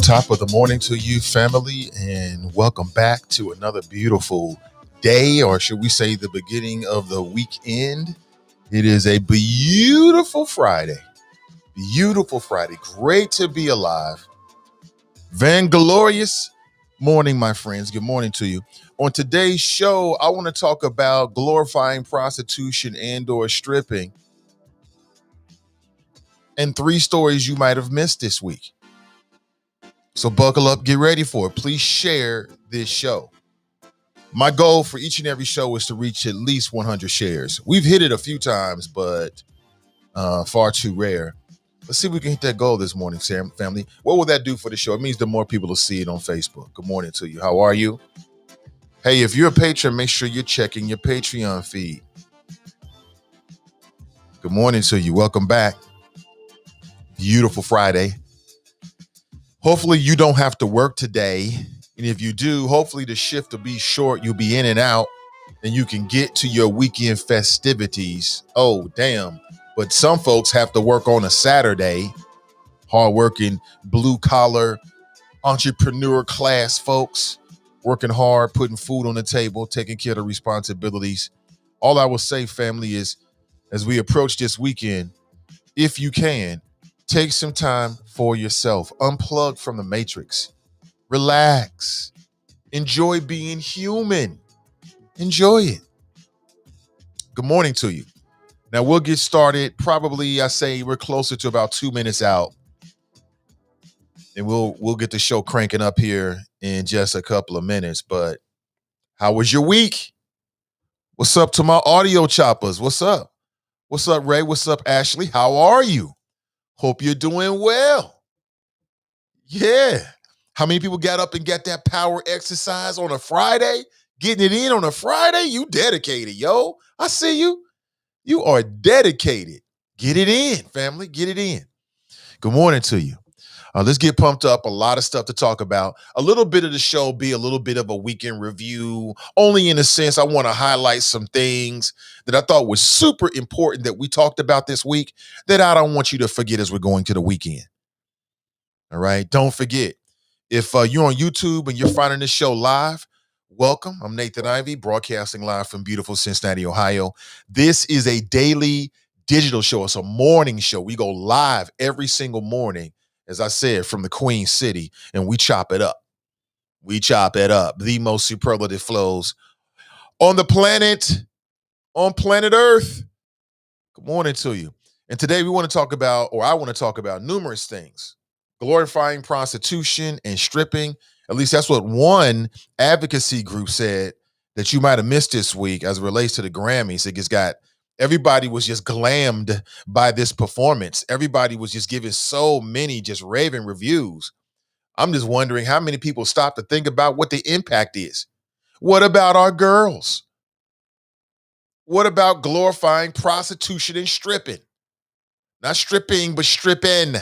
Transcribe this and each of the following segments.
Top of the morning to you, family, and welcome back to another beautiful day, or should we say the beginning of the weekend. It is a beautiful Friday. Beautiful Friday. Great to be alive. Vanglorious morning, my friends. Good morning to you. On today's show, I want to talk about glorifying prostitution and/or stripping and 3 stories you might have missed this week. So buckle up, get ready for it. Please share this show. My goal for each and every show is to reach at least 100 shares. We've hit it a few times, but far too rare. Let's see if we can hit that goal this morning, family. What will that do for the show? It means the more people will see it on Facebook. Good morning to you. How are you? Hey, if you're a patron, make sure you're checking your Patreon feed. Good morning to you. Welcome back. Beautiful Friday. Hopefully you don't have to work today. And if you do, hopefully the shift will be short. You'll be in and out and you can get to your weekend festivities. Oh, damn. But some folks have to work on a Saturday. Hardworking, blue collar, entrepreneur class folks working hard, putting food on the table, taking care of the responsibilities. All I will say, family, is as we approach this weekend, if you can, take some time for yourself. Unplug from the matrix. Relax. Enjoy being human. Enjoy it. Good morning to you. Now we'll get started. Probably, I say we're closer to about 2 minutes out. And we'll get the show cranking up here in just a couple of minutes. But how was your week? What's up to my audio choppers? What's up? What's up, Ray? What's up, Ashley? How are you? Hope you're doing well. Yeah. How many people got up and got that power exercise on a Friday? Getting it in on a Friday? You dedicated, yo. I see you. You are dedicated. Get it in, family. Get it in. Good morning to you. Let's get pumped up. A lot of stuff to talk about. A little bit of the show be a little bit of a weekend review. Only in a sense, I want to highlight some things that I thought was super important that we talked about this week that I don't want you to forget as we're going to the weekend. All right? Don't forget. If you're on YouTube and you're finding this show live, welcome. I'm Nathan Ivey, broadcasting live from beautiful Cincinnati, Ohio. This is a daily digital show. It's a morning show. We go live every single morning, as I said, from the Queen City, and we chop it up. We chop it up. The most superlative flows on the planet, on planet Earth. Good morning to you. And today we want to talk about, or I want to talk about numerous things. Glorifying prostitution and stripping. At least that's what one advocacy group said that you might have missed this week as it relates to the Grammys. It just got, everybody was just glammed by this performance. Everybody was just giving so many just raving reviews. I'm just wondering how many people stop to think about what the impact is. What about our girls? What about glorifying prostitution and stripping? Not stripping, but stripping.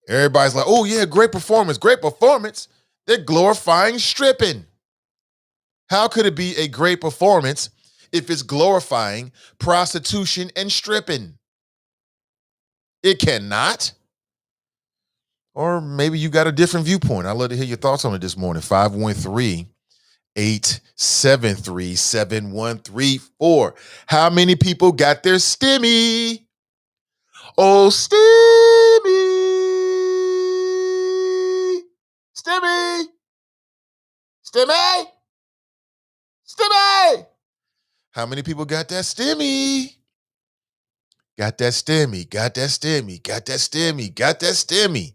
Everybody's like, oh yeah, great performance, great performance. They're glorifying stripping. How could it be a great performance if it's glorifying prostitution and stripping? It cannot. Or maybe you got a different viewpoint. I'd love to hear your thoughts on it this morning. 513-873-7134. How many people got their stimmy? Oh, stimmy. Stimmy. Stimmy. Stimmy. How many people got that stimmy? Got that stimmy, got that stimmy, got that stimmy, got that stimmy.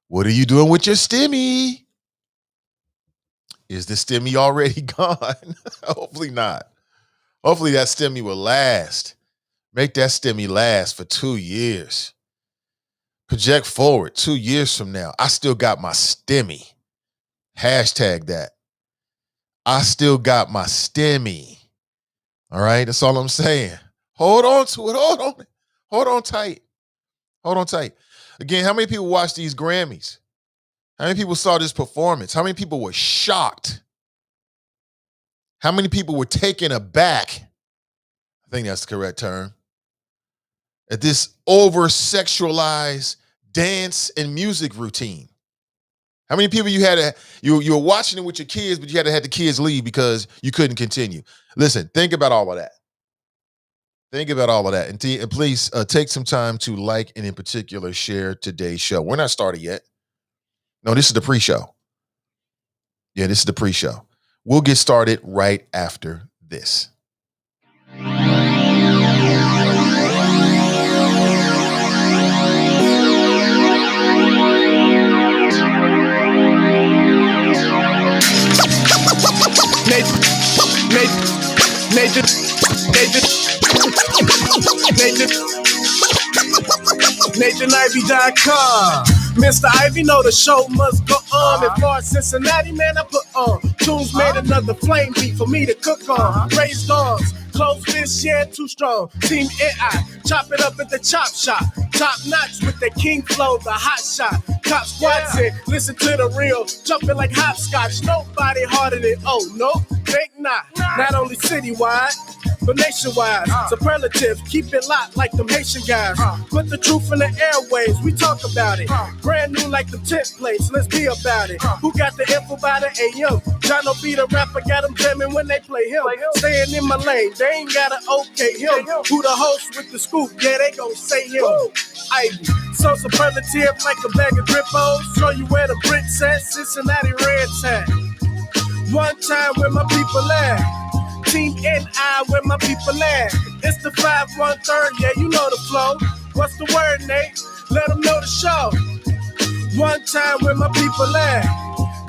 What are you doing with your stimmy? Is the stimmy already gone? Hopefully not. Hopefully that stimmy will last. Make that stimmy last for 2 years. Project forward 2 years from now. I still got my stimmy. Hashtag that. I still got my stimmy. All right, that's all I'm saying. Hold on to it. Hold on. Hold on tight. Hold on tight. Again, how many people watched these Grammys? How many people saw this performance? How many people were shocked? How many people were taken aback? I think that's the correct term. at this over-sexualized dance and music routine? How many people you were watching it with your kids, but you had to have the kids leave because you couldn't continue? Listen, think about all of that. Think about all of that. And please take some time to like and in particular share today's show. We're not started yet. No, this is the pre-show. Yeah, this is the pre-show. We'll get started right after this. NathanIvy.com. Mr. Ivy know the show must go on. As far as Cincinnati, man, I put on. Tunes made another flame beat for me to cook on. Raised dogs, close fish, yeah, too strong. Team AI, chop it up at the chop shop. Top notch with the king flow, the hot shot. Cop squats in, listen to the real. Jumping like hopscotch, nobody harder than, oh, no, think not. Not only citywide, but nationwide. Superlative, keep it locked like them Haitian guys. Put the truth in the airwaves, we talk about it. Brand new like the tent plates, let's be about it. Who got the info by the AM? Jono be the rapper, got them jamming when they play him. Staying in my lane, they ain't gotta okay him. Who the host with the scoop? Yeah, they gon' say him. Ivy, so superlative like a bag of drippos. Show you where the Brits at, Cincinnati Reds at. One time where my people at. Team NI, where my people at. It's the 513, yeah, you know the flow. What's the word, Nate? Let them know the show. One time where my people at.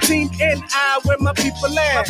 Team NI, where my people at.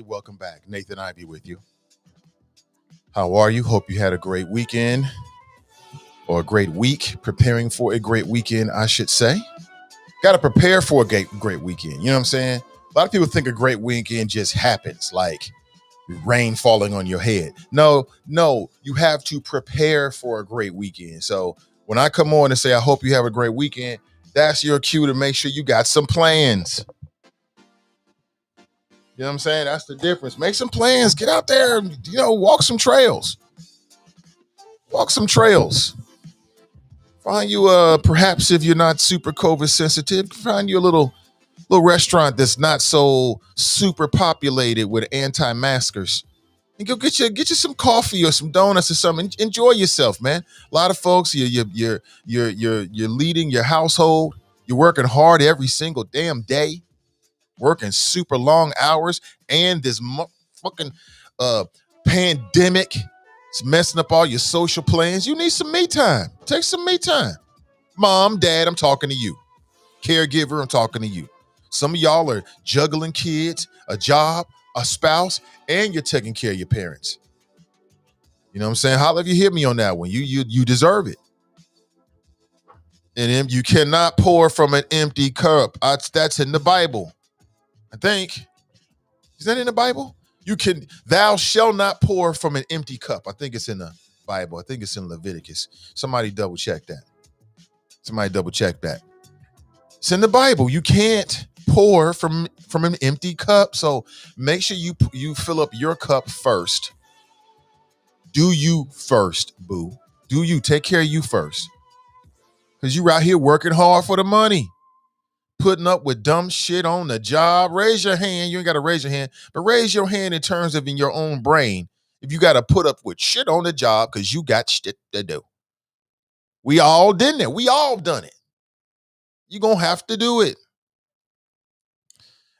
Welcome back. Nathan Ivy with you. How are you? Hope you had a great weekend or a great week, preparing for a great weekend, I should say. Got to prepare for a great weekend. You know what I'm saying? A lot of people think a great weekend just happens, like rain falling on your head. No, you have to prepare for a great weekend. So when I come on and say, I hope you have a great weekend, that's your cue to make sure you got some plans. You know what I'm saying? That's the difference. Make some plans. Get out there, walk some trails. Find you, perhaps if you're not super COVID sensitive, find you a little restaurant that's not so super populated with anti-maskers. And go get you some coffee or some donuts or something. Enjoy yourself, man. A lot of folks, you're leading your household. You're working hard every single damn day. Working super long hours, and this fucking pandemic is messing up all your social plans. You need some me time. Take some me time. Mom, Dad, I'm talking to you. Caregiver, I'm talking to you. Some of y'all are juggling kids, a job, a spouse, and you're taking care of your parents. You know what I'm saying? Holla if you hit me on that one. You deserve it. And you cannot pour from an empty cup. That's in the Bible. I think. Is that in the Bible? Thou shalt not pour from an empty cup. I think it's in the Bible. I think it's in Leviticus. Somebody double check that. It's in the Bible. You can't pour from an empty cup. So make sure you fill up your cup first. Do you first, boo. Do you take care of you first? Because you out here working hard for the money, putting up with dumb shit on the job. Raise your hand. You ain't got to raise your hand, but raise your hand in terms of in your own brain. If you got to put up with shit on the job because you got shit to do. We all done it. We all done it. You're going to have to do it.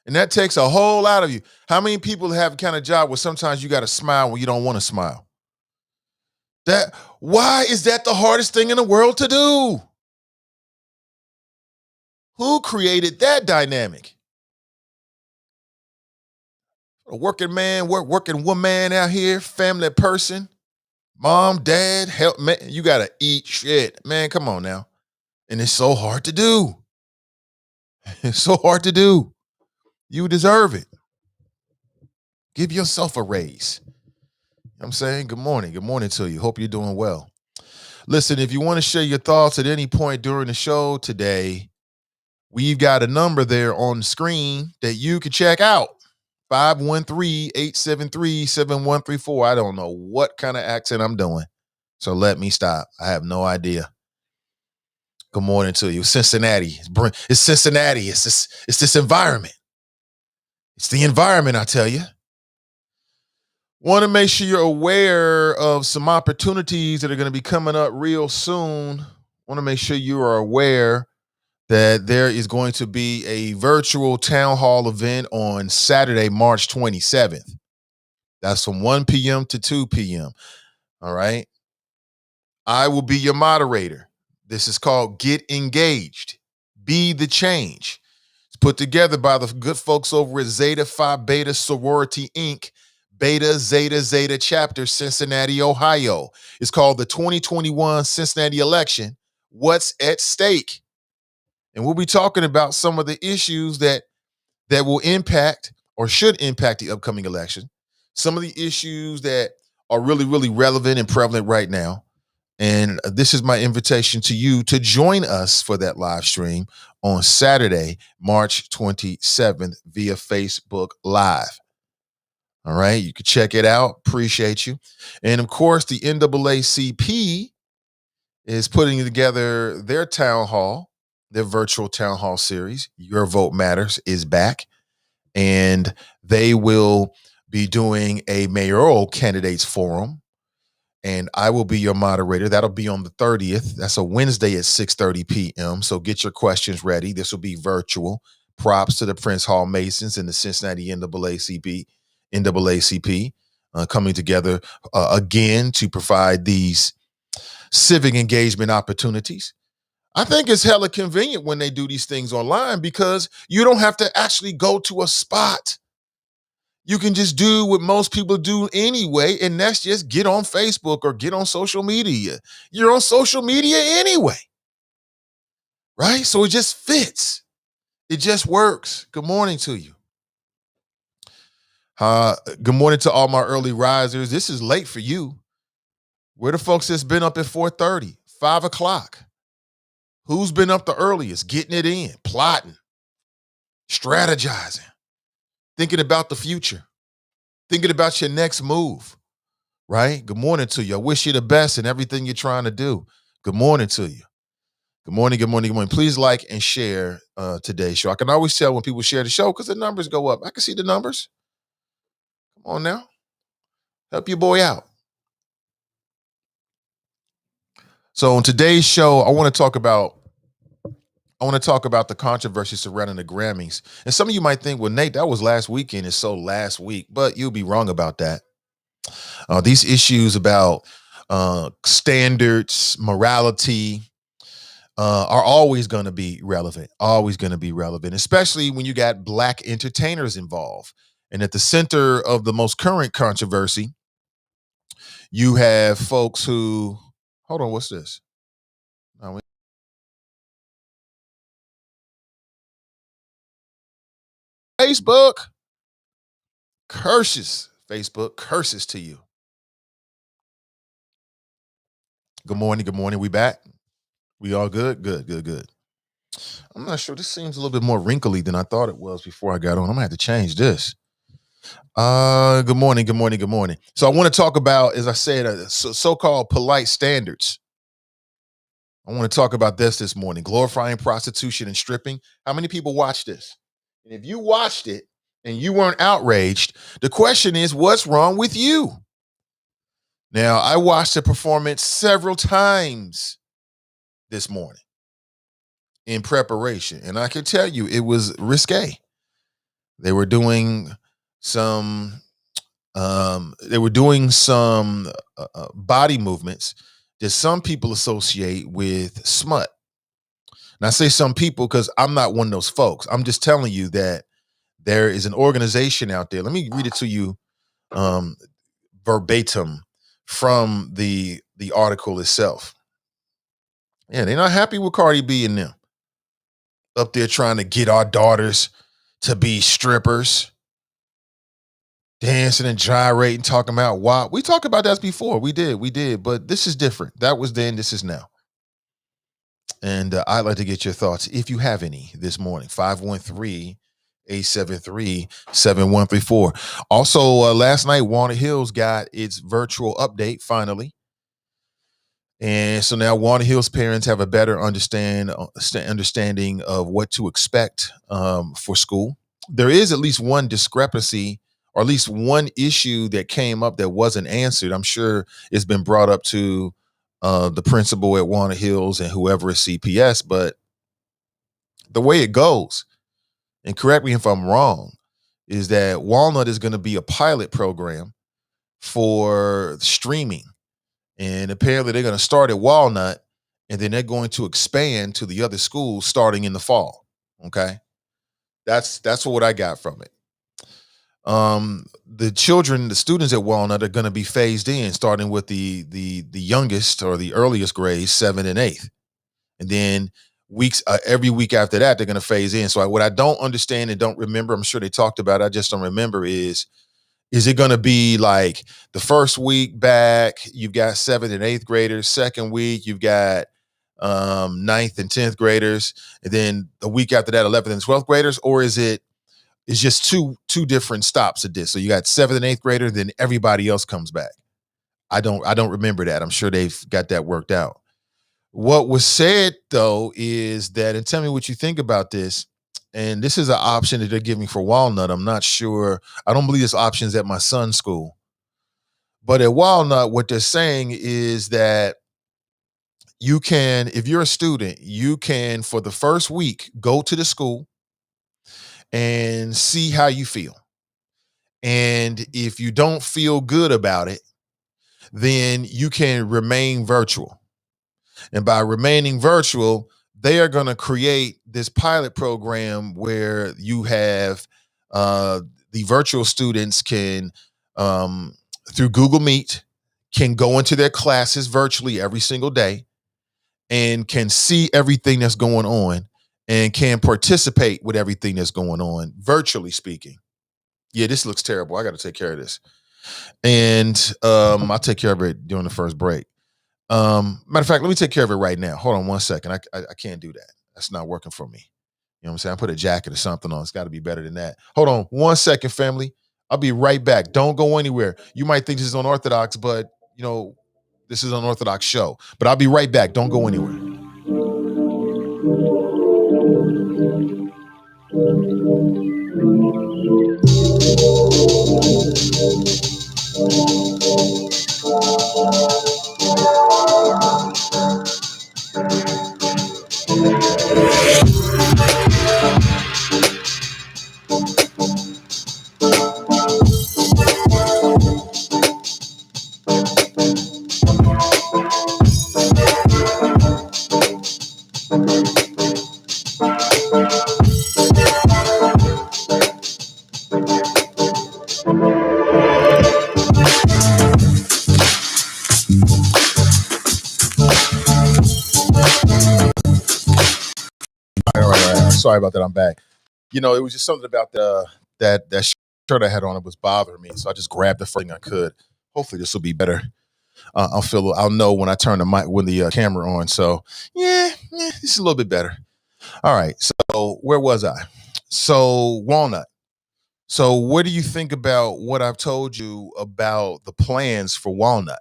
And that takes a whole lot of you. How many people have a kind of job where sometimes you got to smile when you don't want to smile? Why is that the hardest thing in the world to do? Who created that dynamic? A working man, working woman out here, family person, mom, dad, help, man, you got to eat shit. Man, come on now. And it's so hard to do. It's so hard to do. You deserve it. Give yourself a raise. You know what I'm saying? Good morning. Good morning to you. Hope you're doing well. Listen, if you want to share your thoughts at any point during the show today, we've got a number there on the screen that you can check out. 513-873-7134. I don't know what kind of accent I'm doing, so let me stop. I have no idea. Good morning to you. Cincinnati. It's Cincinnati. It's this environment. It's the environment, I tell you. Want to make sure you're aware of some opportunities that are going to be coming up real soon. Want to make sure you are aware that there is going to be a virtual town hall event on Saturday, March 27th. That's from 1 p.m. to 2 p.m. All right. I will be your moderator. This is called Get Engaged. Be the Change. It's put together by the good folks over at Zeta Phi Beta Sorority Inc., Beta Zeta Zeta Chapter, Cincinnati, Ohio. It's called the 2021 Cincinnati election. What's at stake? And we'll be talking about some of the issues that will impact or should impact the upcoming election. Some of the issues that are really, really relevant and prevalent right now. And this is my invitation to you to join us for that live stream on Saturday, March 27th via Facebook Live. All right, you can check it out. Appreciate you. And of course, the NAACP is putting together their town hall, their virtual town hall series. Your Vote Matters is back. And they will be doing a mayoral candidates forum. And I will be your moderator. That'll be on the 30th. That's a Wednesday at 6:30 p.m. So get your questions ready. This will be virtual. Props to the Prince Hall Masons and the Cincinnati NAACP coming together again to provide these civic engagement opportunities. I think it's hella convenient when they do these things online because you don't have to actually go to a spot. You can just do what most people do anyway, and that's just get on Facebook or get on social media. You're on social media anyway, right? So it just fits. It just works. Good morning to you. Good morning to all my early risers. This is late for you. Where the folks that's been up at 4:30, 5 o'clock? Who's been up the earliest, getting it in, plotting, strategizing, thinking about the future, thinking about your next move, right? Good morning to you. I wish you the best in everything you're trying to do. Good morning to you. Good morning, good morning, good morning. Please like and share today's show. I can always tell when people share the show because the numbers go up. I can see the numbers. Come on now. Help your boy out. So on today's show, I want to talk about the controversy surrounding the Grammys. And some of you might think, well, Nate, that was last weekend. It's so last week, but you'll be wrong about that. These issues about standards, morality are always going to be relevant, especially when you got Black entertainers involved. And at the center of the most current controversy, you have folks who, hold on, what's this? Facebook. Curses, Facebook. Curses to you. Good morning. Good morning. We back? We all good? Good. I'm not sure. This seems a little bit more wrinkly than I thought it was before I got on. I'm gonna have to change this. Good morning. So I want to talk about, as I said, so-called polite standards. I want to talk about this morning. Glorifying prostitution and stripping. How many people watched this? And if you watched it and you weren't outraged, the question is, what's wrong with you? Now, I watched the performance several times this morning in preparation, and I can tell you it was risque. They were doing some body movements that some people associate with smut. And I say some people because I'm not one of those folks. I'm just telling you that there is an organization out there. Let me read it to you verbatim from the article itself. Yeah, they're not happy with Cardi B and them up there trying to get our daughters to be strippers, dancing and gyrating, talking about why. We talked about that before. We did, but this is different. That was then, this is now. And I'd like to get your thoughts, if you have any, this morning. 513-873-7134. Also, last night, Walnut Hills got its virtual update, finally. And so now Walnut Hills parents have a better understanding of what to expect for school. There is at least one discrepancy, or at least one issue that came up that wasn't answered. I'm sure it's been brought up to the principal at Walnut Hills and whoever is CPS, but the way it goes, and correct me if I'm wrong, is that Walnut is going to be a pilot program for streaming. And apparently they're going to start at Walnut, and then they're going to expand to the other schools starting in the fall. Okay. That's what I got from it. The students at Walnut are going to be phased in, starting with the youngest or the earliest grades, 7th and 8th. And then every week after that, they're going to phase in. So what I don't understand and don't remember, I'm sure they talked about it, I just don't remember, is it going to be like the first week back, you've got 7th and 8th graders. Second week, you've got 9th and 10th graders. And then the week after that, 11th and 12th graders? Or it's just two different stops at this. So you got 7th and 8th grader, then everybody else comes back. I don't remember that. I'm sure they've got that worked out. What was said, though, is that, and tell me what you think about this, and this is an option that they're giving for Walnut. I'm not sure. I don't believe this option's at my son's school. But at Walnut, what they're saying is that you can, if you're a student, you can, for the first week, go to the school and see how you feel. And if you don't feel good about it, then you can remain virtual. And by remaining virtual, they are going to create this pilot program where you have the virtual students can, through Google Meet, can go into their classes virtually every single day and can see everything that's going on and can participate with everything that's going on, virtually speaking. Yeah, this looks terrible. I got to take care of this. And I'll take care of it during the first break. Matter of fact, let me take care of it right now. Hold on 1 second. I can't do that. That's not working for me. You know what I'm saying? I put a jacket or something on. It's got to be better than that. Hold on 1 second, family. I'll be right back. Don't go anywhere. You might think this is unorthodox, but this is an unorthodox show. But I'll be right back. Don't go anywhere. All right. Sorry about that. I'm back. It was just something about that shirt I had on. It was bothering me, so I just grabbed the first thing I could. Hopefully, this will be better. I'll know when I turn the mic when the camera on. So yeah, this is a little bit better. All right. So where was I? So walnut. So what do you think about what I've told you about the plans for walnut?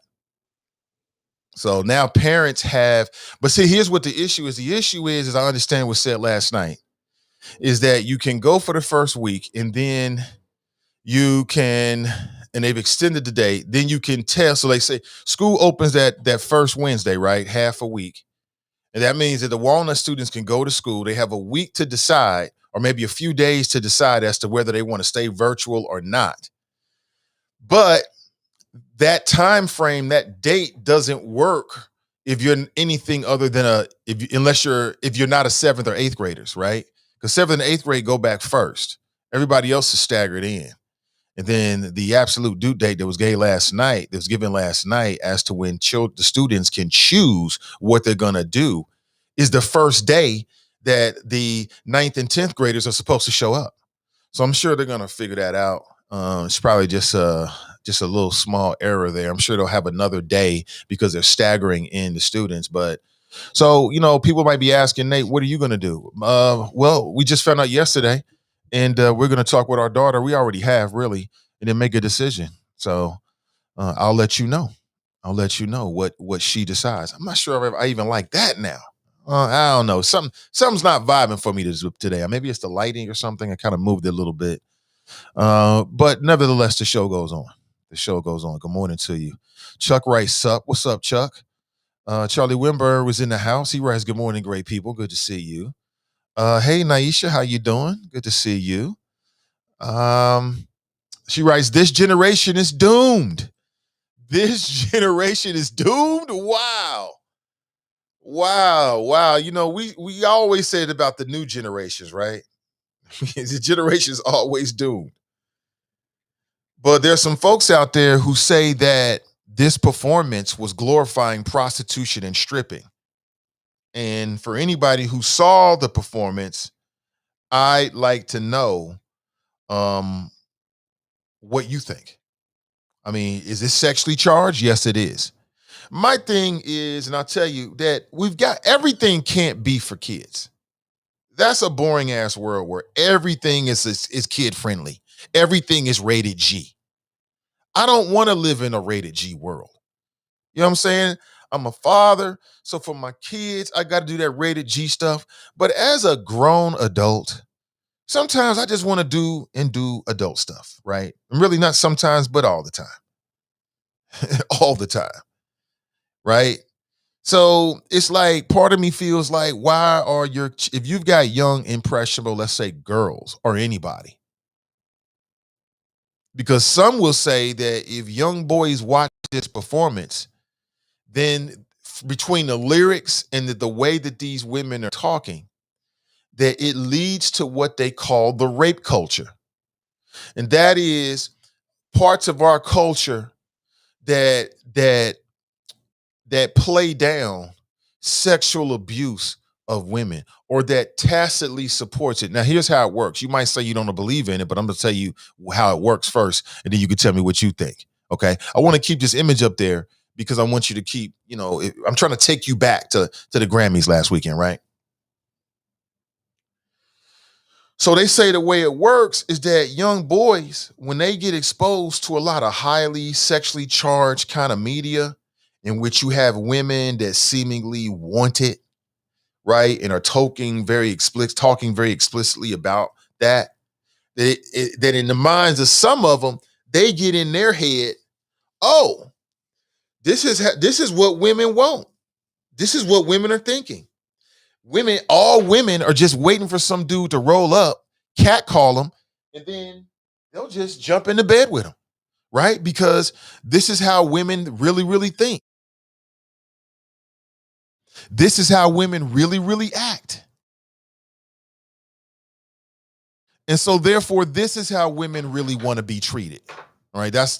So now parents have, but see, here's what the issue is. The issue is, as I understand was said last night, is that you can go for the first week and then you can, and they've extended the date, then you can tell. So they say school opens that first Wednesday, right? Half a week. And that means that the Walnut students can go to school. They have a week to decide, or maybe a few days to decide as to whether they want to stay virtual or not. But that time frame, that date doesn't work if you're anything other than if you're not a seventh or eighth graders, right? Because seventh and eighth grade go back first. Everybody else is staggered in. And then the absolute due date that was given last night as to when the students can choose what they're going to do is the first day that the ninth and 10th graders are supposed to show up. So I'm sure they're going to figure that out. It's probably just a little small error there. I'm sure they'll have another day because they're staggering in the students. But so, people might be asking, Nate, what are you going to do? Well, we just found out yesterday. And we're going to talk with our daughter. We already have, really, and then make a decision. So I'll let you know. I'll let you know what she decides. I'm not sure if I even like that now. I don't know. Something's not vibing for me today. Maybe it's the lighting or something. I kind of moved it a little bit. But nevertheless, the show goes on. The show goes on. Good morning to you. Chuck writes, sup. What's up, Chuck? Charlie Wimber was in the house. He writes, good morning, great people. Good to see you. Hey, Naisha, how you doing? Good to see you. She writes, this generation is doomed. This generation is doomed. Wow. We always say it about the new generations, right? The generation is always doomed. But there's some folks out there who say that this performance was glorifying prostitution and stripping. And for anybody who saw the performance, I'd like to know what you think. I mean, is this sexually charged? Yes, it is. My thing is, and I'll tell you that everything can't be for kids. That's a boring ass world where everything is kid friendly. Everything is rated G. I don't want to live in a rated G world. You know what I'm saying? I'm a father, so for my kids, I got to do that rated G stuff. But as a grown adult, sometimes I just want to do adult stuff, right? And really not sometimes, but all the time. All the time, right? So it's like part of me feels like, if you've got young, impressionable, let's say girls or anybody, because some will say that if young boys watch this performance, then between the lyrics and the way that these women are talking, that it leads to what they call the rape culture. And that is parts of our culture that play down sexual abuse of women or that tacitly supports it. Now, here's how it works. You might say you don't believe in it, but I'm going to tell you how it works first, and then you can tell me what you think, okay? I want to keep this image up there because I want you to keep, I'm trying to take you back to the Grammys last weekend, right? So they say the way it works is that young boys, when they get exposed to a lot of highly sexually charged kind of media in which you have women that seemingly want it, right, and are talking very explicitly about that in the minds of some of them, they get in their head, oh, this is what women want. This is what women are thinking. All women are just waiting for some dude to roll up, catcall them, and then they'll just jump into bed with them, right? Because this is how women really, really think. This is how women really, really act. And so therefore, this is how women really want to be treated. All right, that's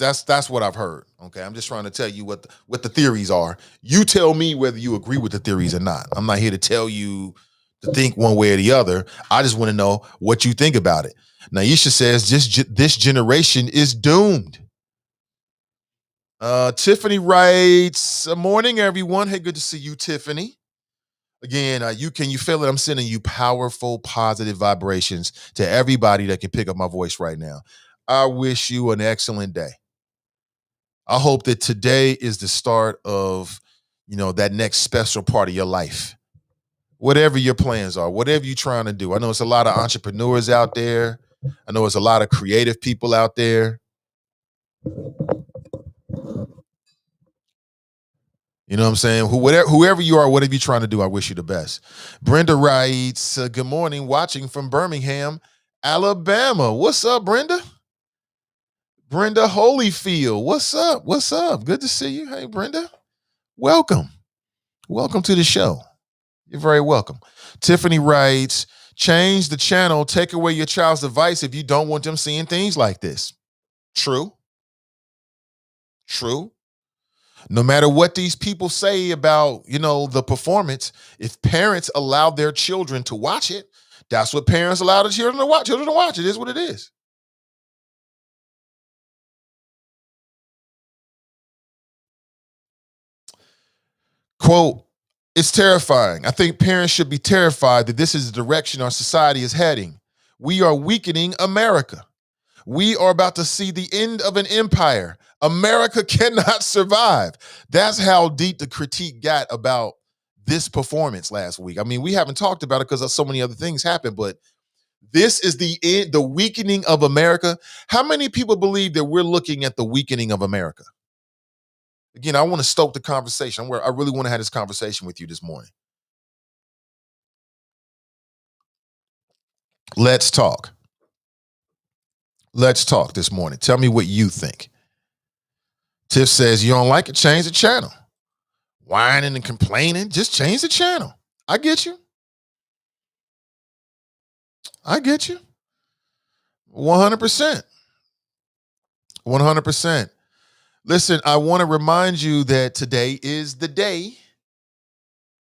what I've heard. Okay, I'm just trying to tell you what the theories are. You tell me whether you agree with the theories or not. I'm not here to tell you to think one way or the other. I just want to know what you think about it. Naisha says this generation is doomed. Tiffany writes, morning, everyone. Hey, good to see you, Tiffany. Again, you feel it? I'm sending you powerful, positive vibrations to everybody that can pick up my voice right now. I wish you an excellent day. I hope that today is the start of, that next special part of your life. Whatever your plans are, whatever you're trying to do. I know it's a lot of entrepreneurs out there. I know it's a lot of creative people out there. You know what I'm saying? Whoever you are, whatever you're trying to do, I wish you the best. Brenda writes, good morning, watching from Birmingham, Alabama. What's up, Brenda? Brenda Holyfield. What's up? What's up? Good to see you. Hey, Brenda. Welcome. Welcome to the show. You're very welcome. Tiffany writes, change the channel, take away your child's device if you don't want them seeing things like this. True. No matter what these people say about, the performance, if parents allow their children to watch it, that's what parents allow the children to watch. It is what it is. Quote, it's terrifying. I think parents should be terrified that this is the direction our society is heading. We are weakening America. We are about to see the end of an empire. America cannot survive. That's how deep the critique got about this performance last week. I mean, we haven't talked about it because so many other things happened, but this is the end, the weakening of America. How many people believe that we're looking at the weakening of America? Again, I want to stoke the conversation. I really want to have this conversation with you this morning. Let's talk. Let's talk this morning. Tell me what you think. Tiff says, you don't like it? Change the channel. Whining and complaining, just change the channel. I get you. 100%. 100%. Listen, I want to remind you that today is the day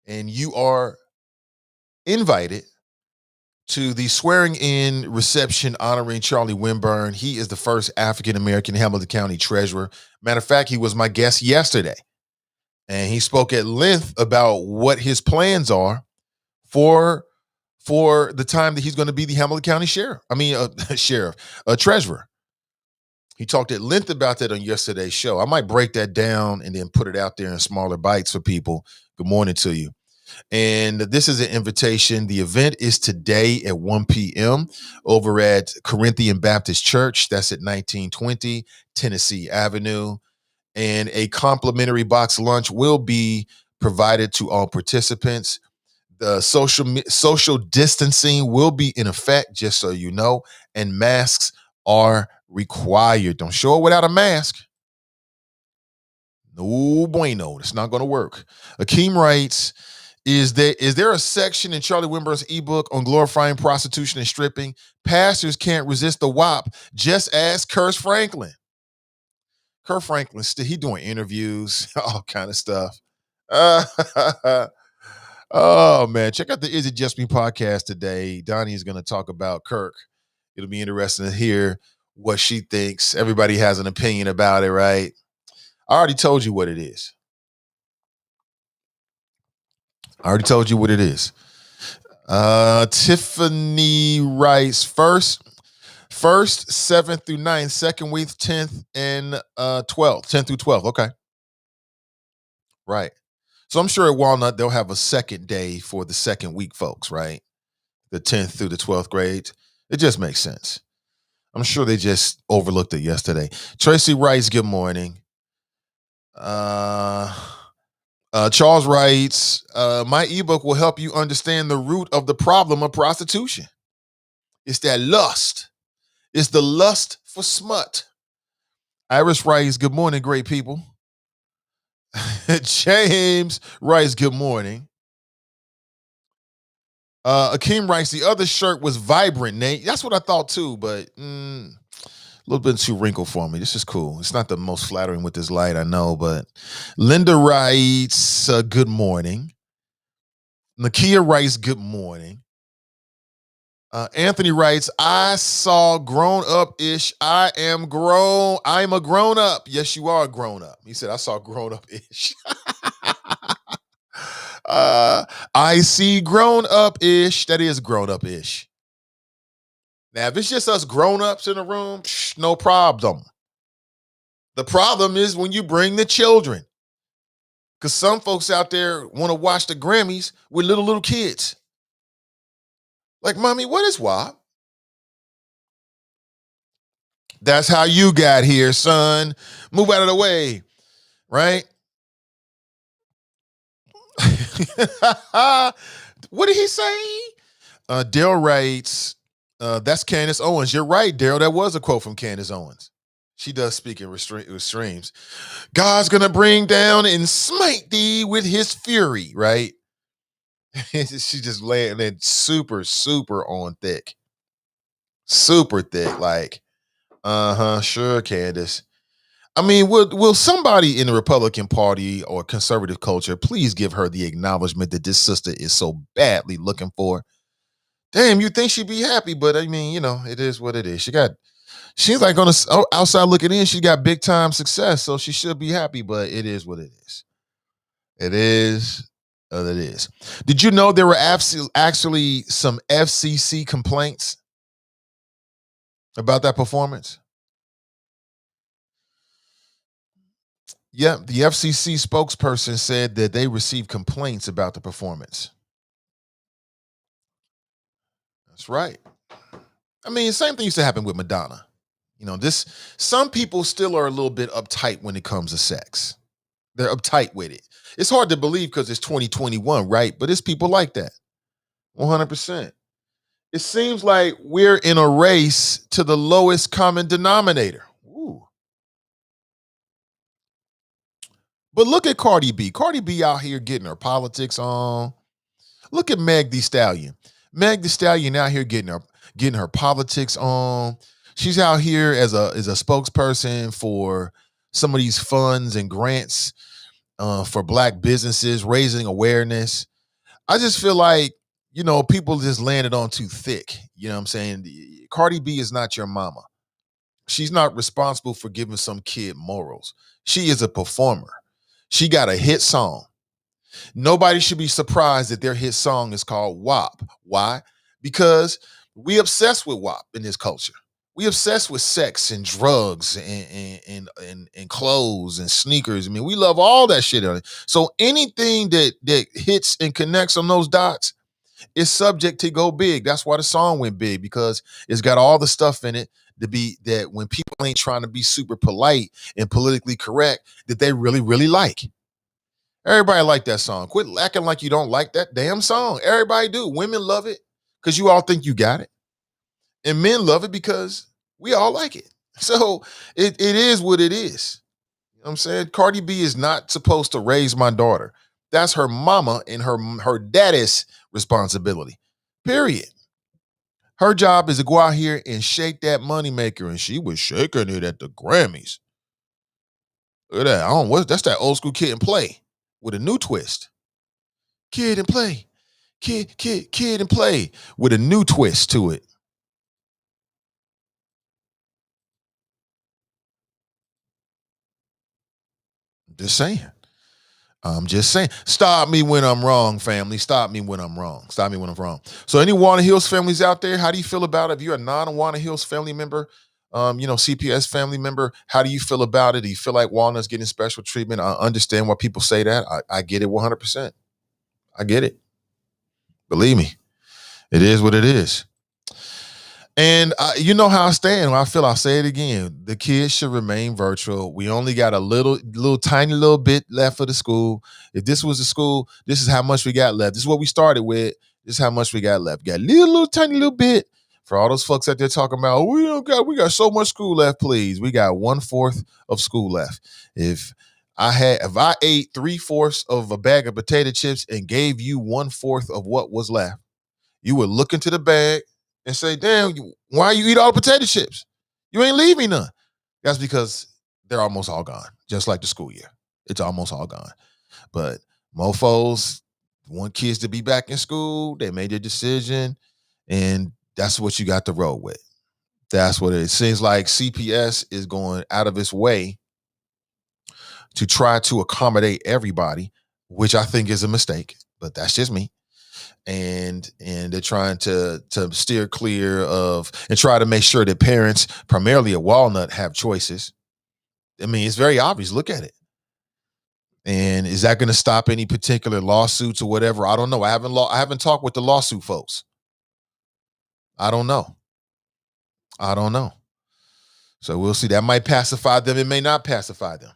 and you are invited to the swearing-in reception honoring Charlie Winburn. He is the first African-American Hamilton County treasurer. Matter of fact, he was my guest yesterday. And he spoke at length about what his plans are for the time that he's going to be the Hamilton County treasurer. He talked at length about that on yesterday's show. I might break that down and then put it out there in smaller bites for people. Good morning to you. And this is an invitation. The event is today at 1 p.m. over at Corinthian Baptist Church. That's at 1920 Tennessee Avenue. And a complimentary box lunch will be provided to all participants. The social distancing will be in effect, just so you know, and masks are required. Don't show up without a mask. No bueno. It's not going to work. Akeem writes, is there a section in Charlie Winburn's ebook on glorifying prostitution and stripping? Pastors can't resist the WAP. Just ask Kurt Franklin. Kurt Franklin, he doing interviews, all kind of stuff. Oh, man. Check out the Is It Just Me podcast today. Donnie is going to talk about Kirk. It'll be interesting to hear what she thinks. Everybody has an opinion about it, right? I already told you what it is. Tiffany writes, first, 7th through 9th, second week, 10th and 12th, 10th through 12th. Okay. Right. So I'm sure at Walnut, they'll have a second day for the second week folks, right? The 10th through the 12th grade. It just makes sense. I'm sure they just overlooked it yesterday. Tracy writes, good morning. Charles writes, my ebook will help you understand the root of the problem of prostitution. It's that lust. It's the lust for smut. Iris writes, good morning, great people. James writes, good morning. Akeem writes, the other shirt was vibrant, Nate. That's what I thought too, but a little bit too wrinkled for me. This is cool. It's not the most flattering with this light, I know, but Linda writes, good morning. Nakia writes, good morning. Anthony writes, I saw grown up ish. I am grown. I'm a grown up. Yes, you are grown up. He said, I saw grown up ish. I see grown up ish. That is grown up ish. Now, if it's just us grown ups in the room, no problem. The problem is when you bring the children. Because some folks out there want to watch the Grammys with little kids. Like, mommy, what is WAP? That's how you got here, son. Move out of the way, right? What did he say? Daryl writes, that's Candace Owens. You're right, Daryl. That was a quote from Candace Owens. She does speak in streams. God's going to bring down and smite thee with his fury, right? She just laying it super, super on thick. Super thick. Like, sure, Candace. I mean, will somebody in the Republican Party or conservative culture please give her the acknowledgement that this sister is so badly looking for? Damn, you think she'd be happy, but I mean, it is what it is. She's like on the outside looking in, she got big time success, so she should be happy, but it is what it is. It is what it is. Did you know there were actually some FCC complaints about that performance? Yeah, the FCC spokesperson said that they received complaints about the performance. That's right. I mean, same thing used to happen with Madonna. Some people still are a little bit uptight when it comes to sex. They're uptight with it. It's hard to believe because it's 2021, right? But it's people like that. 100%. It seems like we're in a race to the lowest common denominator. Ooh. But look at Cardi B. Cardi B out here getting her politics on. Look at Meg Thee Stallion. Meg Thee Stallion out here getting her politics on. She's out here as a spokesperson for some of these funds and grants for Black businesses, raising awareness. I just feel like, people just landed on too thick. You know what I'm saying? Cardi B is not your mama. She's not responsible for giving some kid morals. She is a performer. She got a hit song. Nobody should be surprised that their hit song is called WAP. Why? Because we obsessed with WAP in this culture. We obsessed with sex and drugs and clothes and sneakers. I mean, we love all that shit on it. So anything that hits and connects on those dots is subject to go big. That's why the song went big, because it's got all the stuff in it to be that when people ain't trying to be super polite and politically correct, that they really, really like. Everybody like that song. Quit acting like you don't like that damn song. Everybody do. Women love it because you all think you got it. And men love it because we all like it. So it is what it is. You know what I'm saying? Cardi B is not supposed to raise my daughter. That's her mama and her daddy's responsibility. Period. Her job is to go out here and shake that moneymaker, and she was shaking it at the Grammys. Look at that. That's that old school Kid and Play with a new twist. Kid and Play. Kid and Play with a new twist to it. Just saying. I'm just saying. Stop me when I'm wrong, family. Stop me when I'm wrong. Stop me when I'm wrong. So any Warner Hills families out there, how do you feel about it? If you're a non-Warner Hills family member, CPS family member, how do you feel about it? Do you feel like Walnut's getting special treatment? I understand why people say that. I get it 100%. I get it. Believe me. It is what it is. And you know how I stand. I'll say it again. The kids should remain virtual. We only got a little tiny little bit left for the school. If this was a school, this is how much we got left. This is what we started with. This is how much we got left. Got a little tiny little bit. For all those folks out there talking about, we got so much school left, please. We got 1/4 of school left. If I ate 3/4 of a bag of potato chips and gave you 1/4 of what was left, you would look into the bag and say, damn, why you eat all the potato chips? You ain't leaving none. That's because they're almost all gone, just like the school year. It's almost all gone. But mofos, want kids to be back in school. They made their decision, and that's what you got to roll with. That's what it seems like. CPS is going out of its way to try to accommodate everybody, which I think is a mistake, but that's just me. And they're trying to steer clear of and try to make sure that parents, primarily at Walnut, have choices. I mean, it's very obvious. Look at it. And is that going to stop any particular lawsuits or whatever? I don't know. I haven't talked with the lawsuit folks. I don't know. So we'll see. That might pacify them. It may not pacify them.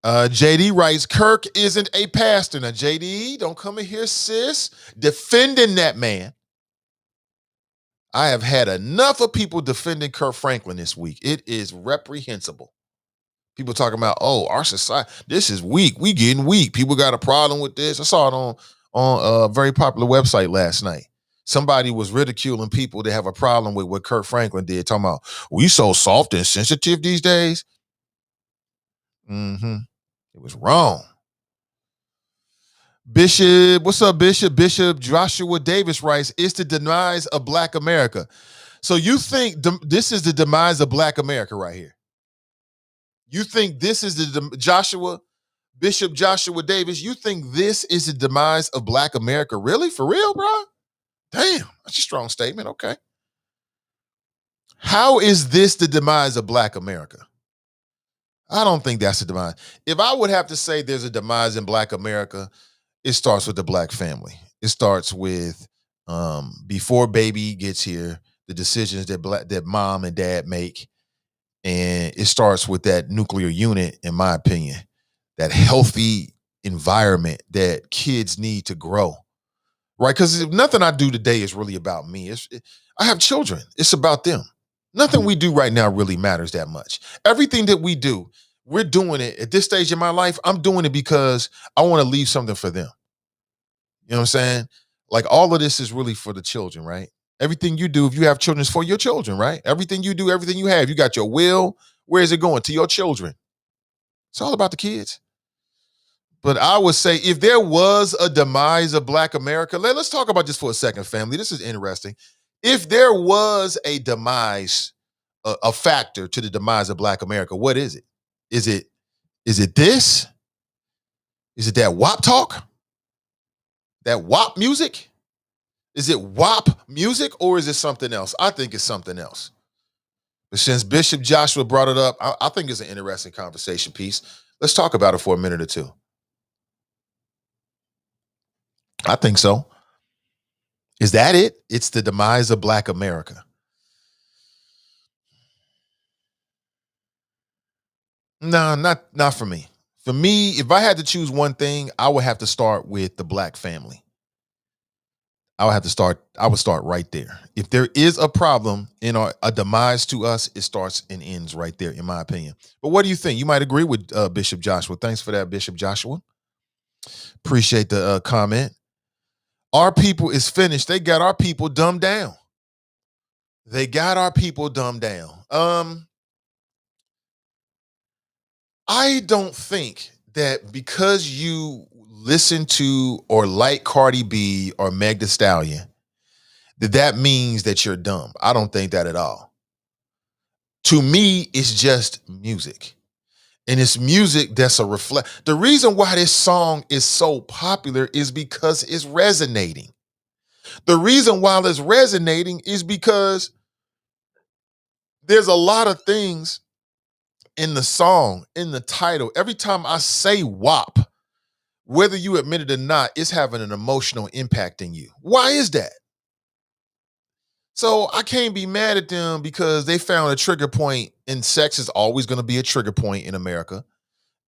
JD writes, Kirk isn't a pastor. Now, JD, don't come in here, sis, defending that man. I have had enough of people defending Kirk Franklin this week. It is reprehensible. People talking about, oh, our society, this is weak. We getting weak. People got a problem with this. I saw it on a very popular website last night. Somebody was ridiculing people that have a problem with what Kirk Franklin did, talking about, we so soft and sensitive these days. Mm-hmm. It was wrong. Bishop, what's up, Bishop? Bishop Joshua Davis writes, it's the demise of Black America. So you think this is the demise of Black America right here? You think this is the Bishop Joshua Davis, you think this is the demise of Black America? Really? For real, bro? Damn, that's a strong statement. Okay. How is this the demise of Black America? I don't think that's the demise. If I would have to say there's a demise in Black America, it starts with the Black family. It starts with before baby gets here, the decisions that mom and dad make. And it starts with that nuclear unit, in my opinion, that healthy environment that kids need to grow. Right? Because nothing I do today is really about me. I have children. It's about them. Nothing we do right now really matters that much. Everything that we do, we're doing it at this stage in my life. I'm doing it because I want to leave something for them. You know what I'm saying? Like all of this is really for the children, right? Everything you do, if you have children, is for your children, right? Everything you do, everything you have, you got your will. Where is it going? To your children. It's all about the kids. But I would say if there was a demise of Black America, let's talk about this for a second, family. This is interesting. If there was a demise, a factor to the demise of Black America, what is it? Is it this? Is it that WAP talk? That WAP music? Is it WAP music or is it something else? I think it's something else. But since Bishop Joshua brought it up, I think it's an interesting conversation piece. Let's talk about it for a minute or two. I think so. Is that it? It's the demise of Black America. No, not for me. For me, if I had to choose one thing, I would have to start with the Black family. I would start right there. If there is a problem in a demise to us, it starts and ends right there, in my opinion. But what do you think? You might agree with Bishop Joshua. Thanks for that, Bishop Joshua. Appreciate the comment. Our people is finished. They got our people dumbed down. They got our people dumbed down. I don't think that because you listen to or like Cardi B or Meg Thee Stallion, that means that you're dumb. I don't think that at all. To me, it's just music. And it's music that's a reflect. The reason why this song is so popular is because it's resonating. The reason why it's resonating is because there's a lot of things in the song, in the title. Every time I say WAP, whether you admit it or not, it's having an emotional impact in you. Why is that? So I can't be mad at them because they found a trigger point, and sex is always going to be a trigger point in America,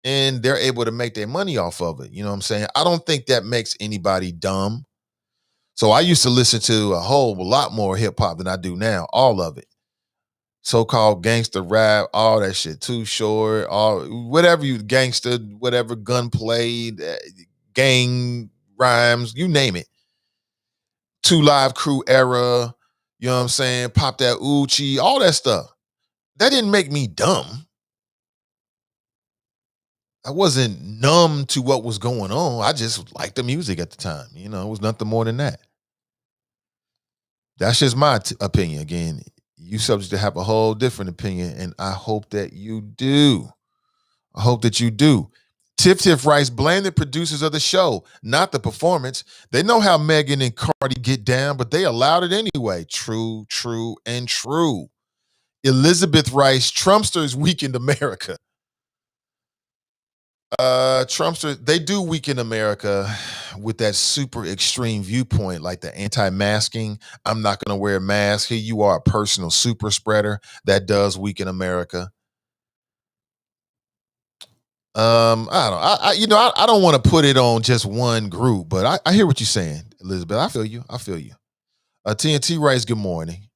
and they're able to make their money off of it. You know what I'm saying? I don't think that makes anybody dumb. So I used to listen to a whole lot more hip hop than I do now, all of it. So-called gangster rap, all that shit, Too Short, all whatever you gangster, whatever gunplay, gang rhymes, you name it. Two Live Crew era, you know what I'm saying? Pop That Uchi, all that stuff. That didn't make me dumb. I wasn't numb to what was going on. I just liked the music at the time. It was nothing more than that. That's just my opinion. Again, you subject to have a whole different opinion, and I hope that you do. I hope that you do. Tiff Tiff writes, blame the producers of the show, not the performance. They know how Megan and Cardi get down, but they allowed it anyway. True, true, and true. Elizabeth writes, Trumpsters weakened America. Trumpsters, they do weaken America with that super extreme viewpoint, like the anti-masking. I'm not going to wear a mask. Here you are, a personal super spreader. That does weaken America. I don't know. I don't want to put it on just one group, but I hear what you're saying, Elizabeth. I feel you. TNT writes, good morning.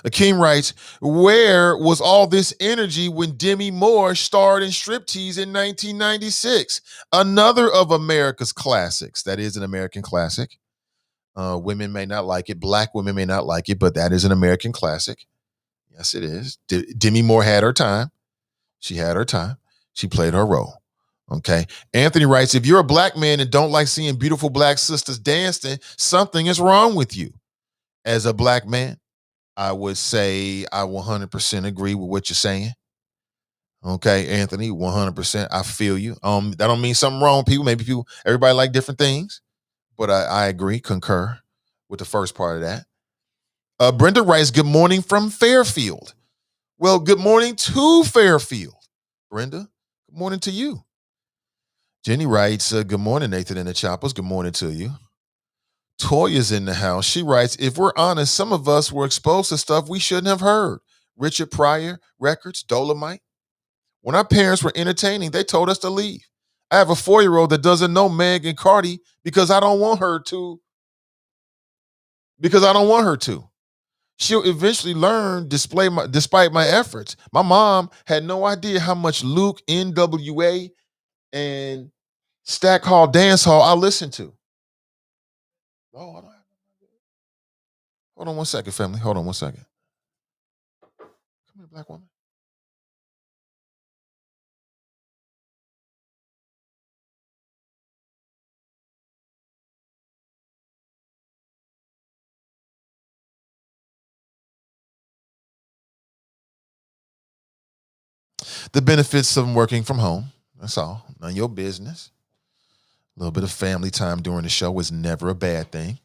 Akeem writes, where was all this energy when Demi Moore starred in Striptease in 1996? Another of America's classics. That is an American classic. Women may not like it. Black women may not like it, but that is an American classic. Yes, it is. Demi Moore had her time. She had her time. She played her role. Okay. Anthony writes, if you're a black man and don't like seeing beautiful black sisters dancing, something is wrong with you. As a black man, I would say I 100% agree with what you're saying. Okay, Anthony, 100%. I feel you. That don't mean something wrong with people. Maybe everybody like different things, but I agree, concur with the first part of that. Brenda writes, good morning from Fairfield. Well, good morning to Fairfield. Brenda, good morning to you. Jenny writes, good morning, Nathan and the Choppers. Good morning to you. Toya's in the house. She writes, if we're honest, some of us were exposed to stuff we shouldn't have heard. Richard Pryor records, Dolomite. When our parents were entertaining, they told us to leave. I have a 4-year-old that doesn't know Meg and Cardi because I don't want her to. She'll eventually learn despite my efforts. My mom had no idea how much Luke, NWA, and Stack Hall Dance Hall I listened to. Oh, hold on one second, family. Hold on one second. Come here, black woman. The benefits of working from home. That's all. None of your business. A little bit of family time during the show is never a bad thing.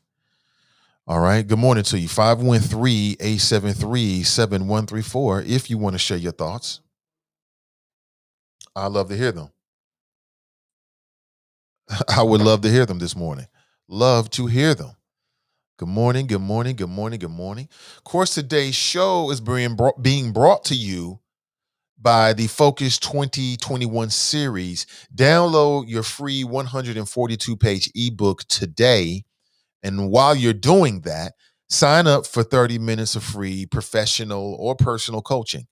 All right. Good morning to you. 513-873-7134. If you want to share your thoughts, I'd love to hear them. I would love to hear them this morning. Love to hear them. Good morning, good morning, good morning, good morning. Of course, today's show is being brought to you by the Focus 2021 series. Download your free 142-page ebook today. And while you're doing that, sign up for 30 minutes of free professional or personal coaching.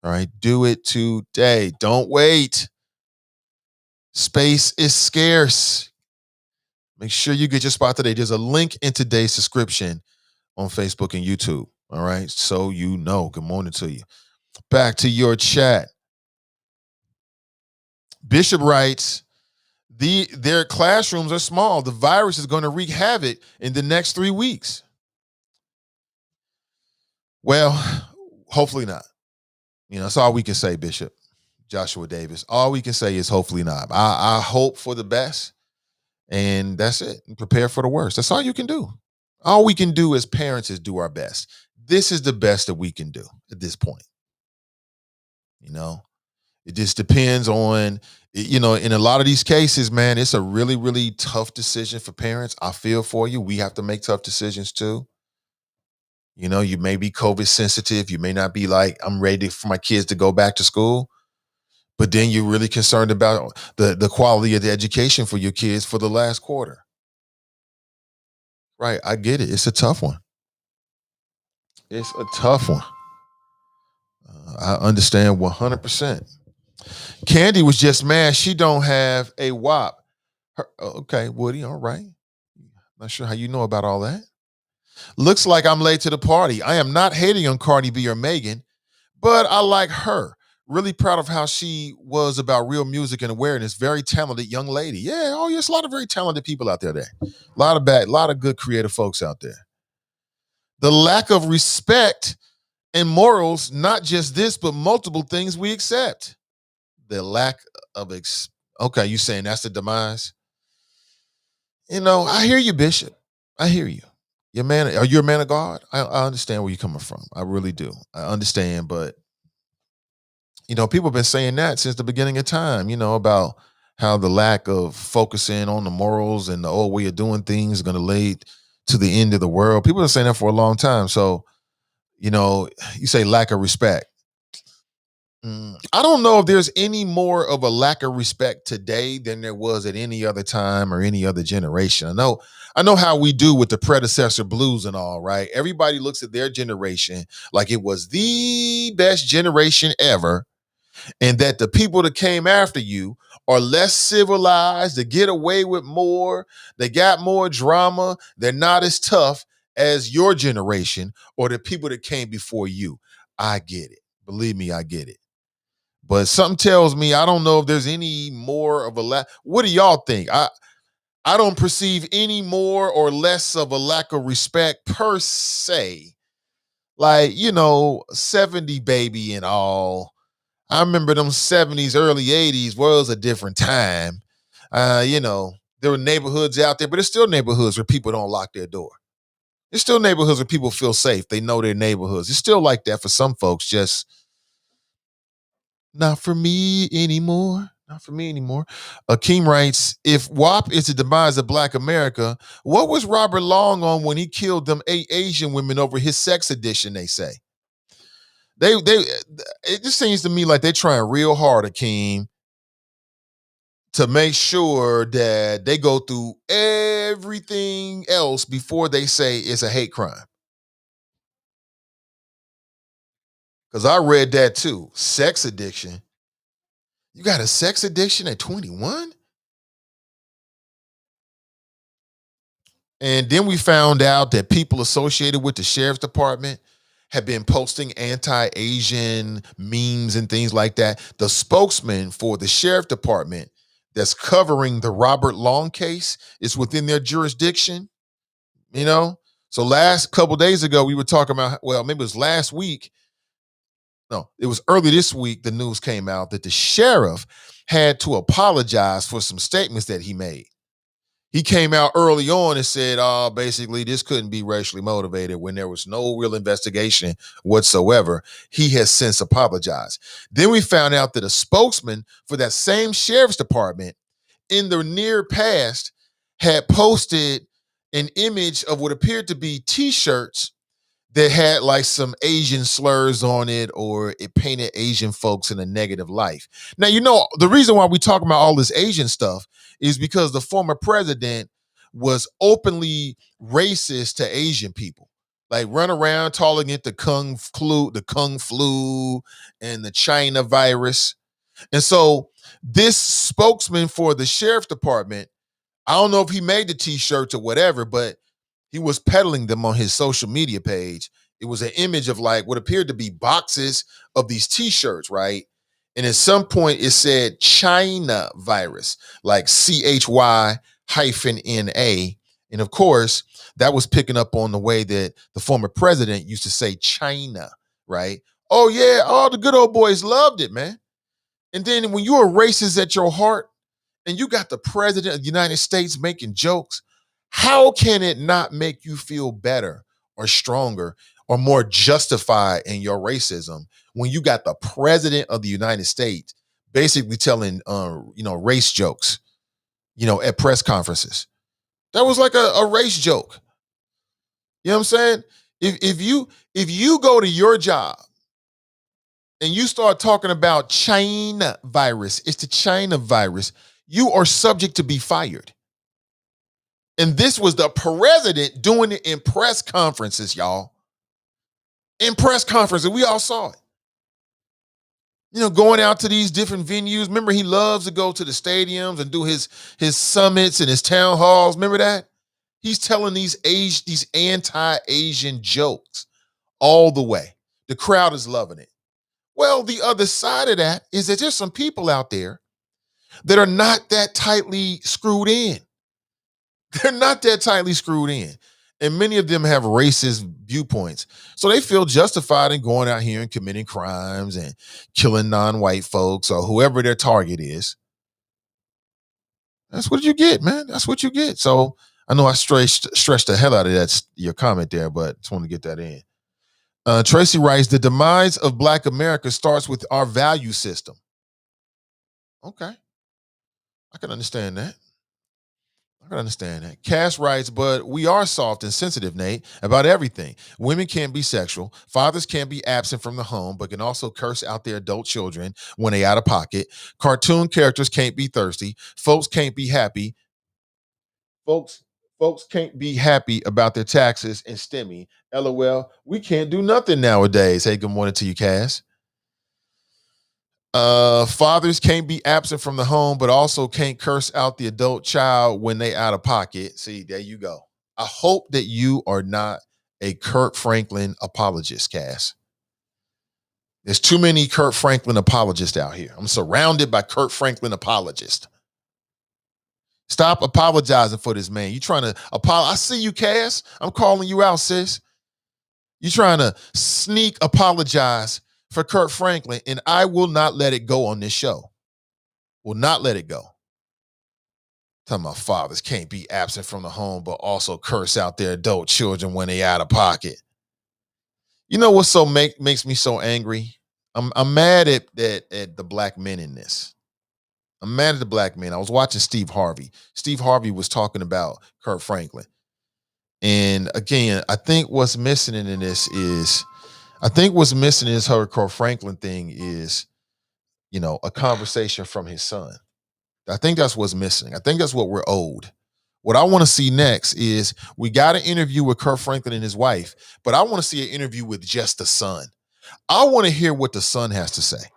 All right, do it today. Don't wait. Space is scarce. Make sure you get your spot today. There's a link in today's description on Facebook and YouTube. All right, so you know. Good morning to you. Back to your chat. Bishop writes, their classrooms are small. The virus is going to wreak havoc in the next 3 weeks. Well, hopefully not. That's all we can say, Bishop Joshua Davis. All we can say is hopefully not. I hope for the best, and that's it. Prepare for the worst. That's all you can do. All we can do as parents is do our best. This is the best that we can do at this point. It just depends on, in a lot of these cases, man, it's a really, really tough decision for parents. I feel for you. We have to make tough decisions too. You may be COVID sensitive. You may not be like, I'm ready for my kids to go back to school. But then you're really concerned about the quality of the education for your kids for the last quarter. Right. I get it. It's a tough one. I understand 100%. Candy was just mad she don't have a WAP. Okay, Woody, all right. Not sure how you know about all that. Looks like I'm late to the party. I am not hating on Cardi B or Megan, but I like her. Really proud of how she was about real music and awareness. Very talented young lady. Yeah, oh, yes, a lot of very talented people out there. A lot of good creative folks out there. The lack of respect and morals, not just this, but multiple things we accept. The lack of okay, you saying that's the demise? I hear you, Bishop. I hear you. Are you a man of God? I understand where you're coming from. I really do. I understand, but people have been saying that since the beginning of time, about how the lack of focusing on the morals and the old way of doing things is going to lead to the end of the world. People have been saying that for a long time. So, you say lack of respect. I don't know if there's any more of a lack of respect today than there was at any other time or any other generation. I know how we do with the predecessor blues and all, right? Everybody looks at their generation like it was the best generation ever, and that the people that came after you are less civilized, they get away with more, they got more drama, they're not as tough as your generation or the people that came before you. I get it. Believe me, I get it. But something tells me I don't know if there's any more of a What do y'all think? I don't perceive any more or less of a lack of respect per se. Like, 70 baby and all. I remember them 70s, early 80s was a different time. There were neighborhoods out there, but there's still neighborhoods where people don't lock their door. There's still neighborhoods where people feel safe. They know their neighborhoods. It's still like that for some folks, just not for me anymore. Not for me anymore. Akeem writes, if WAP is the demise of Black America, what was Robert Long on when he killed them 8 Asian women over his sex addiction, they say? It just seems to me like they're trying real hard, Akeem, to make sure that they go through everything else before they say it's a hate crime. Because I read that too. Sex addiction. You got a sex addiction at 21? And then we found out that people associated with the sheriff's department have been posting anti-Asian memes and things like that. The spokesman for the sheriff department that's covering the Robert Long case is within their jurisdiction, So last couple days ago, we were talking about, well, maybe it was last week. No, it was early this week. The news came out that the sheriff had to apologize for some statements that he made. He came out early on and said, basically, this couldn't be racially motivated when there was no real investigation whatsoever. He has since apologized. Then we found out that a spokesman for that same sheriff's department in the near past had posted an image of what appeared to be t-shirts that had like some Asian slurs on it, or it painted Asian folks in a negative light. Now, the reason why we talk about all this Asian stuff is because the former president was openly racist to Asian people. Like run around calling it the Kung flu, and the China virus. And so this spokesman for the sheriff department, I don't know if he made the t-shirts or whatever, but he was peddling them on his social media page. It was an image of like what appeared to be boxes of these t-shirts, right? And at some point it said China virus, like CHY-NA. And of course, that was picking up on the way that the former president used to say China, right? Oh yeah, all the good old boys loved it, man. And then when you're a racist at your heart and you got the president of the United States making jokes, how can it not make you feel better or stronger or more justified in your racism when you got the president of the United States basically telling race jokes, at press conferences? That was like a race joke. You know what I'm saying? If you go to your job and you start talking about China virus, it's the China virus, you are subject to be fired. And this was the president doing it in press conferences, y'all. In press conferences, we all saw it. Going out to these different venues. Remember, he loves to go to the stadiums and do his summits and his town halls. Remember that? He's telling these anti-Asian jokes all the way. The crowd is loving it. Well, the other side of that is that there's some people out there that are not that tightly screwed in. They're not that tightly screwed in. And many of them have racist viewpoints. So they feel justified in going out here and committing crimes and killing non-white folks or whoever their target is. That's what you get, man. That's what you get. So I know I stretched the hell out of that your comment there, but just want to get that in. Tracy writes, the demise of Black America starts with our value system. Okay. I can understand that. Cass writes, but we are soft and sensitive, Nate, about everything. Women can't be sexual. Fathers can't be absent from the home, but can also curse out their adult children when they out of pocket. Cartoon characters can't be thirsty. Folks can't be happy. Folks can't be happy about their taxes and STEMI. LOL. We can't do nothing nowadays. Hey, good morning to you, Cass. Fathers can't be absent from the home, but also can't curse out the adult child when they out of pocket. See, there you go. I hope that you are not a Kirk Franklin apologist, Cass. There's too many Kirk Franklin apologists out here. I'm surrounded by Kirk Franklin apologists. Stop apologizing for this man. You trying to apologize? I see you, Cass. I'm calling you out, sis. You trying to sneak apologize for Kirk Franklin, and I will not let it go on this show. Will not let it go. Talking about fathers can't be absent from the home, but also curse out their adult children when they out of pocket. You know what makes me so angry? I'm mad at the black men in this. I'm mad at the black men. I was watching Steve Harvey. Steve Harvey was talking about Kirk Franklin. And again, I think what's missing in this is her Kirk Franklin thing is, a conversation from his son. I think that's what's missing. I think that's what we're owed. What I want to see next is we got an interview with Kirk Franklin and his wife, but I want to see an interview with just the son. I want to hear what the son has to say,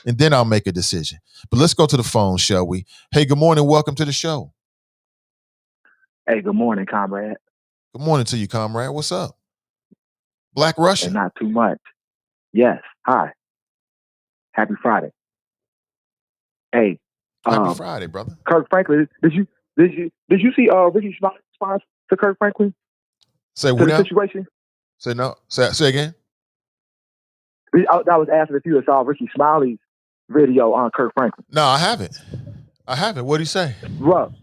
and then I'll make a decision. But let's go to the phone, shall we? Hey, good morning. Welcome to the show. Hey, good morning, comrade. Good morning to you, comrade. What's up? Black Russia. And not too much. Yes. Hi. Happy Friday. Hey. Happy Friday, brother. Kirk Franklin. Did you see Ricky Smiley's response to Kirk Franklin? Say what now? Situation? Say no. Say again. I was asking if you saw Ricky Smiley's video on Kirk Franklin. No, I haven't. What'd he say? Bro,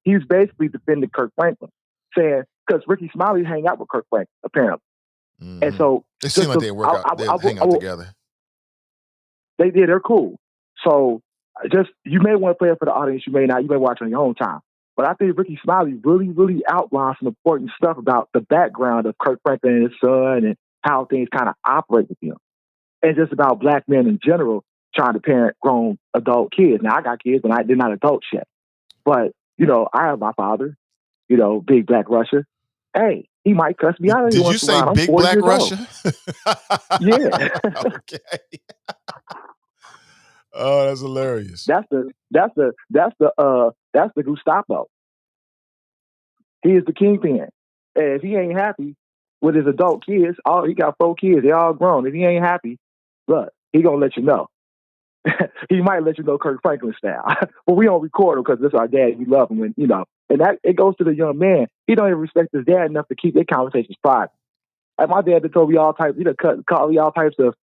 he's basically defending Kirk Franklin, saying because Ricky Smiley hang out with Kirk Franklin apparently, and so it seemed like they work out. They hang out together. They did. They're cool. So you may want to play it for the audience. You may not. You may watch on your own time. But I think Ricky Smiley really, really outlines some important stuff about the background of Kirk Franklin and his son and how things kind of operate with him. And just about black men in general trying to parent grown adult kids. Now, I got kids, but they're not adults yet. But, I have my father, big Black Russia. Hey, he might cuss me out. Did you say big Black Russia? Yeah. Okay. Oh, that's hilarious. That's the Gestapo. He is the kingpin. And if he ain't happy with his adult kids, he got 4 kids, they all grown. If he ain't happy, look, he gonna let you know. He might let you know Kirk Franklin style. But we don't record him because this is our dad. We love him, and and that it goes to the young man. He don't even respect his dad enough to keep their conversations private. Like my dad told me all types, called me all types of,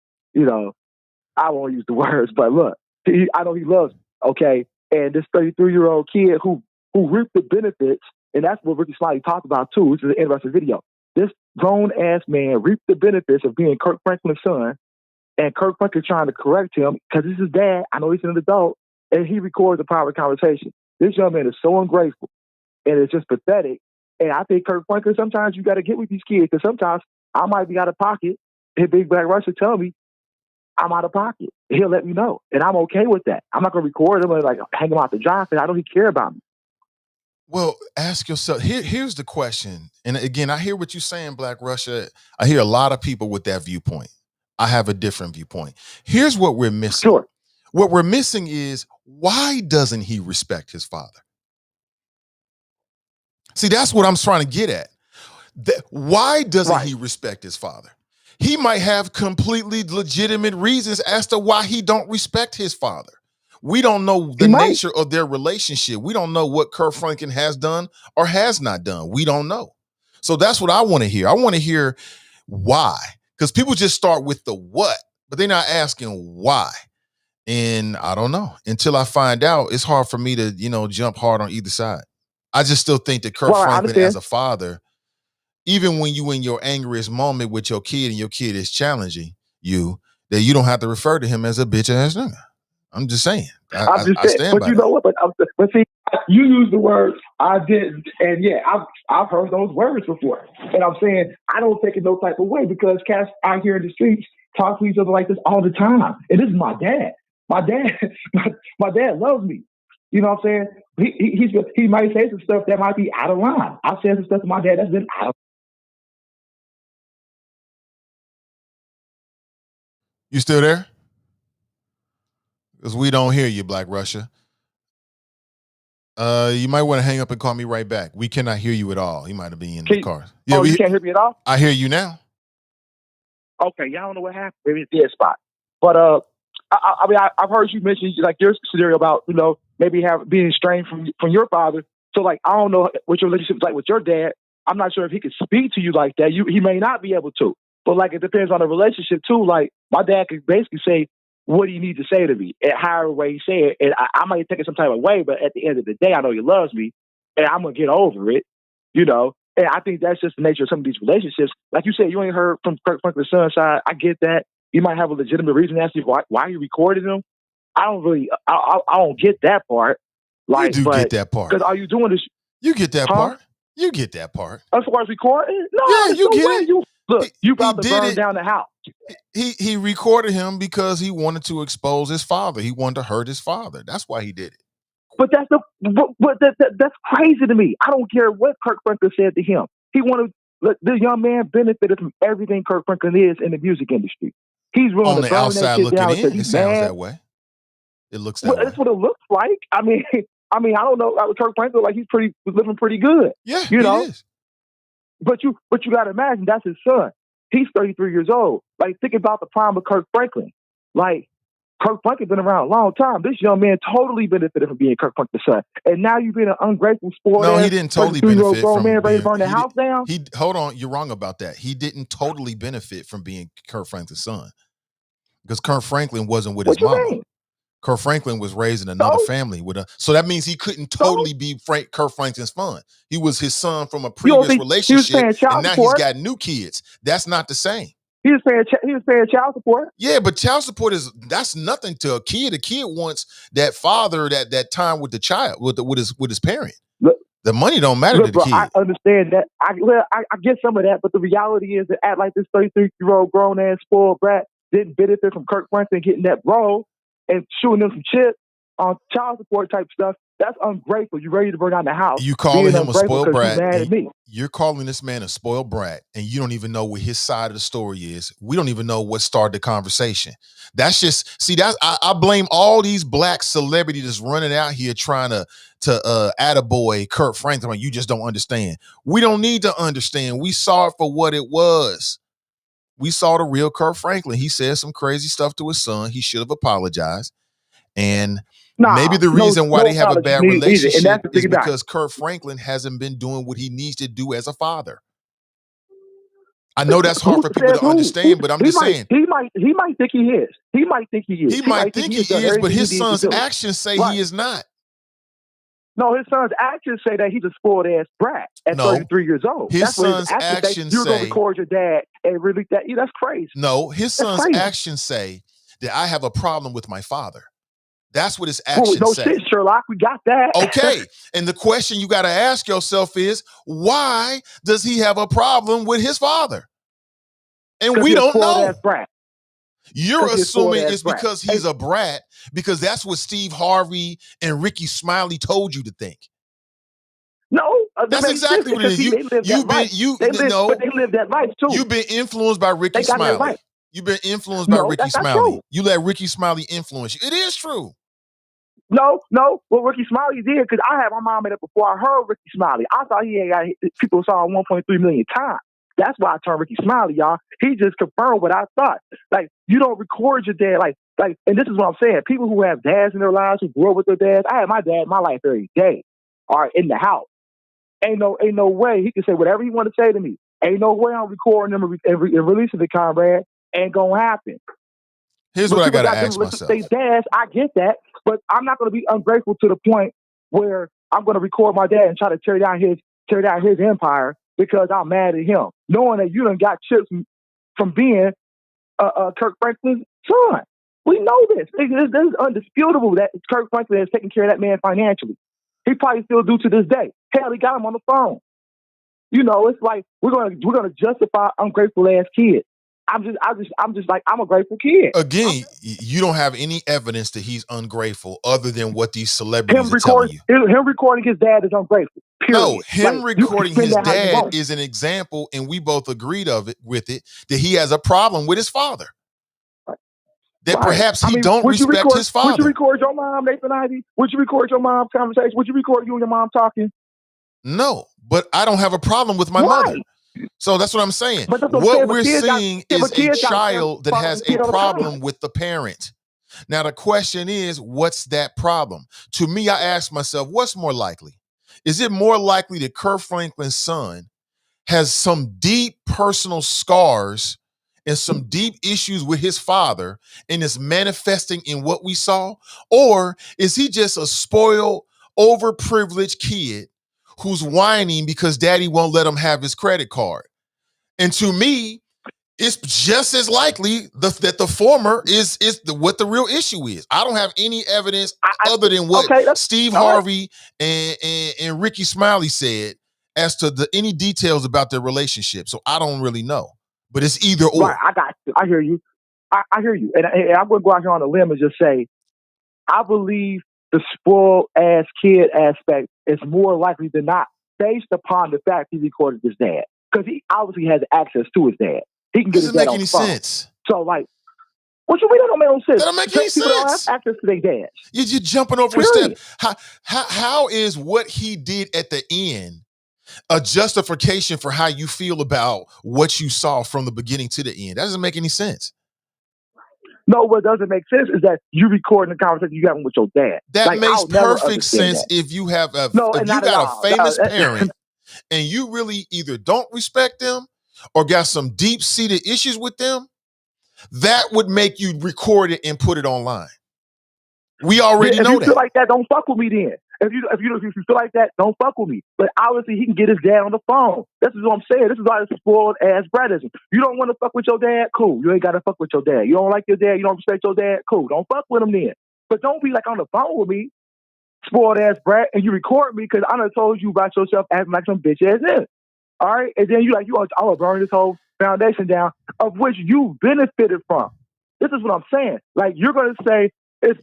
I won't use the words, but look, I know he loves me, okay? And this 33-year-old kid who reaped the benefits, and that's what Ricky Smiley talked about too, which is an interesting video. This grown-ass man reaped the benefits of being Kirk Franklin's son, and Kirk Franklin trying to correct him because this is his dad. I know he's an adult, and he records a private conversation. This young man is so ungrateful, and it's just pathetic. And I think Kirk Franklin, sometimes you got to get with these kids, because sometimes I might be out of pocket, and Big Black Russia tell me I'm out of pocket. He'll let me know, and I'm okay with that. I'm not going to record him and hang him out to dry, because I know he care about me. Well, ask yourself, here's the question. And again, I hear what you're saying, Black Russia. I hear a lot of people with that viewpoint. I have a different viewpoint. Here's what we're missing. Sure. What we're missing is, why doesn't he respect his father? See, that's what I'm trying to get at. Why doesn't he respect his father? He might have completely legitimate reasons as to why he don't respect his father. We don't know the nature of their relationship. We don't know what Kurt Franklin has done or has not done. We don't know. So that's what I want to hear. I want to hear why. Because people just start with the what, but they're not asking why. And I don't know. Until I find out, it's hard for me to, jump hard on either side. I just still think that Kurt Franklin as a father, even when you in your angriest moment with your kid and your kid is challenging you, that you don't have to refer to him as a bitch ass nigga. I'm just saying. I stand but by you know what? But see, you use the words I didn't, and yeah, I've heard those words before, and I'm saying I don't take it no type of way because cats out here in the streets talk to each other like this all the time, and this is my dad. My dad loves me. You know what I'm saying? He might say some stuff that might be out of line. I've said some stuff to my dad that's been out of. You still there? Because we don't hear you, Black Russia. You might want to hang up and call me right back. We cannot hear you at all. You might have been in the car. Yeah, you can't hear me at all? I hear you now. Okay, y'all don't know what happened. Maybe it's dead spot. But I mean, I've heard you mention like your scenario about maybe being estranged from your father. So like I don't know what your relationship is like with your dad. I'm not sure if he could speak to you like that. He may not be able to. But like it depends on the relationship too. Like my dad could basically say, "What do you need to say to me?" And however way he say it, and I might take it some type of way, but at the end of the day, I know he loves me, and I'm gonna get over it. And I think that's just the nature of some of these relationships. Like you said, you ain't heard from Kirk Franklin's son's side. I get that. You might have a legitimate reason to ask you why you recorded him. I don't get that part. Like, you do get that part. Because all you doing is you get that part. You get that part. As far as recording, no, yeah, you get it. You about to burn down the house. He recorded him because he wanted to expose his father. He wanted to hurt his father. That's why he did it. But that's crazy to me. I don't care what Kirk Franklin said to him. He wanted the young man benefited from everything Kirk Franklin is in the music industry. He's willing on to the burn outside that shit looking down. in. It sounds that way. It looks that way. That's what it looks like. I mean, I don't know. Kirk Franklin, like he's living pretty good. Yeah, he is. But you got to imagine that's his son. He's 33 years old. Like think about the prime of Kirk Franklin. Like Kirk Franklin been around a long time. This young man totally benefited from being Kirk Franklin's son. And now you've been an ungrateful sport. No, he didn't totally benefit from man ready to burn the house down. Hold on, you're wrong about that. He didn't totally benefit from being Kirk Franklin's son. Because Kirk Franklin wasn't with his mama. Mean? Kirk Franklin was raised in another family so that means he couldn't totally be Kirk Franklin's son. He was his son from a previous relationship, and now he's got new kids. That's not the same. He was paying child support. Yeah, but child support that's nothing to a kid. A kid wants that father, that time with the child, with his parent. Look, the money don't matter to the kid. I understand that. I get some of that, but the reality is that act like this 33-year-old grown ass spoiled brat didn't benefit from Kirk Franklin getting that role and shooting them some chips on child support type stuff. That's ungrateful. You're ready to burn down the house. You calling him a spoiled brat. You're calling this man a spoiled brat, and you don't even know what his side of the story is. We don't even know what started the conversation. That's just I blame all these black celebrities that's running out here trying to attaboy Kurt Franklin. Like, you just don't understand. We don't need to understand. We saw it for what it was. We saw the real Kurt Franklin. He said some crazy stuff to his son. He should have apologized. And maybe the reason why they have a bad relationship is because Kurt Franklin hasn't been doing what he needs to do as a father. I know that's hard for people to understand, but I'm just saying. He might think he is. He might think he is. He might think he is, but his son's actions say he is not. No, his son's actions say that he's a spoiled ass brat at 33 years old. His son's actions say you're gonna record your dad and release that. That's crazy. No, his son's actions say that I have a problem with my father. That's what his actions say. Shit, Sherlock, we got that. Okay. And the question you got to ask yourself is, why does he have a problem with his father? And we don't know. You're assuming it's because he's a brat, because that's what Steve Harvey and Ricky Smiley told you to think. No, that's exactly what it is. They live that life too. You've been influenced by Ricky Smiley. You've been influenced by Ricky Smiley. You let Ricky Smiley influence you. It is true. No. What Ricky Smiley did, because I had my mom in it before I heard Ricky Smiley. I thought he had got people saw him 1.3 million times. That's why I turned Ricky Smiley, y'all. He just confirmed what I thought. Like, you don't record your dad. Like, and this is what I'm saying. People who have dads in their lives, who grew up with their dads. I had my dad in my life every day. All right, in the house. Ain't no way he can say whatever he want to say to me. Ain't no way I'm recording them and releasing the comrade. Ain't gonna happen. Here's But what I people gotta got them ask listen to myself. their dads. I get that, but I'm not gonna be ungrateful to the point where I'm gonna record my dad and try to tear down his empire because I'm mad at him, knowing that you done got chips from being Kirk Franklin's son. We know this. This is undisputable that Kirk Franklin has taken care of that man financially. He probably still do to this day. Hell, he got him on the phone. You know, it's like we're gonna justify ungrateful ass kids. I'm just like, I'm a grateful kid. Again, you don't have any evidence that he's ungrateful other than what these celebrities are telling you. Him recording his dad is ungrateful. Period. No, him like, recording his dad is an example, and we both agreed with it, that he has a problem with his father. That perhaps he don't respect his father. Would you record your mom, Nathan Ivey? Would you record your mom's conversation? Would you record you and your mom talking? No, but I don't have a problem with my mother. So that's what I'm saying. What we're seeing is a child that has a problem with the parent. Now, the question is, what's that problem? To me, I ask myself, what's more likely? Is it more likely that Kirk Franklin's son has some deep personal scars and some deep issues with his father and is manifesting in what we saw? Or is he just a spoiled, overprivileged kid who's whining because daddy won't let him have his credit card? And to me, it's just as likely that the former is what the real issue is. I don't have any evidence other than what Steve Harvey and Ricky Smiley said as to any details about their relationship. So I don't really know. But it's either or. Right, I got you. I hear you. I hear you. And I'm going to go out here on a limb and just say, I believe the spoiled ass kid aspect is more likely than not based upon the fact he recorded his dad. Because he obviously has access to his dad. He can get his dad on the phone. Doesn't make any sense. So, like, what you mean that don't make no sense? That don't make any sense. People don't have access to their dads. You're jumping over a step. How is what he did at the end a justification for how you feel about what you saw from the beginning to the end? That doesn't make any sense. No, what doesn't make sense is that you recording the conversation you having with your dad. That makes perfect sense if you have if you got a famous parent and you really either don't respect them or got some deep-seated issues with them. That would make you record it and put it online. We already know that. If you feel like that, don't fuck with me then. If you feel like that, don't fuck with me. But obviously, he can get his dad on the phone. This is what I'm saying. This is why it's spoiled ass brothers. You don't want to fuck with your dad? Cool. You ain't got to fuck with your dad. You don't like your dad? You don't respect your dad? Cool. Don't fuck with him then. But don't be like on the phone with me, spoiled ass brat, and you record me because I done told you about yourself acting like some bitch ass nigga. All right? And then I'm going to burn this whole foundation down of which you benefited from. This is what I'm saying. Like, you're going to say it's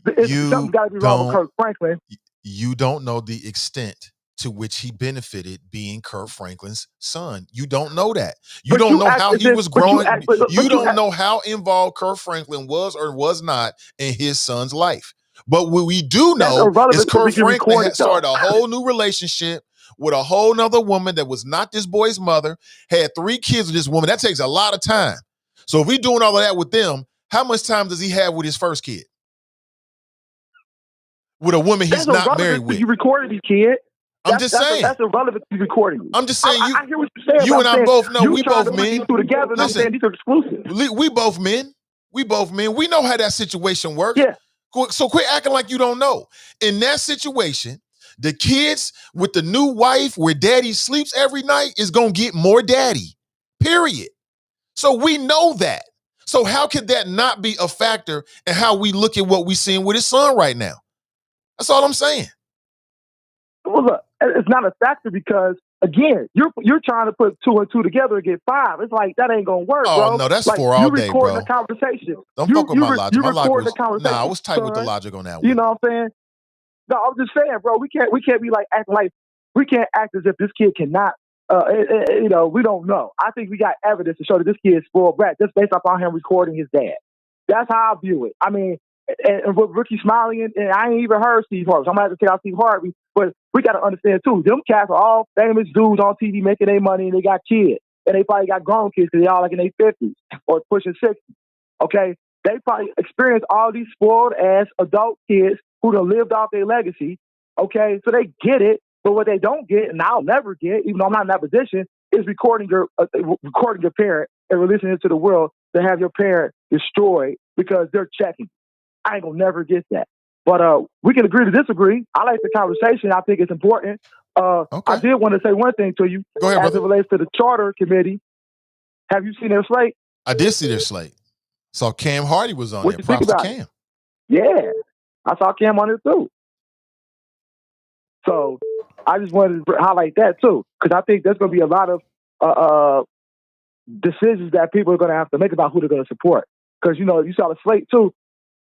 something's got to be wrong with Kirk Franklin. You don't know the extent to which he benefited being Kirk Franklin's son. You don't know that. You don't know how he was growing. You don't know how involved Kirk Franklin was or was not in his son's life. But what we do know is Kirk Franklin had started a whole new relationship with a whole nother woman that was not this boy's mother, had 3 kids with this woman. That takes a lot of time. So if we're doing all of that with them, how much time does he have with his first kid? With a woman he's not married with. You recorded these kids. I'm just saying. That's irrelevant to recording you. I'm just saying. I hear what you're saying. You and I both know we both men. Together, listen, I'm saying these are exclusive. We both men. We both men. We know how that situation works. Yeah. So quit acting like you don't know. In that situation, the kids with the new wife where daddy sleeps every night is going to get more daddy, period. So we know that. So how could that not be a factor in how we look at what we're seeing with his son right now? That's all I'm saying. Well, look, it's not a factor because, again, you're trying to put 2 and 2 together and get 5. It's like, that ain't going to work, bro. Oh, no, that's like, 4 all day, bro. You recording a conversation. Don't fuck with my logic. My logic was, I was tight with the logic on that one. You know what I'm saying? No, I'm just saying, bro, we can't be like acting like, we can't act as if this kid cannot, we don't know. I think we got evidence to show that this kid is spoiled brat just based upon him recording his dad. That's how I view it. I mean, and with Ricky Smiley, and I ain't even heard Steve Harvey, so I'm going to have to take out Steve Harvey, but we got to understand, too, them cats are all famous dudes on TV making their money, and they got kids. and they probably got grown kids because they all like in their 50s or pushing 60. Okay, they probably experienced all these spoiled ass adult kids who done lived off their legacy. Okay, so they get it, but what they don't get, and I'll never get, even though I'm not in that position, is recording your parent and releasing it to the world to have your parent destroyed because they're checking. I ain't gonna never get that. But we can agree to disagree. I like the conversation. I think it's important. Okay. I did want to say one thing to you. Go ahead, as brother. it relates to the charter committee. Have you seen their slate? I did see their slate. Saw Cam Hardy was on What there. you think Props to about Cam. it? Yeah, I saw Cam on it too. So I just wanted to highlight that too, because I think there's going to be a lot of decisions that people are going to have to make about who they're going to support. Because, you know, you saw the slate too.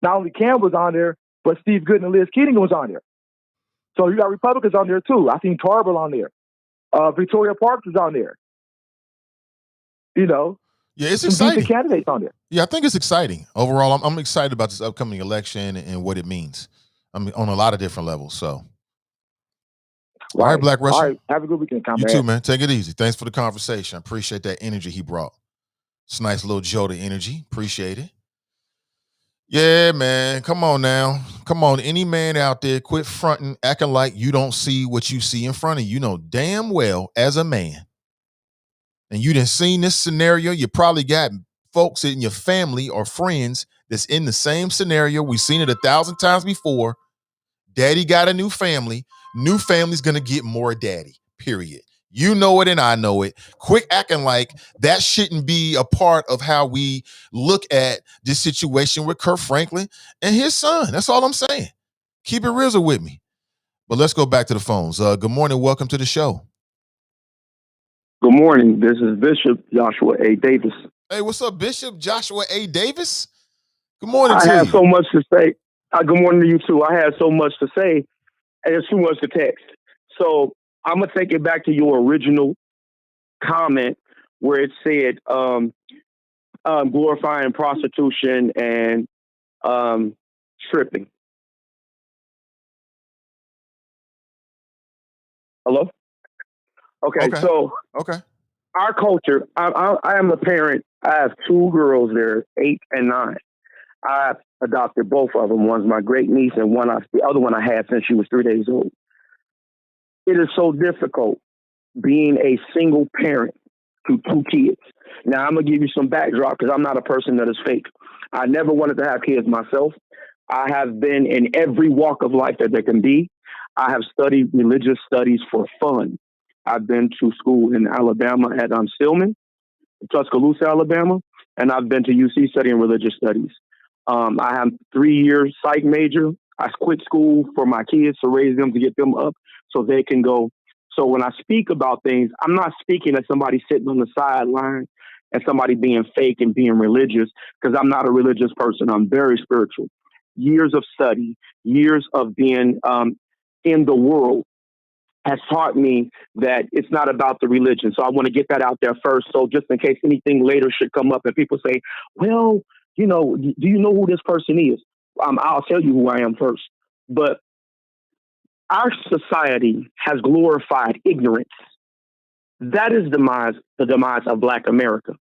Not only Cam was on there, but Steve Gooden and Liz Keating was on there. So you got Republicans on there too. I seen Tarbell on there. Victoria Parks is on there. You know, yeah, it's some exciting. decent candidates on there. Yeah, I think it's exciting. Overall, I'm excited about this upcoming election and what it means. I mean, on a lot of different levels. So, Right. All right, Black Russian. All right, have a good weekend, comrade. You too, man. Take it easy. Thanks for the conversation. I appreciate that energy he brought. It's a nice little jolt of energy. Appreciate it. Yeah, man. Come on now. Come on. Any man out there, quit fronting, acting like you don't see what you see in front of you. You know damn well as a man, and you done seen this scenario, you probably got folks in your family or friends that's in the same scenario. We've seen it 1,000 times before. Daddy got a new family. New family's gonna get more daddy, period. You know it and I know it. Quit acting like that shouldn't be a part of how we look at this situation with Kirk Franklin and his son. That's all I'm saying. Keep it real with me. But let's go back to the phones. Good morning. Welcome to the show. Good morning. This is Bishop Joshua A. Davis. Hey, what's up, Bishop Joshua A. Davis? Good morning I to have you. so much to say. Good morning to you too. I had so much to say, and it's too much to text. So I'm gonna take it back to your original comment where it said glorifying prostitution and stripping. Hello? Okay. So Okay. our culture, I am a parent. I have two girls there, 8 and 9. I adopted both of them. One's my great niece, and the other one I had since she was 3 days old. It is so difficult being a single parent to 2 kids. Now, I'm going to give you some backdrop because I'm not a person that is fake. I never wanted to have kids myself. I have been in every walk of life that there can be. I have studied religious studies for fun. I've been to school in Alabama at Stillman, Tuscaloosa, Alabama, and I've been to UC studying religious studies. I have 3-year psych major. I quit school for my kids to raise them, to get them up so they can go. So when I speak about things, I'm not speaking as somebody sitting on the sideline and somebody being fake and being religious, because I'm not a religious person. I'm very spiritual. Years of study, years of being in the world has taught me that it's not about the religion. So I want to get that out there first. So just in case anything later should come up and people say, well, you know, do you know who this person is? I'll tell you who I am first. But our society has glorified ignorance. That is the demise of Black America.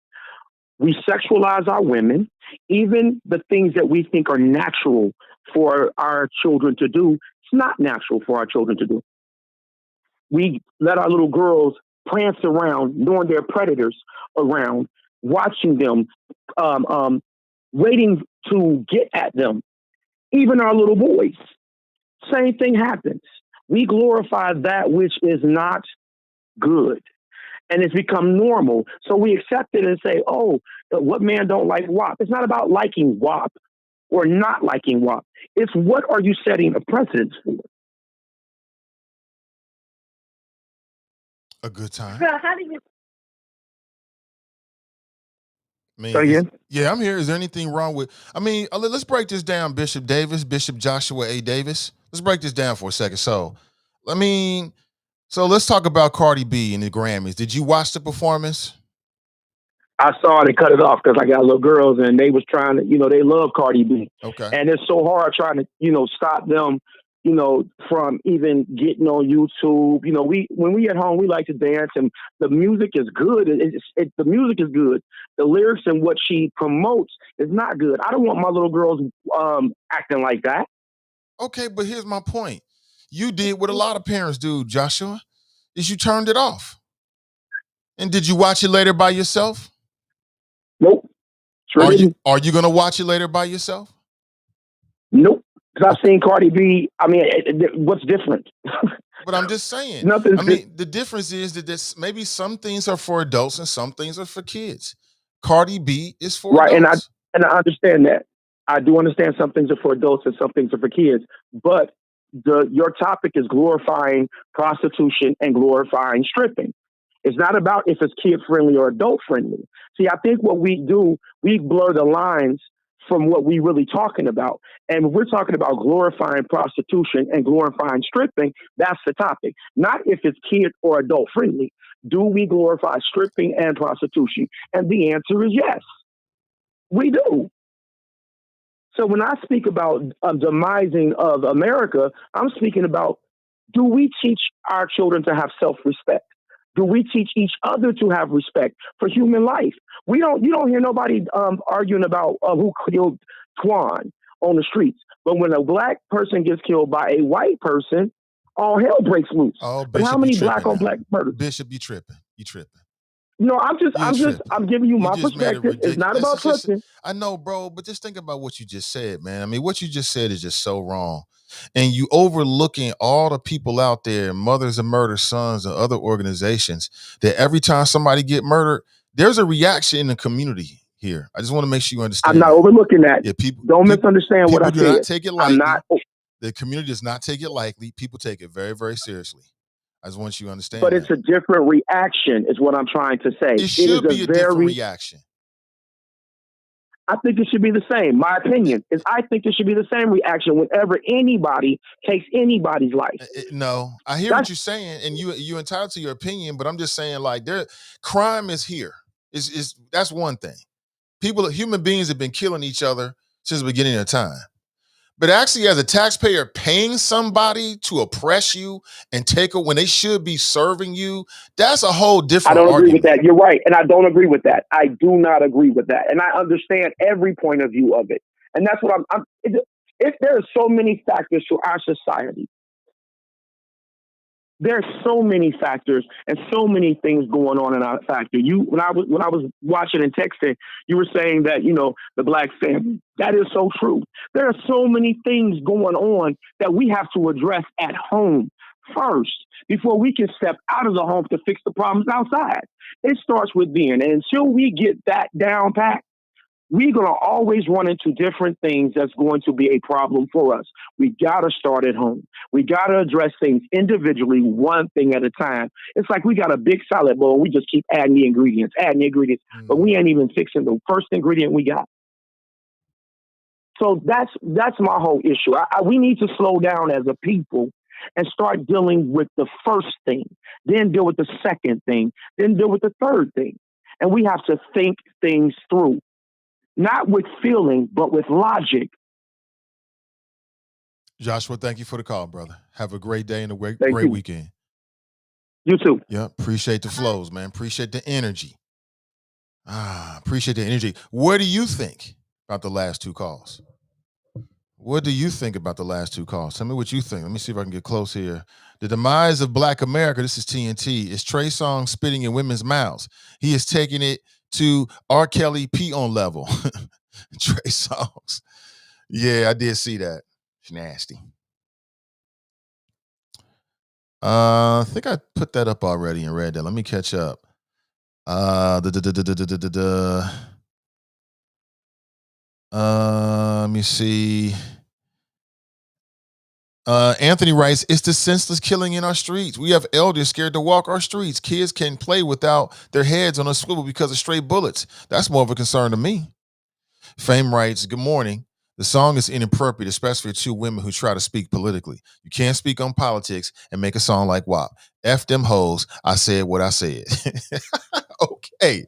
We sexualize our women. Even the things that we think are natural for our children to do, it's not natural for our children to do. We let our little girls prance around, knowing they're predators around, watching them, waiting to get at them. Even our little boys, same thing happens. We glorify that which is not good, and it's become normal. So we accept it and say, oh, what man don't like WAP? It's not about liking WAP or not liking WAP. It's what are you setting a precedence for? A good time. How do you... Yeah, I'm here. Is there anything wrong with? I mean, let's break this down, Bishop Joshua A. Davis. Let's break this down for a second. So let's talk about Cardi B and the Grammys. Did you watch the performance? I saw it and cut it off because I got little girls and they was trying to, they love Cardi B. Okay. And it's so hard trying to, stop them You know, from even getting on YouTube. You know, when we at home, we like to dance, and the music is good. The music is good. The lyrics and what she promotes is not good. I don't want my little girls acting like that. Okay, but here's my point. You did what a lot of parents do, Joshua, is you turned it off. And did you watch it later by yourself? Nope, sure Are didn't. you gonna watch it later by yourself? Nope, because I've seen Cardi B. I mean, what's different? But I'm just saying. Nothing's I mean, the difference is that maybe some things are for adults and some things are for kids. Cardi B is for right, adults. and I understand that. I do understand some things are for adults and some things are for kids, but your topic is glorifying prostitution and glorifying stripping. It's not about if it's kid friendly or adult friendly. See, I think what we do, we blur the lines from what we really talking about. And we're talking about glorifying prostitution and glorifying stripping. That's the topic. Not if it's kid or adult friendly. Do we glorify stripping and prostitution? And the answer is yes, we do. So when I speak about demising of America, I'm speaking about, do we teach our children to have self-respect? Do we teach each other to have respect for human life? You don't hear nobody arguing about who killed Twan on the streets. But when a black person gets killed by a white person, all hell breaks loose. Oh, but how Bishop, you many black tripping on now. black murders? Bishop, you tripping. You tripping. No, I'm giving you my perspective. It's not about tripping. I know, bro, but just think about what you just said, man. I mean, what you just said is just so wrong. And you overlooking all the people out there, Mothers of Murder Sons and other organizations, that every time somebody get murdered, there's a reaction in the community here. I just want to make sure you understand. I'm not overlooking that. Yeah, don't misunderstand what I do said. not take it lightly. I'm not. The community does not take it lightly. People take it very, very seriously. I just want you to understand. But it's a different reaction, is what I'm trying to say. It should be a different reaction. I think it should be the same. My opinion is I think it should be the same reaction whenever anybody takes anybody's life. No, I hear what you're saying, and you're entitled to your opinion, but I'm just saying, like, crime is here. That's one thing. Human beings have been killing each other since the beginning of time. But actually, as a taxpayer, paying somebody to oppress you and take it when they should be serving you, that's a whole different argument. I don't agree with that. You're right. And I don't agree with that. I do not agree with that. And I understand every point of view of it. And that's what if there are so many factors to our society, there's so many factors and so many things going on in our factor. When I was watching and texting, you were saying that, the black family. That is so true. There are so many things going on that we have to address at home first before we can step out of the home to fix the problems outside. It starts with being. And until we get that down pat, we're going to always run into different things that's going to be a problem for us. We got to start at home. We got to address things individually, one thing at a time. It's like we got a big salad bowl. We just keep adding the ingredients, but we ain't even fixing the first ingredient we got. So that's my whole issue. We need to slow down as a people and start dealing with the first thing, then deal with the second thing, then deal with the third thing. And we have to think things through. Not with feeling, but with logic. Joshua, thank you for the call, brother. Have a great day and a great weekend. You too. Yeah, appreciate the flows, man. Appreciate the energy. Appreciate the energy. What do you think about the last two calls? What do you think about the last two calls? Tell me what you think. Let me see if I can get close here. The demise of Black America, this is TNT, is Trey Songz spitting in women's mouths. He is taking it to R. Kelly P-on level. Trey Songz. Yeah, I did see that. It's nasty. I think I put that up already and read that. Let me catch up. Let me see. Anthony writes, it's the senseless killing in our streets. We have elders scared to walk our streets. Kids can play without their heads on a swivel because of stray bullets. That's more of a concern to me. Fame writes, good morning. The song is inappropriate, especially for two women who try to speak politically. You can't speak on politics and make a song like WAP. F them hoes. I said what I said. Okay.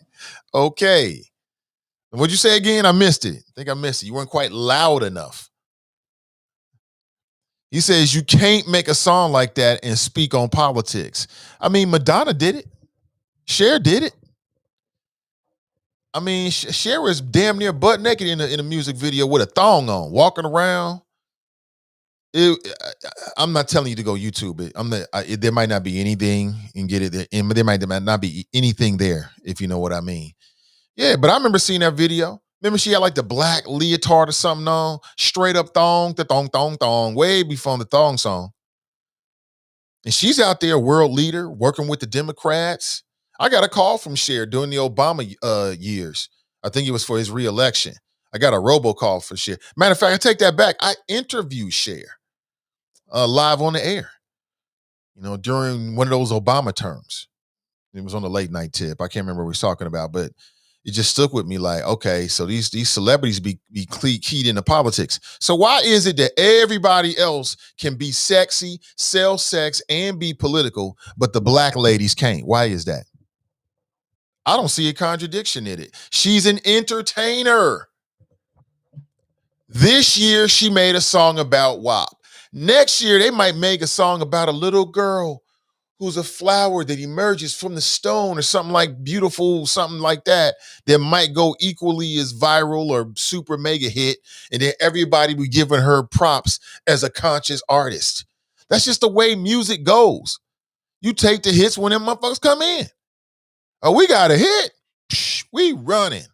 What'd you say again? I missed it. I think I missed it. You weren't quite loud enough. He says you can't make a song like that and speak on politics. I mean, Madonna did it. Cher did it. I mean, Cher is damn near butt naked in a music video with a thong on, walking around. I'm not telling you to go YouTube it. There might not be anything and get it there, and there might not be anything there, if you know what I mean. Yeah, but I remember seeing that video. Remember she had like the black leotard or something on, straight up thong, the thong, thong, thong, way before the thong song. And she's out there, world leader, working with the Democrats. I got a call from Cher during the Obama years. I think it was for his reelection. I got a robocall for Cher. Matter of fact, I take that back. I interviewed Cher live on the air, during one of those Obama terms. It was on the late night tip. I can't remember what we was talking about, but it just stuck with me like, okay, so these celebrities be keyed into politics. So why is it that everybody else can be sexy, sell sex, and be political, but the black ladies can't? Why is that? I don't see a contradiction in it. She's an entertainer. This year, she made a song about WAP. Next year, they might make a song about a little girl who's a flower that emerges from the stone or something like beautiful, something like that might go equally as viral or super mega hit. And then everybody be giving her props as a conscious artist. That's just the way music goes. You take the hits when them motherfuckers come in. Oh, we got a hit. Psh, we running.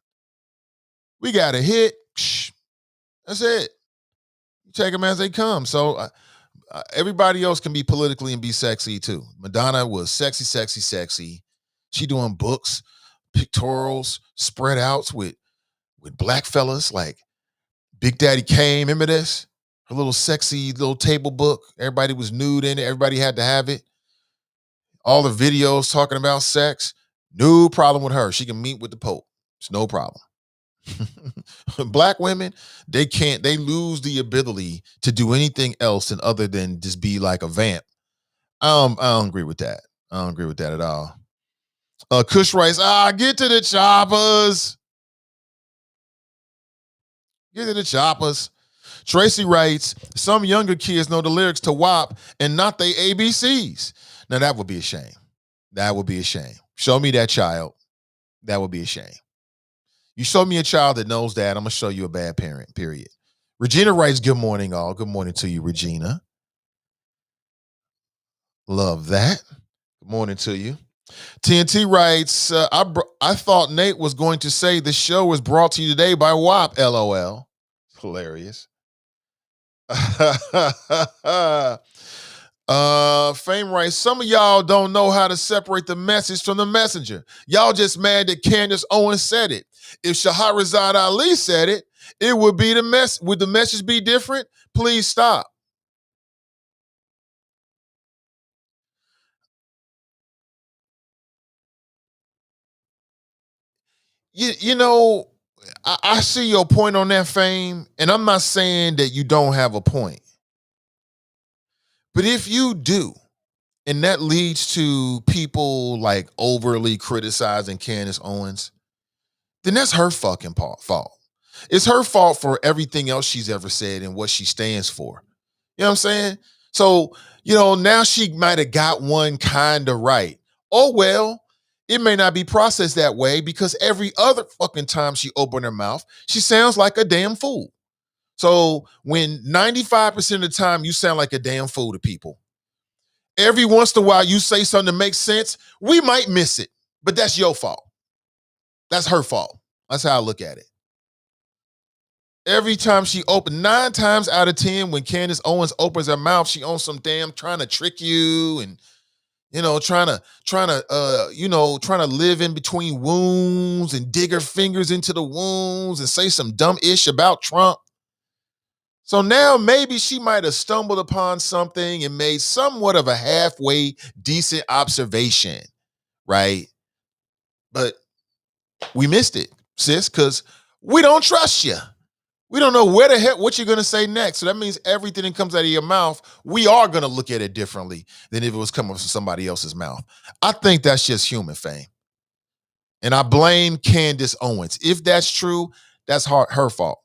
We got a hit. Psh, that's it. You take them as they come. So everybody else can be politically and be sexy too. Madonna was sexy, sexy, sexy. She doing books, pictorials, spread outs with black fellas like Big Daddy Kane. Remember this? Her little sexy little table book. Everybody was nude in it. Everybody had to have it. All the videos talking about sex. No problem with her. She can meet with the Pope. It's no problem. Black women, they lose the ability to do anything else other than just be like a vamp. I don't agree with that. I don't agree with that at all. Kush writes, get to the choppers. Get to the choppers. Tracy writes, some younger kids know the lyrics to WAP and not they ABCs. Now that would be a shame. That would be a shame. Show me that child. That would be a shame. You show me a child that knows that, I'm going to show you a bad parent, period. Regina writes, good morning, all. Good morning to you, Regina. Love that. Good morning to you. TNT writes, I thought Nate was going to say the show was brought to you today by WAP, LOL. Hilarious. Fame writes, some of y'all don't know how to separate the message from the messenger. Y'all just mad that Candace Owens said it. If Shahrazad Ali said it, it would be would the message be different? Please stop. I see your point on that, Fame, and I'm not saying that you don't have a point. But if you do, and that leads to people like overly criticizing Candace Owens, then that's her fucking fault. It's her fault for everything else she's ever said and what she stands for. You know what I'm saying? So, now she might have got one kind of right. Oh, well, it may not be processed that way because every other fucking time she opened her mouth, she sounds like a damn fool. So when 95% of the time you sound like a damn fool to people, every once in a while you say something that makes sense, we might miss it, but that's your fault. That's her fault. That's how I look at it. Every time she opened, 9 times out of 10, when Candace Owens opens her mouth, she on some damn trying to trick you and, trying to live in between wounds and dig her fingers into the wounds and say some dumb ish about Trump. So now maybe she might have stumbled upon something and made somewhat of a halfway decent observation, right? But we missed it, sis, because we don't trust you. We don't know what you're going to say next. So that means everything that comes out of your mouth, we are going to look at it differently than if it was coming from somebody else's mouth. I think that's just human, Fame. And I blame Candace Owens. If that's true, that's her fault.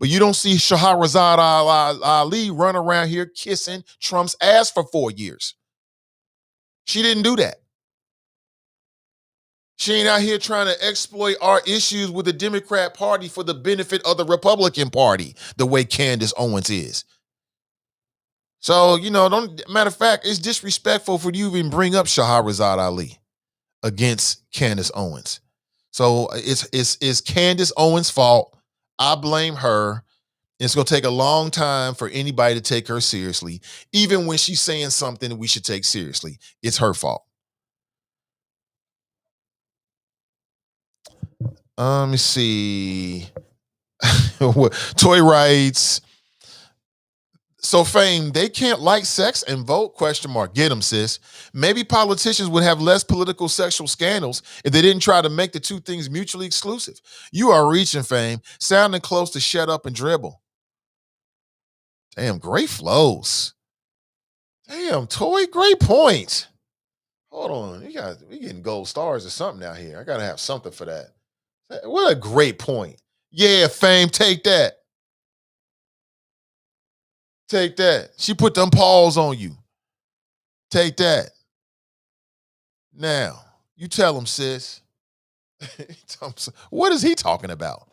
But you don't see Shahrazad Ali run around here kissing Trump's ass for 4 years. She didn't do that. She ain't out here trying to exploit our issues with the Democrat Party for the benefit of the Republican Party, the way Candace Owens is. So, matter of fact, it's disrespectful for you to even bring up Shahrazad Ali against Candace Owens. So it's Candace Owens' fault. I blame her. It's going to take a long time for anybody to take her seriously. Even when she's saying something that we should take seriously, it's her fault. Let me see. Toy writes, so Fame, they can't like sex and vote? ? Get them, sis. Maybe politicians would have less political sexual scandals if they didn't try to make the two things mutually exclusive. You are reaching, Fame, sounding close to shut up and dribble. Damn, great flows. Damn, Toy, great point. Hold on, we getting gold stars or something out here. I gotta have something for that. What a great point. Yeah, Fame, take that. Take that. She put them paws on you. Take that. Now, you tell him, sis. What is he talking about?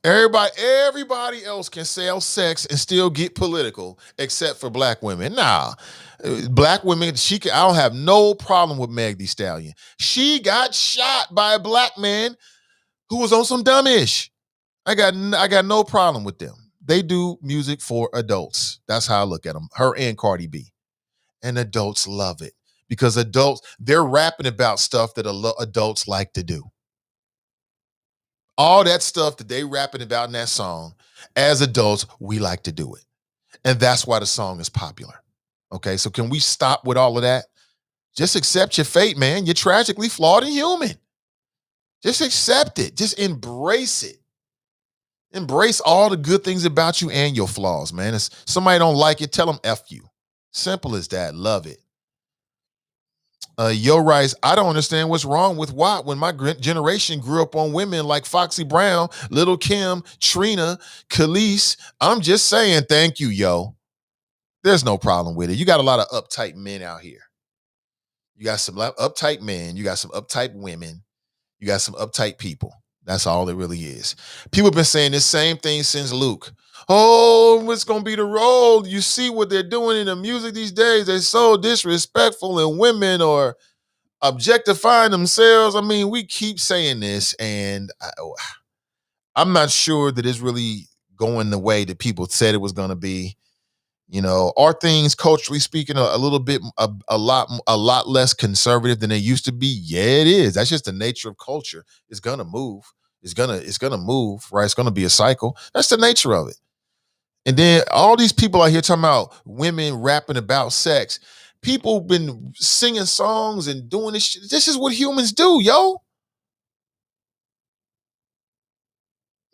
Everybody else can sell sex and still get political, except for black women. Nah, black women. I don't have no problem with Meg Thee Stallion. She got shot by a black man who was on some dumb ish. I got no problem with them. They do music for adults. That's how I look at them. Her and Cardi B, and adults love it because they're rapping about stuff that adults like to do. All that stuff that they rapping about in that song, as adults, we like to do it. And that's why the song is popular. Okay, so can we stop with all of that? Just accept your fate, man. You're tragically flawed and human. Just accept it. Just embrace it. Embrace all the good things about you and your flaws, man. If somebody don't like it, tell them F you. Simple as that. Love it. Yo writes, I don't understand what's wrong with WAP when my generation grew up on women like Foxy Brown, Little Kim, Trina, Khalees. I'm just saying, thank you, yo. There's no problem with it. You got a lot of uptight men out here. You got some uptight men. You got some uptight women. You got some uptight people. That's all it really is. People have been saying this same thing since Luke. Oh, what's going to be the role? You see what they're doing in the music these days. They're so disrespectful, and women are objectifying themselves. I mean, we keep saying this, and I'm not sure that it's really going the way that people said it was going to be. Are things culturally speaking a little bit, a lot less conservative than they used to be? Yeah, it is. That's just the nature of culture. It's gonna move. It's gonna move, right? It's gonna be a cycle. That's the nature of it. And then all these people out here talking about women rapping about sex. People been singing songs and doing this shit. This is what humans do, yo.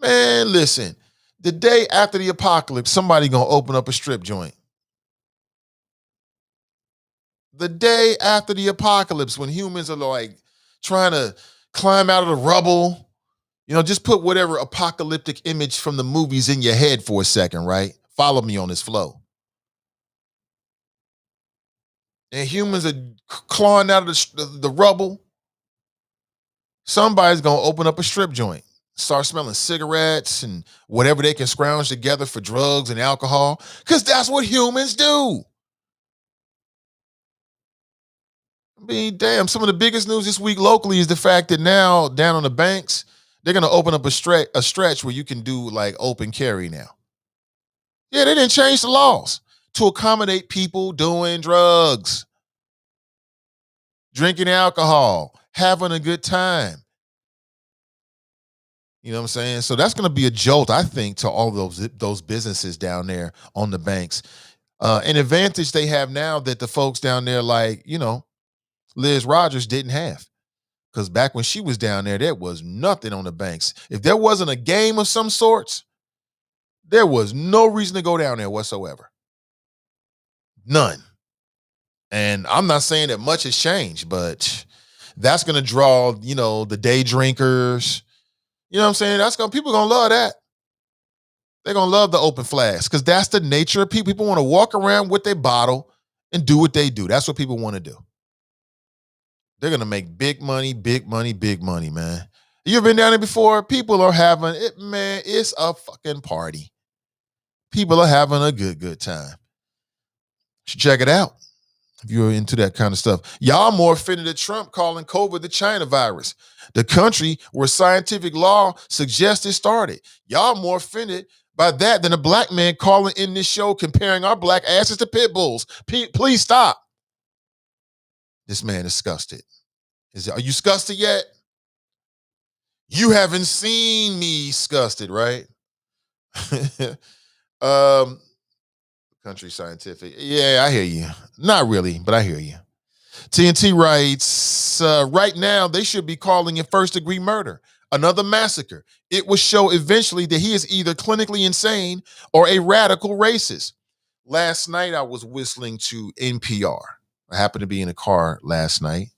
Man, listen. The day after the apocalypse, somebody gonna open up a strip joint. The day after the apocalypse, when humans are like trying to climb out of the rubble, just put whatever apocalyptic image from the movies in your head for a second, right? Follow me on this flow. And humans are clawing out of the rubble. Somebody's going to open up a strip joint, start smelling cigarettes and whatever they can scrounge together for drugs and alcohol, because that's what humans do. I mean, damn, some of the biggest news this week locally is the fact that now down on the banks, they're going to open up a stretch where you can do like open carry now. Yeah, they didn't change the laws to accommodate people doing drugs, drinking alcohol, having a good time. You know what I'm saying? So that's going to be a jolt, I think, to all those businesses down there on the banks. An advantage they have now that the folks down there like, Liz Rogers didn't have. Because back when she was down there was nothing on the banks. If there wasn't a game of some sorts, there was no reason to go down there whatsoever. None. And I'm not saying that much has changed, but that's going to draw, the day drinkers, You know what I'm saying? People gonna love that. They're gonna love the open flask because that's the nature of people. People want to walk around with their bottle and do what they do. That's what people want to do. They're gonna make big money, big money, big money, man. You ever been down there before? People are having it, man. It's a fucking party. People are having a good time. You should check it out if you're into that kind of stuff. Y'all more offended at Trump calling COVID the China virus, the country where scientific law suggests it started. Y'all more offended by that than a black man calling in this show comparing our black asses to pit bulls. Please stop. This man is disgusted. Are you disgusted yet? You haven't seen me disgusted, right? Country scientific. Yeah, I hear you. Not really, but I hear you. TNT writes, right now they should be calling it first-degree murder, another massacre. It will show eventually that he is either clinically insane or a radical racist. Last night I was whistling to NPR. I happened to be in a car last night,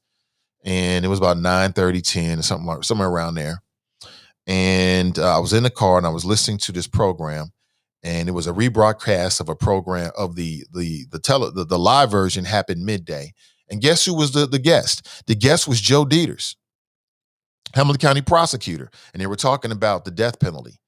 and it was about 9:30, 10, or somewhere around there. And I was in the car and I was listening to this program, and it was a rebroadcast of a program of the live version happened midday. And guess who was the guest? The guest was Joe Dieters, Hamilton County prosecutor, and they were talking about the death penalty.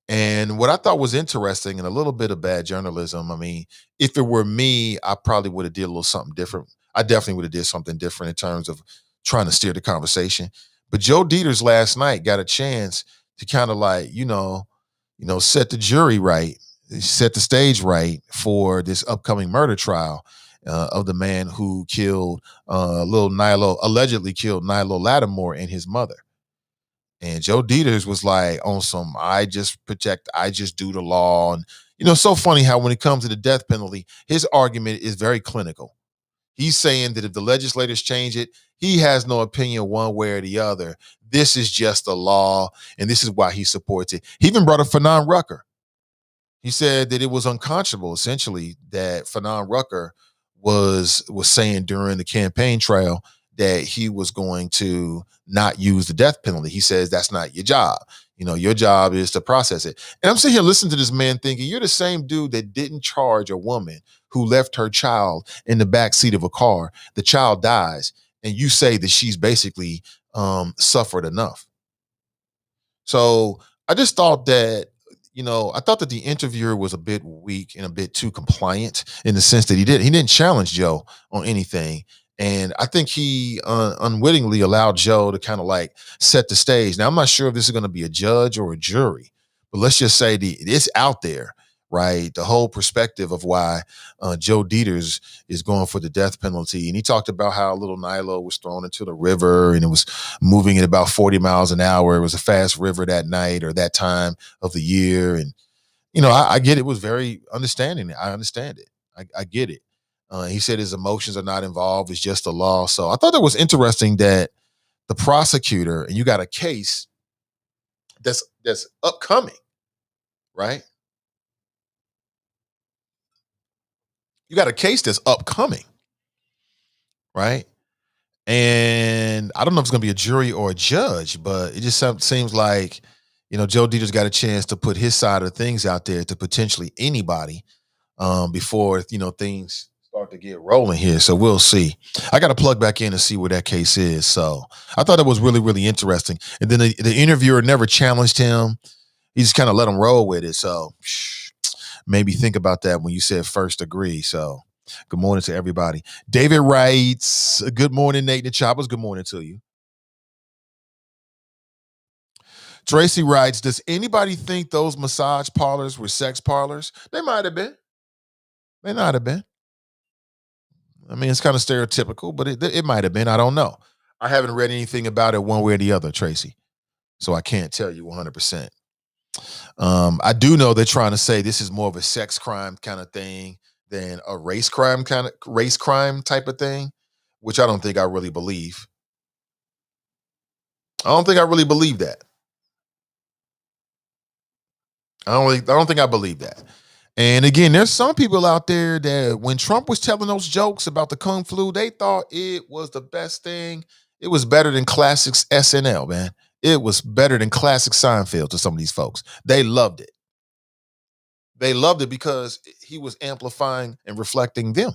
And what I thought was interesting and a little bit of bad journalism, I mean, if it were me, I probably would have did a little something different. I definitely would have did something different in terms of trying to steer the conversation. But Joe Dieters last night got a chance to kind of like, set the jury right, set the stage right for this upcoming murder trial of the man who killed allegedly killed Nilo Lattimore and his mother. And Joe Dieters was like on some, I just do the law. And, so funny how when it comes to the death penalty, his argument is very clinical. He's saying that if the legislators change it, he has no opinion one way or the other. This is just the law, and this is why he supports it. He even brought up Fanon Rucker. He said that it was unconscionable, essentially, that Fanon Rucker was saying during the campaign trail that he was going to not use the death penalty. He says that's not your job. Your job is to process it. And I'm sitting here listening to this man thinking, you're the same dude that didn't charge a woman who left her child in the back seat of a car. The child dies, and you say that she's basically suffered enough. So I just thought that, I thought that the interviewer was a bit weak and a bit too compliant in the sense that he didn't challenge Joe on anything. And I think he unwittingly allowed Joe to kind of like set the stage. Now, I'm not sure if this is going to be a judge or a jury, but let's just say it's out there, right? The whole perspective of why Joe Dieters is going for the death penalty. And he talked about how little Nilo was thrown into the river and it was moving at about 40 miles an hour. It was a fast river that night or that time of the year. And, I get it. Was very understanding. I understand it. I get it. He said his emotions are not involved. It's just a law. So I thought it was interesting that the prosecutor, and you got a case that's upcoming, right? You got a case that's upcoming, right? And I don't know if it's going to be a jury or a judge, but it just seems like, Joe Dieters got a chance to put his side of things out there to potentially anybody before, things start to get rolling here. So we'll see. I got to plug back in and see where that case is. So I thought that was really, really interesting. And then the interviewer never challenged him. He just kind of let him roll with it. So maybe think about that when you said first degree. So good morning to everybody. David writes, good morning, Nate and Choppers. Good morning to you. Tracy writes, does anybody think those massage parlors were sex parlors? They might have been. They might have been. I mean, it's kind of stereotypical, but it might have been. I don't know. I haven't read anything about it one way or the other, Tracy. So I can't tell you 100%. I do know they're trying to say this is more of a sex crime kind of thing than a race crime type of thing, which I don't think I really believe. I don't think I really believe that. I don't think I believe that. And again, there's some people out there that when Trump was telling those jokes about the Kung Flu, they thought it was the best thing. It was better than classics SNL, man. It was better than classic Seinfeld to some of these folks. They loved it. They loved it because he was amplifying and reflecting them.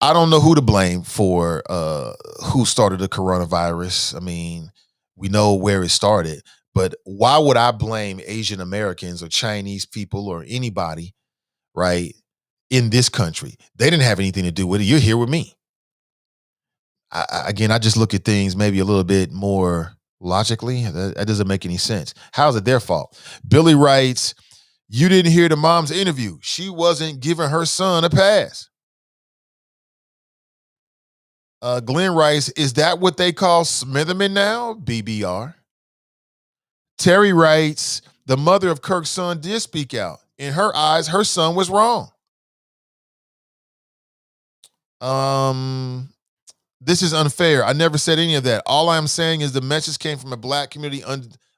I don't know who to blame for who started the coronavirus. I mean, we know where it started, but why would I blame Asian Americans or Chinese people or anybody, right, in this country? They didn't have anything to do with it. You're here with me. Again, I just look at things maybe a little bit more logically. That doesn't make any sense. How's it their fault? Billy writes, you didn't hear the mom's interview. She wasn't giving her son a pass. Glenn writes, is that what they call Smitherman now? BBR. Terry writes, the mother of Kirk's son did speak out. In her eyes, her son was wrong. This is unfair. I never said any of that. All I'm saying is the message came from a black community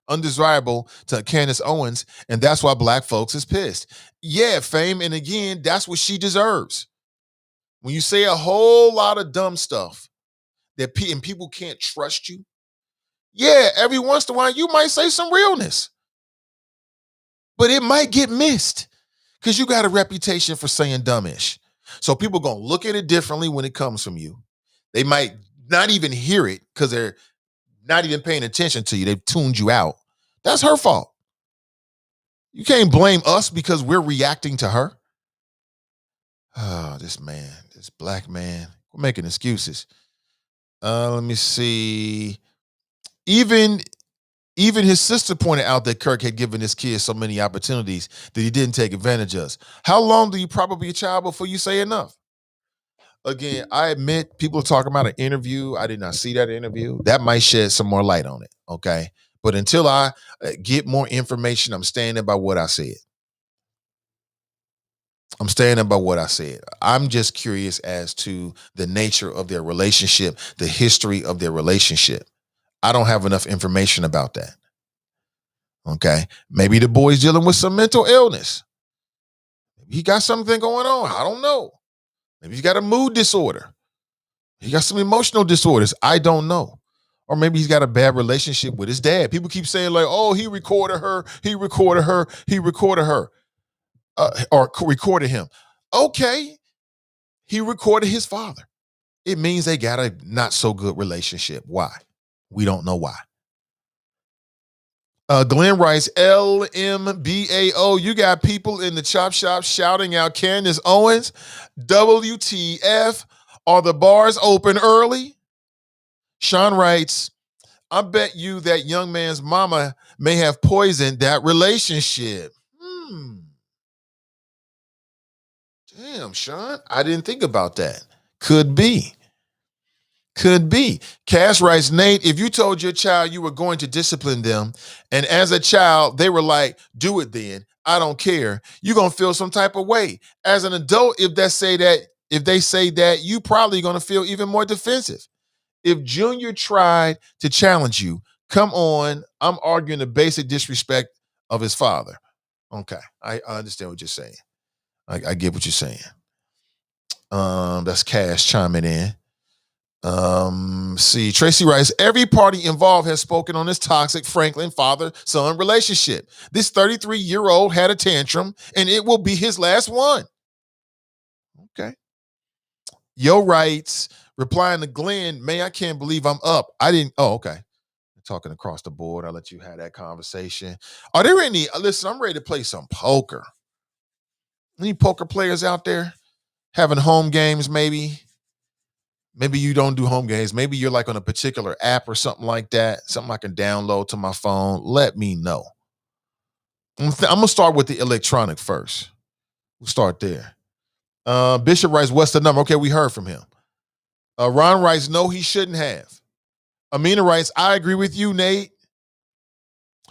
undesirable to Candace Owens, and that's why black folks is pissed. Yeah, Fame, and again, that's what she deserves. When you say a whole lot of dumb stuff that and people can't trust you, yeah, every once in a while you might say some realness, but it might get missed because you got a reputation for saying dumbish. So people are going to look at it differently when it comes from you. They might not even hear it because they're not even paying attention to you. They've tuned you out. That's her fault. You can't blame us because we're reacting to her. Oh, this man, this black man, we're making excuses. Let me see. Even his sister pointed out that Kirk had given his kid so many opportunities that he didn't take advantage of. How long do you probably be a child before you say enough? Again, I admit people are talking about an interview. I did not see that interview. That might shed some more light on it, okay? But until I get more information, I'm standing by what I said. I'm standing by what I said. I'm just curious as to the nature of their relationship, the history of their relationship. I don't have enough information about that. Okay. Maybe the boy's dealing with some mental illness. Maybe he got something going on. I don't know. Maybe he's got a mood disorder. He got some emotional disorders. I don't know. Or maybe he's got a bad relationship with his dad. People keep saying like, oh, he recorded her, or recorded him. Okay. He recorded his father. It means they got a not so good relationship. Why? We don't know why. Glenn writes, LMBAO, you got people in the chop shop shouting out Candace Owens. WTF, are the bars open early? Sean writes, I bet you that young man's mama may have poisoned that relationship. Damn, Sean, I didn't think about that. Could be. Cass writes, Nate, if you told your child you were going to discipline them, and as a child, they were like, do it then, I don't care, you're going to feel some type of way. As an adult, if they say that, you probably going to feel even more defensive. If Junior tried to challenge you, come on, I'm arguing the basic disrespect of his father. Okay, I understand what you're saying. I get what you're saying. That's Cash chiming in. See, Tracy writes, every party involved has spoken on this toxic Franklin father-son relationship. This 33-year-old had a tantrum, and it will be his last one. Okay. Yo writes, replying to Glenn, man, I can't believe I'm up. Okay. Talking across the board. I'll let you have that conversation. Are there any, listen, I'm ready to play some poker. Any poker players out there having home games maybe? Maybe you don't do home games. Maybe you're like on a particular app or something like that, something I can download to my phone. Let me know. I'm going to start with the electronic first. We'll start there. Bishop writes, what's the number? Okay, we heard from him. Ron writes, no, he shouldn't have. Amina writes, I agree with you, Nate.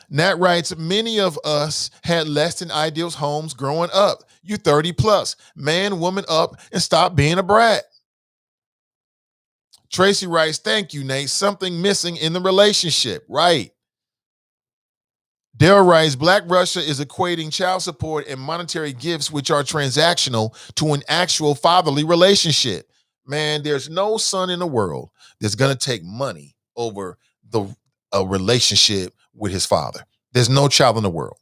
Nat writes, many of us had less than ideal homes growing up. You 30 plus. Man, woman up and stop being a brat. Tracy writes, thank you, Nate. Something missing in the relationship. Right. Daryl writes, Black Russia is equating child support and monetary gifts, which are transactional, to an actual fatherly relationship. Man, there's no son in the world that's going to take money over a relationship with his father. There's no child in the world.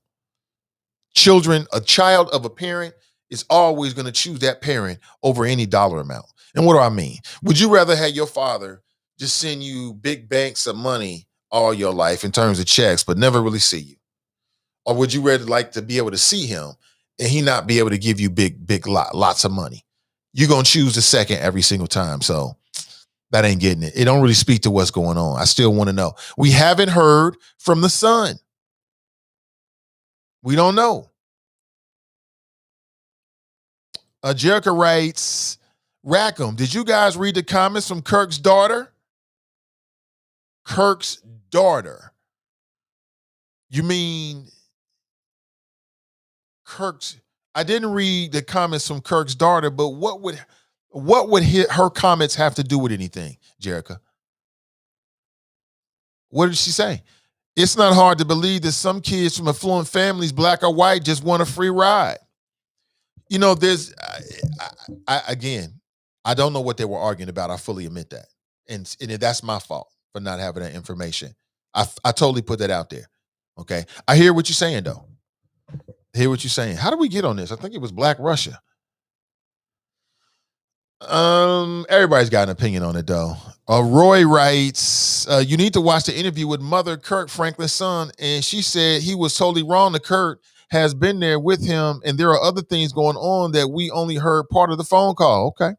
A child of a parent is always going to choose that parent over any dollar amount. And what do I mean? Would you rather have your father just send you big banks of money all your life in terms of checks, but never really see you? Or would you rather like to be able to see him and he not be able to give you lots of money? You're going to choose the second every single time. So that ain't getting it. It don't really speak to what's going on. I still want to know. We haven't heard from the son. We don't know. Jericho writes, Rackham, did you guys read the comments from Kirk's daughter? Kirk's daughter. You mean I didn't read the comments from Kirk's daughter, but what would her comments have to do with anything, Jerica? What did she say? It's not hard to believe that some kids from affluent families, black or white, just want a free ride. You know, I don't know what they were arguing about. I fully admit that. And that's my fault for not having that information. I totally put that out there. Okay. I hear what you're saying, though. I hear what you're saying. How did we get on this? I think it was Black Russia. Everybody's got an opinion on it, though. Roy writes, you need to watch the interview with Mother Kirk Franklin's son, and she said he was totally wrong. The Kurt has been there with him, and there are other things going on that we only heard part of the phone call. Okay.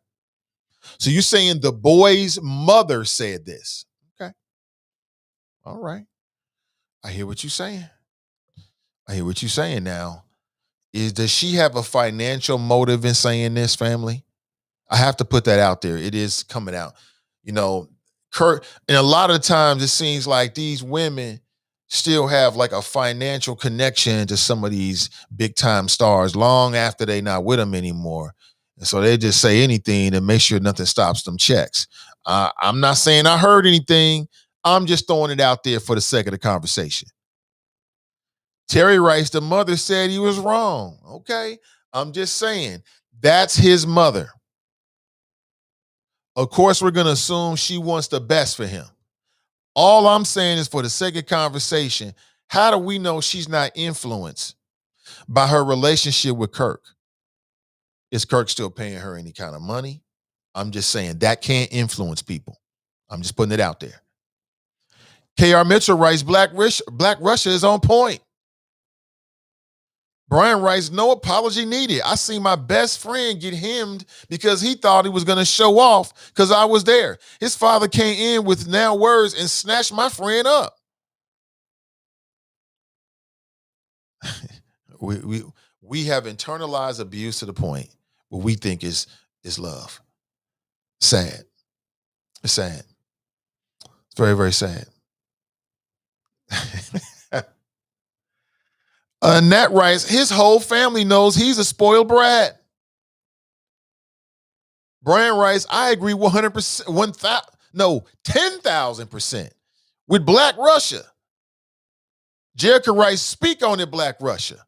So you're saying the boy's mother said this. Okay. All right. I hear what you're saying. Now. Does she have a financial motive in saying this, family? I have to put that out there. It is coming out. You know, Kurt, and a lot of times it seems like these women still have like a financial connection to some of these big time stars long after they're not with them anymore. And so they just say anything to make sure nothing stops them checks. I'm not saying I heard anything. I'm just throwing it out there for the sake of the conversation. Terry writes, the mother said he was wrong. Okay. I'm just saying that's his mother. Of course, we're going to assume she wants the best for him. All I'm saying is for the sake of conversation, how do we know she's not influenced by her relationship with Kirk? Is Kirk still paying her any kind of money? I'm just saying that can't influence people. I'm just putting it out there. K.R. Mitchell writes, Black Russia is on point. Brian writes, no apology needed. I seen my best friend get hemmed because he thought he was going to show off because I was there. His father came in with now words and snatched my friend up. We have internalized abuse to the point where we think is love. Sad. It's sad. It's very, very sad. Nat writes, his whole family knows he's a spoiled brat. Brian writes, I agree 100%, 10,000% with Black Russia. Jericho writes, speak on it, Black Russia.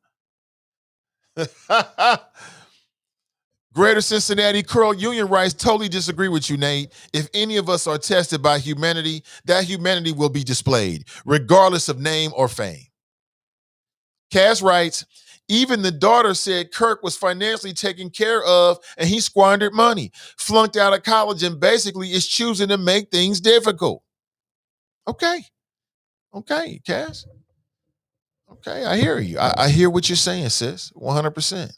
Greater Cincinnati Curl Union writes, totally disagree with you, Nate. If any of us are tested by humanity, that humanity will be displayed, regardless of name or fame. Cass writes, even the daughter said Kirk was financially taken care of and he squandered money, flunked out of college, and basically is choosing to make things difficult. Okay, Cass. Okay, I hear you. I hear what you're saying, sis, 100%.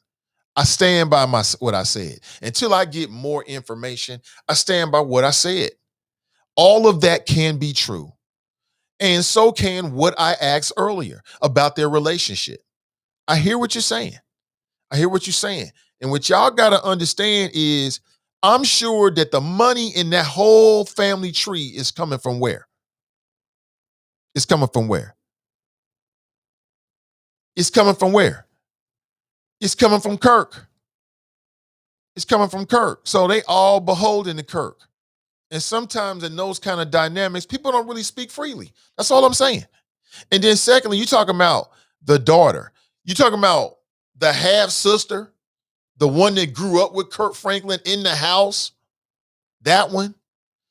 I stand by what I said. Until I get more information, I stand by what I said. All of that can be true. And so can what I asked earlier about their relationship. I hear what you're saying. And what y'all got to understand is I'm sure that the money in that whole family tree is coming from where? It's coming from where? It's coming from where? It's coming from Kirk. It's coming from Kirk. So they all beholden to Kirk. And sometimes in those kind of dynamics, people don't really speak freely. That's all I'm saying. And then secondly, you talking about the daughter. You talking about the half-sister, the one that grew up with Kirk Franklin in the house, that one.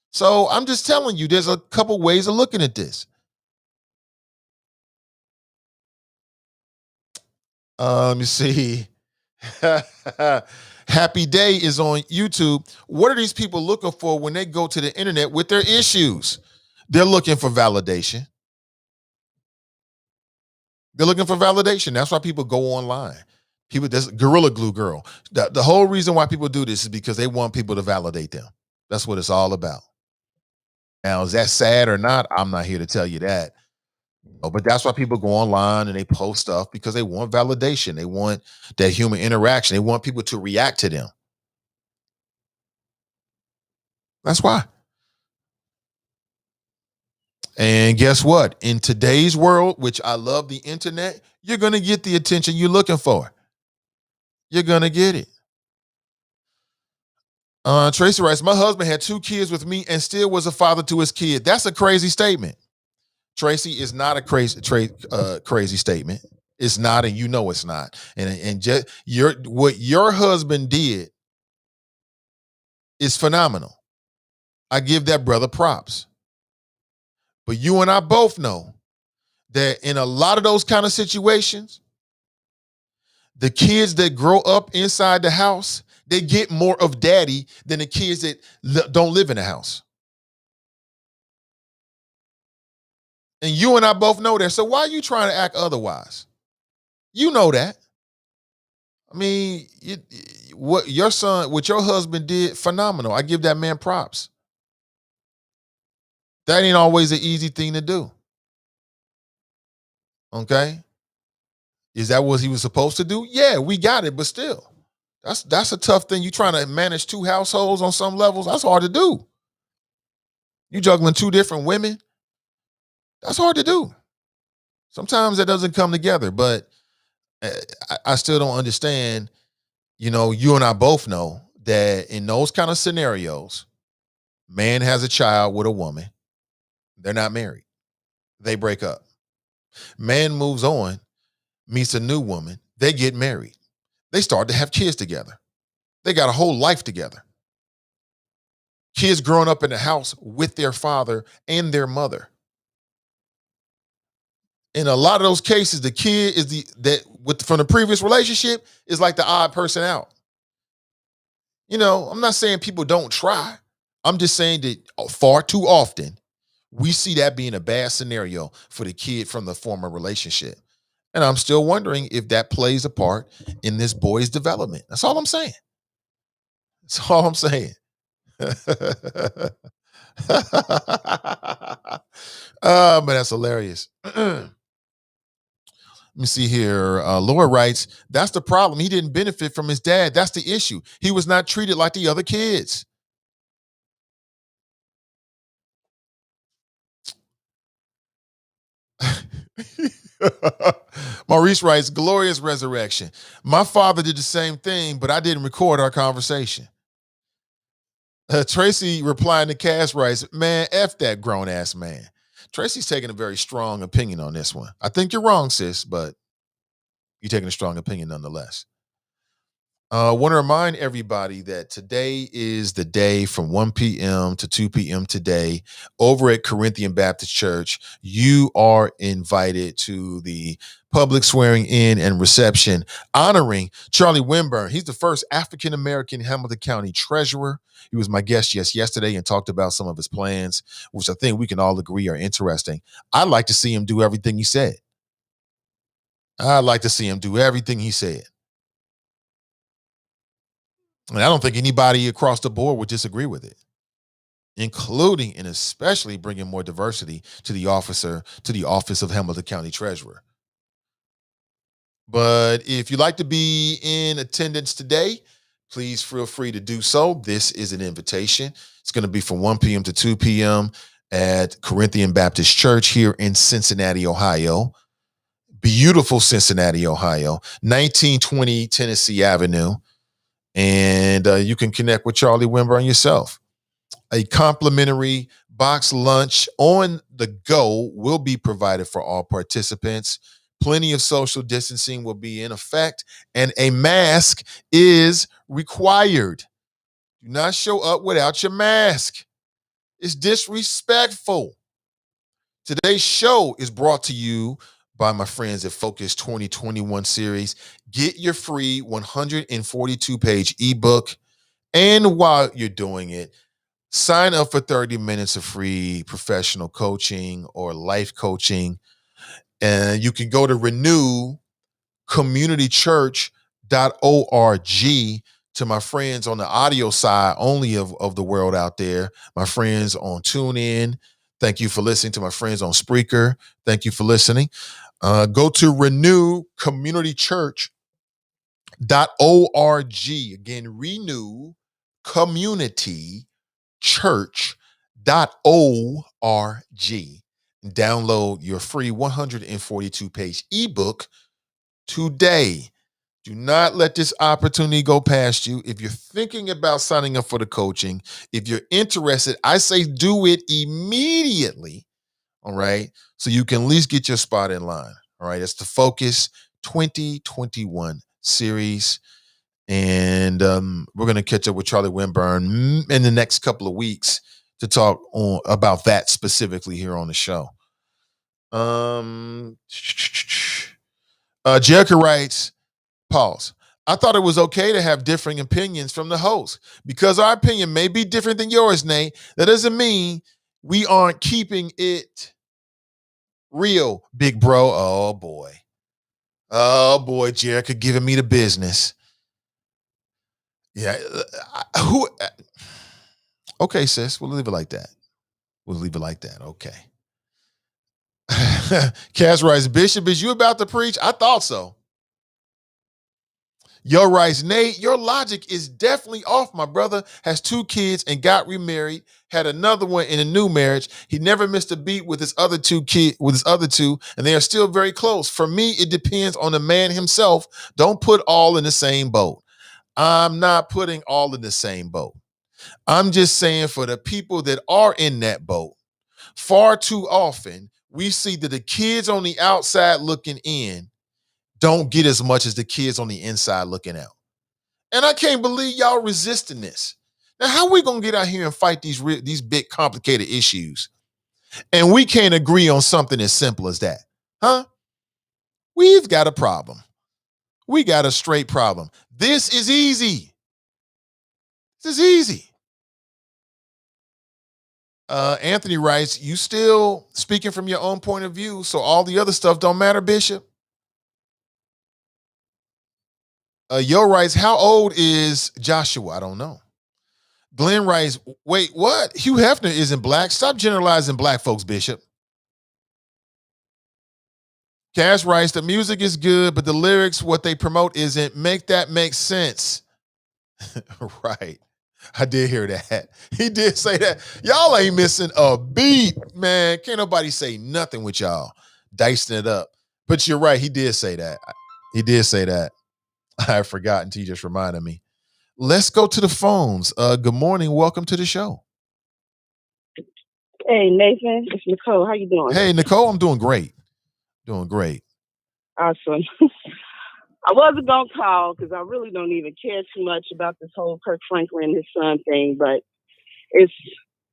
So I'm just telling you, there's a couple ways of looking at this. Let me see. Happy Day is on YouTube. What are these people looking for when they go to the internet with their issues? They're looking for validation. They're looking for validation. That's why people go online. People, this Gorilla Glue girl. The whole reason why people do this is because they want people to validate them. That's what it's all about. Now, is that sad or not? I'm not here to tell you that. But that's why people go online and they post stuff because they want validation. They want that human interaction. They want people to react to them. That's why. And guess what? In today's world, which I love the internet, you're going to get the attention you're looking for. You're going to get it. Tracy writes, my husband had 2 kids with me and still was a father to his kid. That's a crazy statement. Tracy, is not a crazy statement. It's not, and you know it's not. And just what your husband did is phenomenal. I give that brother props. But you and I both know that in a lot of those kind of situations, the kids that grow up inside the house, they get more of daddy than the kids that don't live in the house. And you and I both know that. So why are you trying to act otherwise? You know that. I mean, what your husband did, phenomenal. I give that man props. That ain't always an easy thing to do. Okay? Is that what he was supposed to do? Yeah, we got it, but still. That's a tough thing. You trying to manage 2 households on some levels, that's hard to do. You juggling 2 different women, that's hard to do. Sometimes that doesn't come together, but I still don't understand. You and I both know that in those kind of scenarios, man has a child with a woman. They're not married. They break up. Man moves on, meets a new woman. They get married. They start to have kids together. They got a whole life together. Kids growing up in the house with their father and their mother. In a lot of those cases, the kid is from the previous relationship is like the odd person out. I'm not saying people don't try. I'm just saying that far too often we see that being a bad scenario for the kid from the former relationship. And I'm still wondering if that plays a part in this boy's development. That's all I'm saying. That's all I'm saying. But that's hilarious. Let me see here. Laura writes, that's the problem. He didn't benefit from his dad. That's the issue. He was not treated like the other kids. Maurice writes, glorious resurrection. My father did the same thing, but I didn't record our conversation. Tracy replying to Cass writes, man, F that grown ass man. Tracy's taking a very strong opinion on this one. I think you're wrong, sis, but you're taking a strong opinion nonetheless. Want to remind everybody that today is the day from 1 p.m. to 2 p.m. today over at Corinthian Baptist Church. You are invited to the public swearing in and reception honoring Charlie Winburn. He's the first African-American Hamilton County treasurer. He was my guest yesterday and talked about some of his plans, which I think we can all agree are interesting. I'd like to see him do everything he said. I'd like to see him do everything he said. And I don't think anybody across the board would disagree with it, including and especially bringing more diversity to the office of Hamilton County Treasurer. But if you'd like to be in attendance today, please feel free to do so. This is an invitation. It's going to be from 1 p.m. to 2 p.m. at Corinthian Baptist Church here in Cincinnati, Ohio. Beautiful Cincinnati, Ohio, 1920 Tennessee Avenue. And you can connect with Charlie Winburn yourself. A complimentary box lunch on the go will be provided for all participants. Plenty of social distancing will be in effect, and a mask is required. Do not show up without your mask. It's disrespectful. Today's show is brought to you by my friends at Focus 2021 series. Get your free 142-page ebook. And while you're doing it, sign up for 30 minutes of free professional coaching or life coaching. And you can go to renewcommunitychurch.org. To my friends on the audio side only of the world out there, my friends on TuneIn, thank you for listening. To my friends on Spreaker, thank you for listening. Go to renewcommunitychurch.org. Again, renewcommunitychurch.org. Download your free 142-page ebook today. Do not let this opportunity go past you. If you're thinking about signing up for the coaching, if you're interested, I say do it immediately. All right. So you can at least get your spot in line. All right. It's the Focus 2021 series. And we're going to catch up with Charlie Winburn in the next couple of weeks to talk about that specifically here on the show. Jerica writes, pause. I thought it was okay to have differing opinions from the host. Because our opinion may be different than yours, Nate, that doesn't mean we aren't keeping it real, big bro. Oh, boy. Oh, boy, Jerica giving me the business. Yeah. Okay, sis, we'll leave it like that. Okay. Cass writes, Bishop, is you about to preach? I thought so. Yo writes, Nate, your logic is definitely off. My brother has 2 kids and got remarried, had another one in a new marriage. He never missed a beat with his other two, and they are still very close. For me, it depends on the man himself. Don't put all in the same boat. I'm not putting all in the same boat. I'm just saying for the people that are in that boat, far too often we see that the kids on the outside looking in don't get as much as the kids on the inside looking out. And I can't believe y'all resisting this. Now, how are we going to get out here and fight these big complicated issues? And we can't agree on something as simple as that. Huh? We've got a problem. We got a straight problem. This is easy. This is easy. Anthony writes, you still speaking from your own point of view, so all the other stuff don't matter, Bishop? Yo writes, how old is Joshua? I don't know. Glenn writes, wait, what? Hugh Hefner isn't black. Stop generalizing black folks, Bishop. Cash writes, the music is good, but the lyrics, what they promote isn't. Make that make sense. Right. I did hear that. He did say that. Y'all ain't missing a beat, man. Can't nobody say nothing with y'all. Dicing it up. But you're right. He did say that. I had forgotten until you just reminded me. Let's go to the phones. Good morning. Welcome to the show. Hey, Nathan. It's Nicole. How you doing? Hey, Nicole. I'm doing great. Awesome. I wasn't going to call because I really don't even care too much about this whole Kirk Franklin and his son thing, but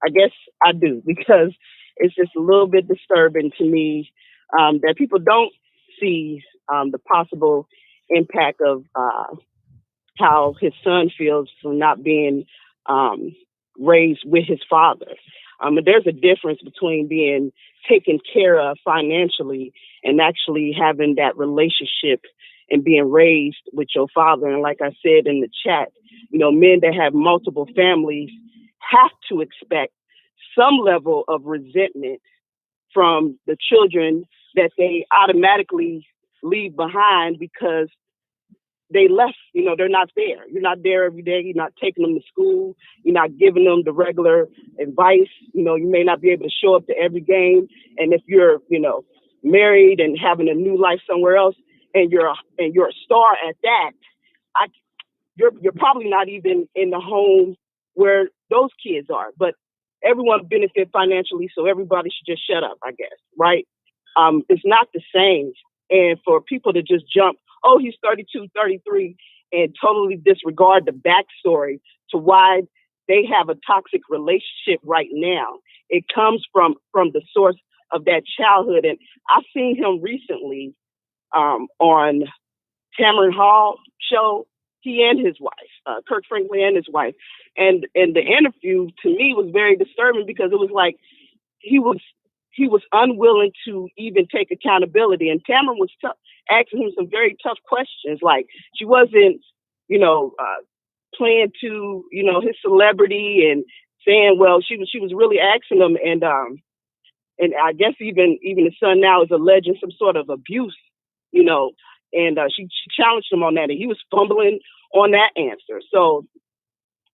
I guess I do because it's just a little bit disturbing to me that people don't see the possible impact of how his son feels from not being raised with his father. There's a difference between being taken care of financially and actually having that relationship and being raised with your father. And like I said in the chat, men that have multiple families have to expect some level of resentment from the children that they automatically leave behind because they left, they're not there. You're not there every day. You're not taking them to school. You're not giving them the regular advice. You may not be able to show up to every game. And if you're, married and having a new life somewhere else and you're a star at that, you're probably not even in the home where those kids are. But everyone benefit financially, so everybody should just shut up, I guess, right? It's not the same. And for people to just jump, oh, he's 32, 33, and totally disregard the backstory to why they have a toxic relationship right now. It comes from the source of that childhood. And I've seen him recently on Tamron Hall show. He and his wife, Kirk Franklin and his wife, and the interview to me was very disturbing because it was like he was unwilling to even take accountability, and Tamron was asking him some very tough questions. Like she wasn't, playing to his celebrity and saying, well, she was really asking him, and I guess even his son now is alleging some sort of abuse, and she challenged him on that, and he was fumbling on that answer. So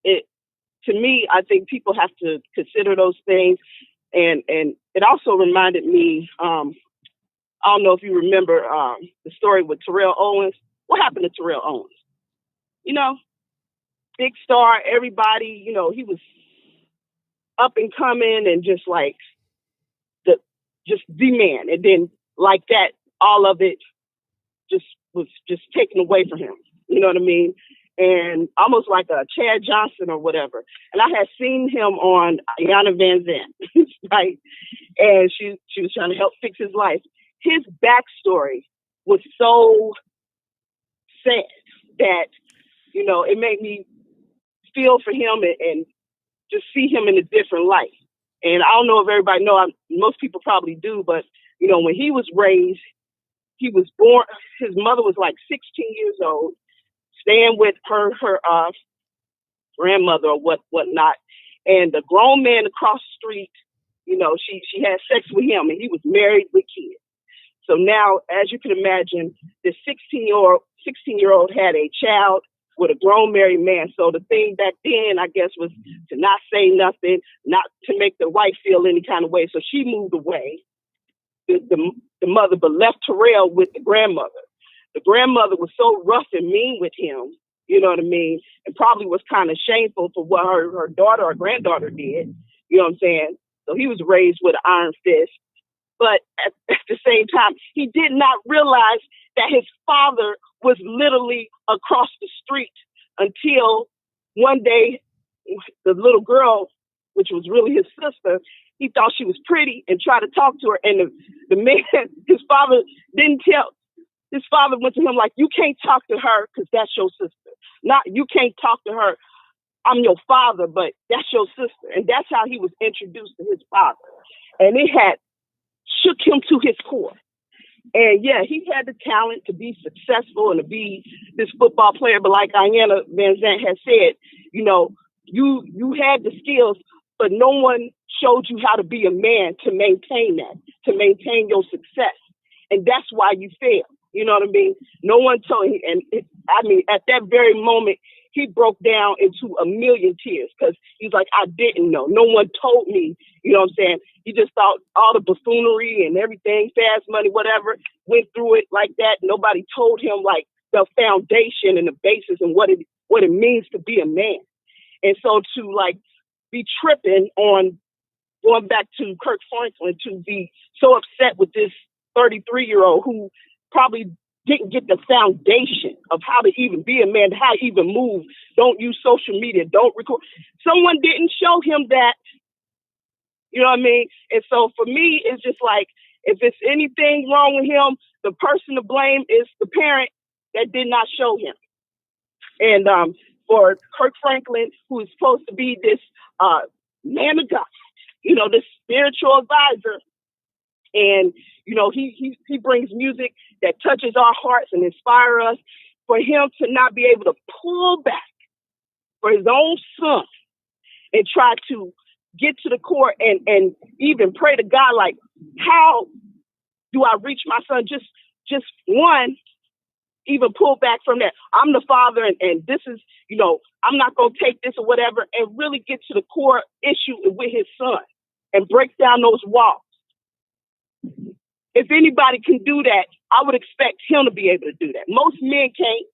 to me, I think people have to consider those things. And it also reminded me, I don't know if you remember the story with Terrell Owens. What happened to Terrell Owens? Big star, everybody, he was up and coming and just like the man. And then like that, all of it was taken away from him. You know what I mean? And almost like a Chad Johnson or whatever. And I had seen him on Ayanna Van Zandt, right? And she was trying to help fix his life. His backstory was so sad that, it made me feel for him and just see him in a different light. And I don't know if everybody know, most people probably do, but, when he was raised, he was born, his mother was like 16 years old, staying with her grandmother or whatnot. And the grown man across the street, she had sex with him and he was married with kids. So now, as you can imagine, this 16-year-old had a child with a grown married man. So the thing back then, I guess, was to not say nothing, not to make the wife feel any kind of way. So she moved away, the mother, but left Terrell with the grandmother. The grandmother was so rough and mean with him, you know what I mean? And probably was kind of shameful for what her daughter or granddaughter did, you know what I'm saying? So he was raised with an iron fist. But at the same time, he did not realize that his father was literally across the street until one day, the little girl, which was really his sister, he thought she was pretty and tried to talk to her. And the man, his father didn't tell. His father went to him like, you can't talk to her because that's your sister. Not, you can't talk to her. I'm your father, but that's your sister. And that's how he was introduced to his father. And it had shook him to his core. And yeah, he had the talent to be successful and to be this football player. But like Ayanna Van Zandt has said, you had the skills, but no one showed you how to be a man to maintain that, to maintain your success. And that's why you failed. You know what I mean? No one told him. And at that very moment, he broke down into a million tears because he's like, I didn't know. No one told me, you know what I'm saying? He just thought all the buffoonery and everything, fast money, whatever, went through it like that. Nobody told him like the foundation and the basis and what it means to be a man. And so to like be tripping on going back to Kirk Franklin, to be so upset with this 33-year-old who probably didn't get the foundation of how to even be a man, how to even move, don't use social media, don't record. Someone didn't show him that, you know what I mean? And so for me, it's just like, if it's anything wrong with him, the person to blame is the parent that did not show him. And for Kirk Franklin, who is supposed to be this man of God, this spiritual advisor, and he brings music that touches our hearts and inspire us. For him to not be able to pull back for his own son and try to get to the core and even pray to God, like, how do I reach my son? Just one, even pull back from that. I'm the father, and this is, I'm not going to take this or whatever, and really get to the core issue with his son and break down those walls. If anybody can do that, I would expect him to be able to do that. Most men can't,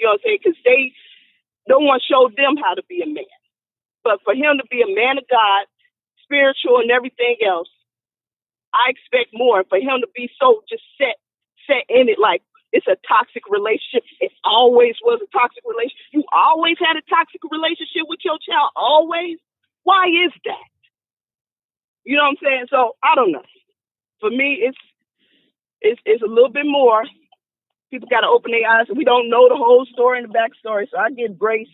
you know what I'm saying? Because no one showed them how to be a man. But for him to be a man of God, spiritual and everything else, I expect more. For him to be so just set in it, like it's a toxic relationship. It always was a toxic relationship. You always had a toxic relationship with your child, always. Why is that? You know what I'm saying? So I don't know. For me, it's a little bit more. People got to open their eyes. We don't know the whole story and the backstory, so I give grace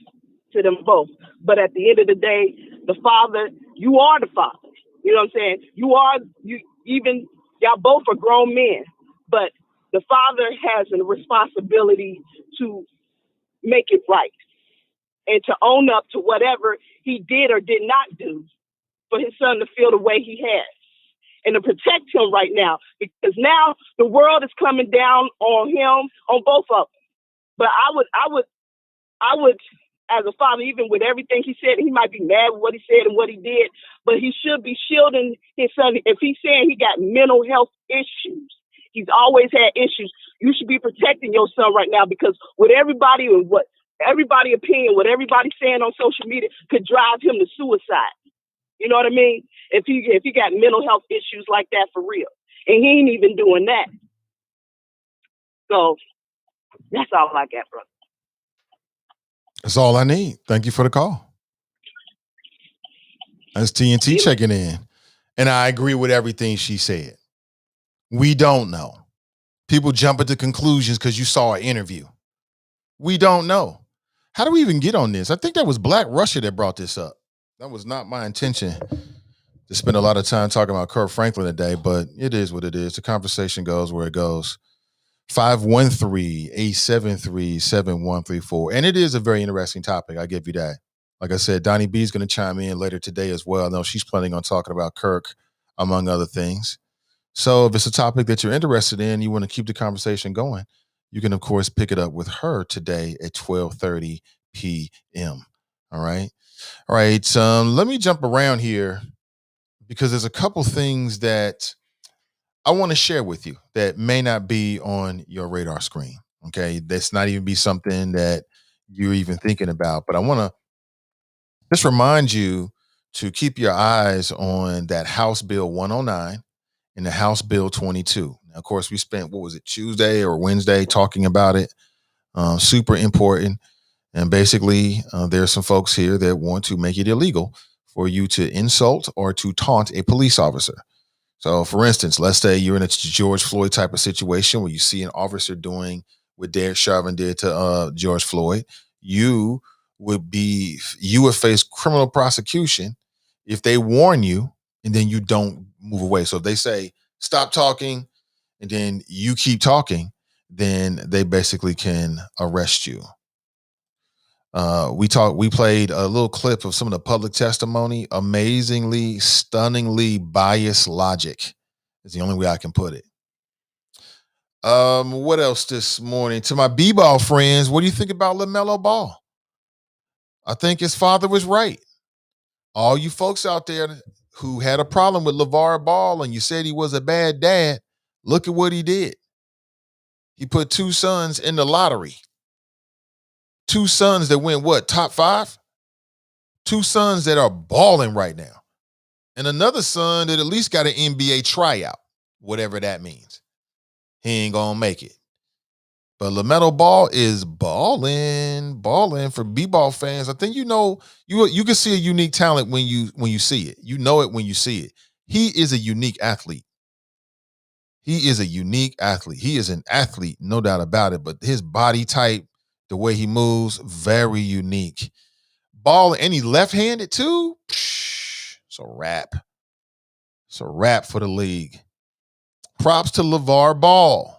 to them both. But at the end of the day, the father, you are the father. You know what I'm saying? Y'all both are grown men, but the father has a responsibility to make it right and to own up to whatever he did or did not do for his son to feel the way he has and to protect him right now, because now the world is coming down on him, on both of them. But I would, as a father, even with everything he said, he might be mad with what he said and what he did, but he should be shielding his son. If he's saying he got mental health issues, he's always had issues, you should be protecting your son right now, because with everybody and what everybody opinion, what everybody's saying on social media could drive him to suicide. You know what I mean? If he got mental health issues like that for real, and he ain't even doing that. So that's all I got, brother. That's all I need. Thank you for the call. That's TNT checking in. And I agree with everything she said. We don't know. People jump into conclusions because you saw an interview. We don't know. How do we even get on this? I think that was Black Russia that brought this up. That was not my intention to spend a lot of time talking about Kirk Franklin today, but it is what it is. The conversation goes where it goes. 513-873-7134. And it is a very interesting topic. I give you that. Like I said, Donnie B is going to chime in later today as well. I know she's planning on talking about Kirk, among other things. So if it's a topic that you're interested in, you want to keep the conversation going, you can, of course, pick it up with her today at 12:30 p.m. All right. All right. Let me jump around here because there's a couple things that I want to share with you that may not be on your radar screen. Okay. That's not even be something that you're even thinking about. But I want to just remind you to keep your eyes on that House Bill 109 and the House Bill 22. Now, of course, we spent, Tuesday or Wednesday talking about it. Super important. And basically, there's some folks here that want to make it illegal for you to insult or to taunt a police officer. So, for instance, let's say you're in a George Floyd type of situation where you see an officer doing what Derek Chauvin did to George Floyd. You would face criminal prosecution if they warn you and then you don't move away. So if they say, stop talking, and then you keep talking, then they basically can arrest you. We played a little clip of some of the public testimony. Amazingly, stunningly biased logic is the only way I can put it. What else this morning? To my b-ball friends, what do you think about LaMelo Ball? I think his father was right. All you folks out there who had a problem with LeVar Ball and you said he was a bad dad, look at what he did. He put two sons in the lottery. Two sons that went top 5? Two sons that are balling right now. And another son that at least got an NBA tryout, whatever that means. He ain't gonna make it. But LaMelo Ball is balling for b-ball fans. I think you can see a unique talent when you see it. You know it when you see it. He is a unique athlete. He is a unique athlete. He is an athlete, no doubt about it. But his body type, the way he moves, very unique. Ball, and he left-handed too. It's a wrap. It's a wrap for the league. Props to LeVar Ball.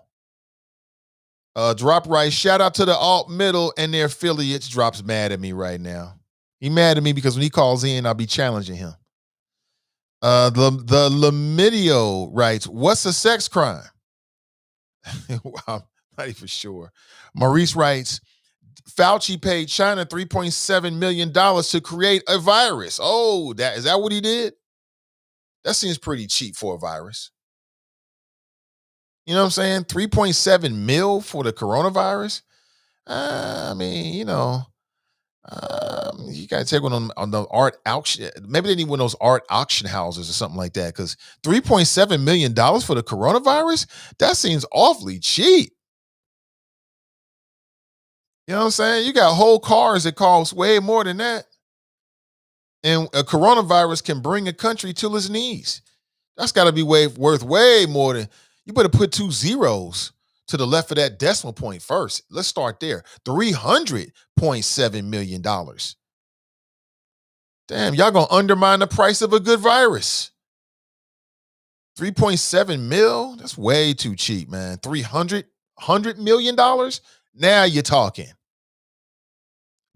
Drop right. Shout out to the alt middle and their affiliates. Drop's mad at me right now. He mad at me because when he calls in, I'll be challenging him. The Lamidio writes, what's a sex crime? I'm not even sure. Maurice writes, Fauci paid China $3.7 million to create a virus. Oh, is that what he did? That seems pretty cheap for a virus. You know what I'm saying? 3.7 mil for the coronavirus. I mean, you got to take one on the art auction. Maybe they need one of those art auction houses or something like that. Because $3.7 million for the coronavirus, that seems awfully cheap. You know what I'm saying? You got whole cars that cost way more than that. And a coronavirus can bring a country to its knees. That's got to be worth way more than, you better put 2 zeros to the left of that decimal point first. Let's start there. $300.7 million. Damn, y'all gonna undermine the price of a good virus. 3.7 mil? That's way too cheap, man. $100 million? Now you're talking.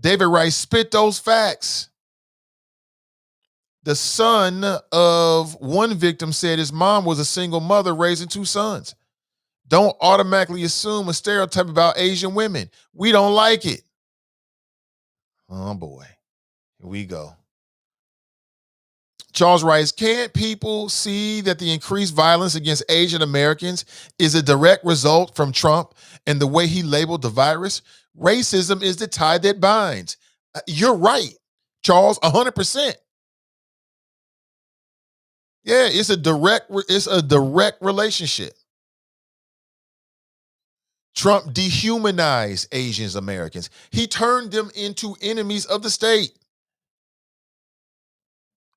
David Rice, spit those facts. The son of one victim said his mom was a single mother raising 2 sons. Don't automatically assume a stereotype about Asian women. We don't like it. Oh boy, here we go. Charles writes, can't people see that the increased violence against Asian Americans is a direct result from Trump and the way he labeled the virus? Racism is the tie that binds. You're right, Charles, 100%. Yeah, it's a direct relationship. Trump dehumanized Asian Americans. He turned them into enemies of the state.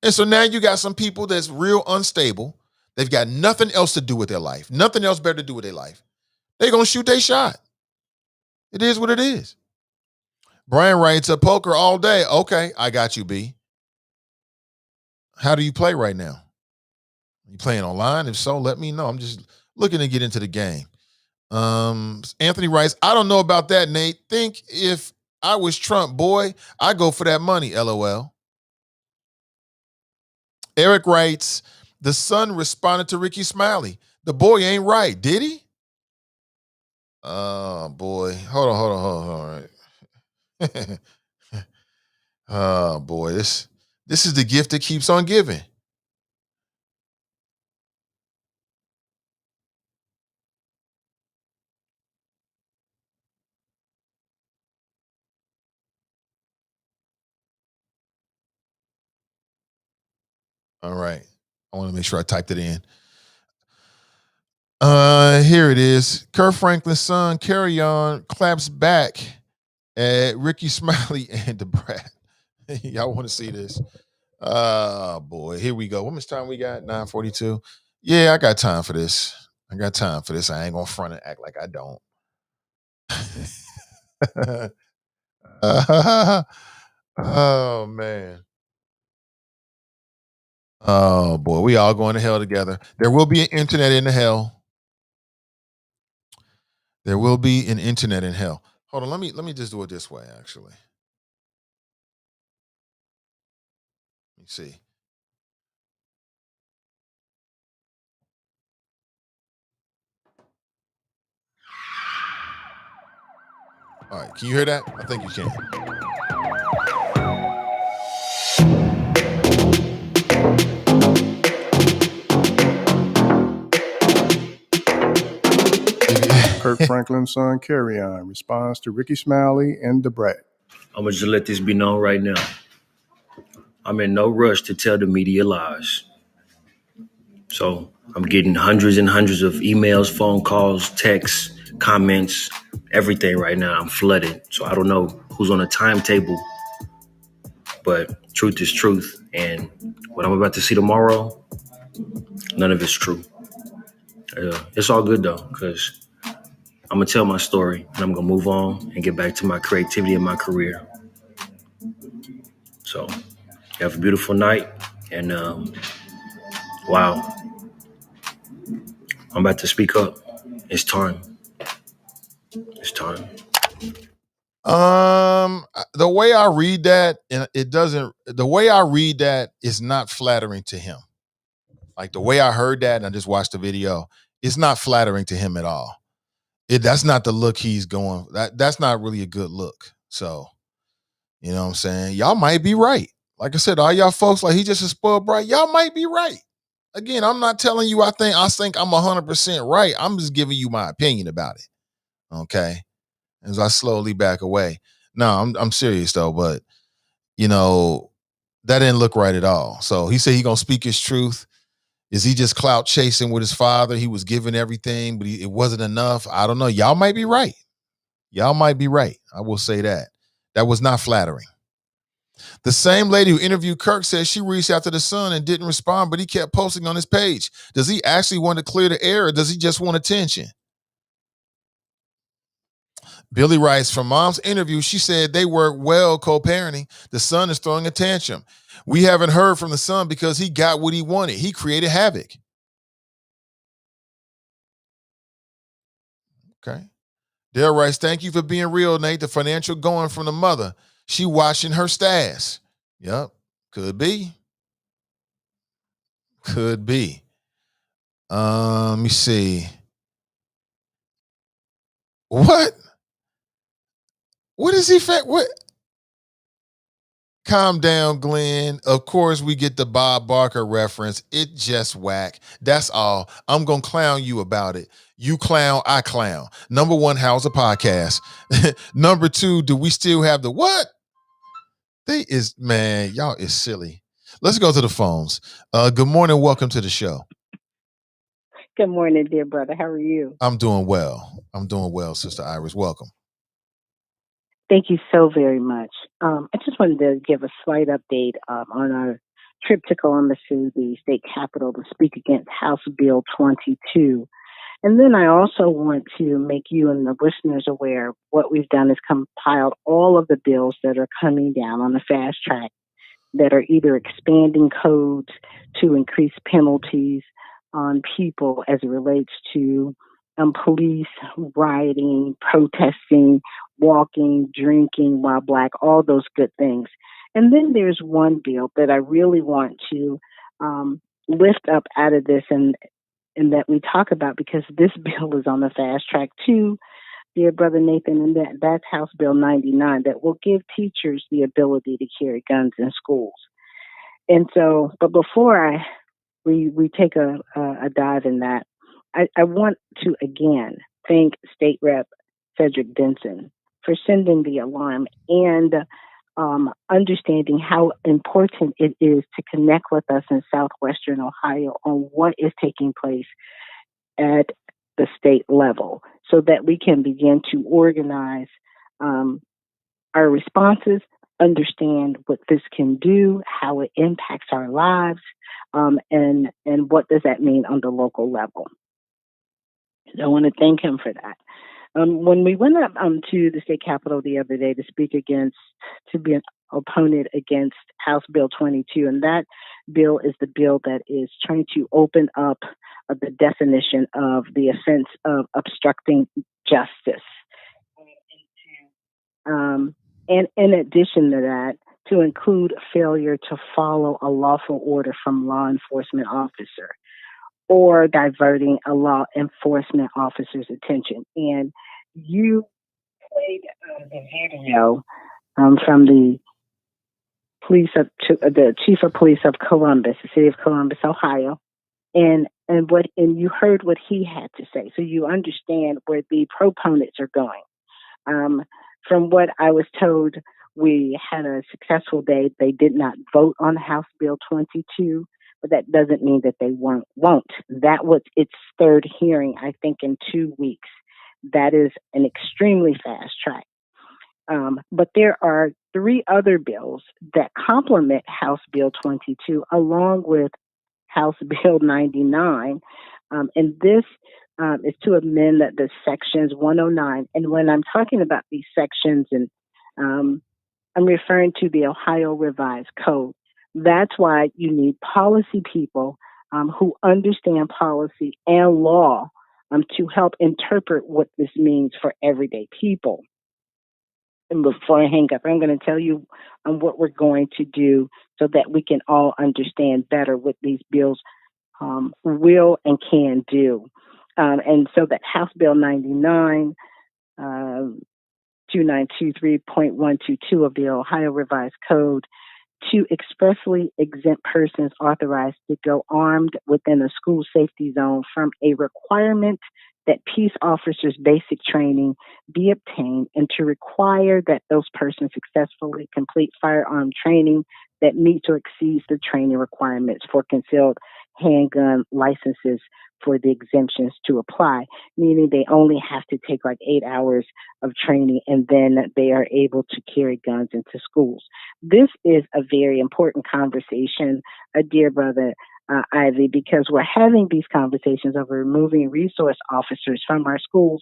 And so now you got some people that's real unstable. They've got nothing else to do with their life. Nothing else better to do with their life. They're going to shoot their shot. It is what it is. Brian writes, a poker all day. Okay, I got you, B. How do you play right now? You playing online? If so, let me know. I'm just looking to get into the game. Anthony writes, I don't know about that, Nate. Think if I was Trump, boy, I go for that money, LOL. Eric writes, the son responded to Ricky Smiley. The boy ain't right, did he? Oh, boy. Hold on. Oh, boy. This is the gift that keeps on giving. All right. I want to make sure I typed it in. Here it is. Kirk Franklin's son, Carry On, claps back at Ricky Smiley and the brat. Y'all want to see this? Oh, boy. Here we go. How much time we got? 9:42. Yeah, I got time for this. I ain't going to front and act like I don't. Oh, man. Oh, boy. We all going to hell together. There will be an internet in the hell. There will be an internet in hell. Hold on. Let me just do it this way, actually. Let me see. All right. Can you hear that? I think you can. Kirk Franklin's son, Carry On, responds to Ricky Smiley and the brat. I'm going to just let this be known right now. I'm in no rush to tell the media lies. So I'm getting hundreds and hundreds of emails, phone calls, texts, comments, everything right now. I'm flooded. So I don't know who's on a timetable, but truth is truth. And what I'm about to see tomorrow, none of it's true. It's all good though, because I'm going to tell my story and I'm going to move on and get back to my creativity and my career. So you have a beautiful night. And wow, I'm about to speak up. It's time. It's time. The way I read that, and the way I read that is not flattering to him. Like the way I heard that, and I just watched the video, it's not flattering to him at all. That's not the look he's going. That's not really a good look. So, you know what I'm saying? Y'all might be right. Like I said, all y'all folks, like he just a spoiled brat, y'all might be right. Again, I'm not telling you I think I'm 100% right. I'm just giving you my opinion about it. Okay? As I slowly back away. No, I'm serious though, but you know, that didn't look right at all. So he said he gonna speak his truth. Is he just clout chasing with his father? He was giving everything, but it wasn't enough. I don't know. Y'all might be right. I will say that. That was not flattering. The same lady who interviewed Kirk says she reached out to the son and didn't respond, but he kept posting on his page. Does he actually want to clear the air, or does he just want attention? Billy writes, from mom's interview, she said they work well co-parenting. The son is throwing a tantrum. We haven't heard from the son because he got what he wanted. He created havoc. Okay. Dale writes, thank you for being real, Nate. The financial going from the mother. She watching her stash. Yep. Could be. Could be. Let me see. What? What is he? What? Calm down, Glenn. Of course, we get the Bob Barker reference. It just whack. That's all. I'm going to clown you about it. You clown, I clown. Number one, how's a podcast? Number two, do we still have the what? Man, y'all is silly. Let's go to the phones. Good morning. Welcome to the show. Good morning, dear brother. How are you? I'm doing well. Sister Iris. Welcome. Thank you so very much. I just wanted to give a slight update on our trip to Columbus to the state capitol to speak against House Bill 22. And then I also want to make you and the listeners aware what we've done is compiled all of the bills that are coming down on the fast track that are either expanding codes to increase penalties on people as it relates to police rioting, protesting, walking, drinking while Black, all those good things. And then there's one bill that I really want to lift up out of this and that we talk about, because this bill is on the fast track too, dear Brother Nathan, and that's House Bill 99 that will give teachers the ability to carry guns in schools. And so, but before we take a dive in that, I want to again thank State Rep Cedric Denson for sending the alarm and understanding how important it is to connect with us in Southwestern Ohio on what is taking place at the state level so that we can begin to organize our responses, understand what this can do, how it impacts our lives, and what does that mean on the local level. I want to thank him for that. When we went up to the state capitol the other day to be an opponent against House Bill 22, and that bill is the bill that is trying to open up the definition of the offense of obstructing justice. And in addition to that, to include failure to follow a lawful order from law enforcement officer or diverting a law enforcement officer's attention. And you played the video from the chief of police of Columbus, the city of Columbus, Ohio, and you heard what he had to say, so you understand where the proponents are going. From what I was told, we had a successful day. They did not vote on House Bill 22, but that doesn't mean that they won't. That was its third hearing, I think, in 2 weeks. That is an extremely fast track. But there are 3 other bills that complement House Bill 22, along with House Bill 99. And this is to amend the sections 109. And when I'm talking about these sections, and I'm referring to the Ohio Revised Code, that's why you need policy people who understand policy and law to help interpret what this means for everyday people. And before I hang up, I'm going to tell you what we're going to do so that we can all understand better what these bills will and can do. And so that House Bill 99, 2923.122 of the Ohio Revised Code, to expressly exempt persons authorized to go armed within a school safety zone from a requirement that peace officers' basic training be obtained, and to require that those persons successfully complete firearm training that meets or exceeds the training requirements for concealed handgun licenses for the exemptions to apply, meaning they only have to take like 8 hours of training and then they are able to carry guns into schools. This is a very important conversation, dear brother Ivy, because we're having these conversations over removing resource officers from our schools,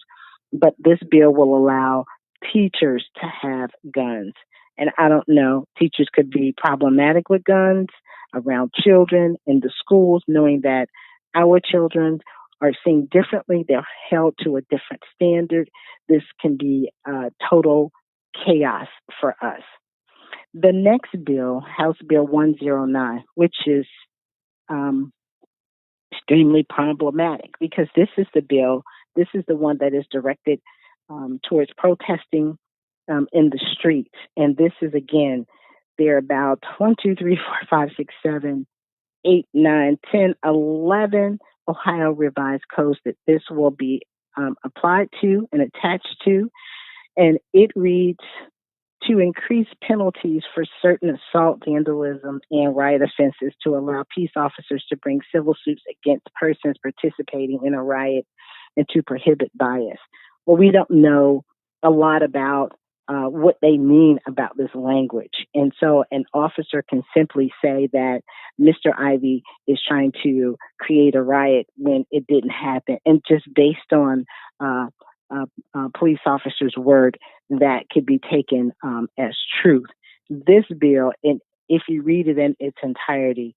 but this bill will allow teachers to have guns. And I don't know, teachers could be problematic with guns around children in the schools, knowing that our children are seen differently. They're held to a different standard. This can be total chaos for us. The next bill, House Bill 109, which is extremely problematic because this is the one that is directed towards protesting in the streets. And this is, again, there are about 1, 2, 3, 4, 5, 6, 7, 8, 9, 10, 11 Ohio revised codes that this will be applied to and attached to. And it reads, to increase penalties for certain assault, vandalism, and riot offenses to allow peace officers to bring civil suits against persons participating in a riot and to prohibit bias. Well, we don't know a lot about what they mean about this language. And so an officer can simply say that Mr. Ivy is trying to create a riot when it didn't happen. And just based on police officer's word, that could be taken as truth. This bill, if you read it in its entirety,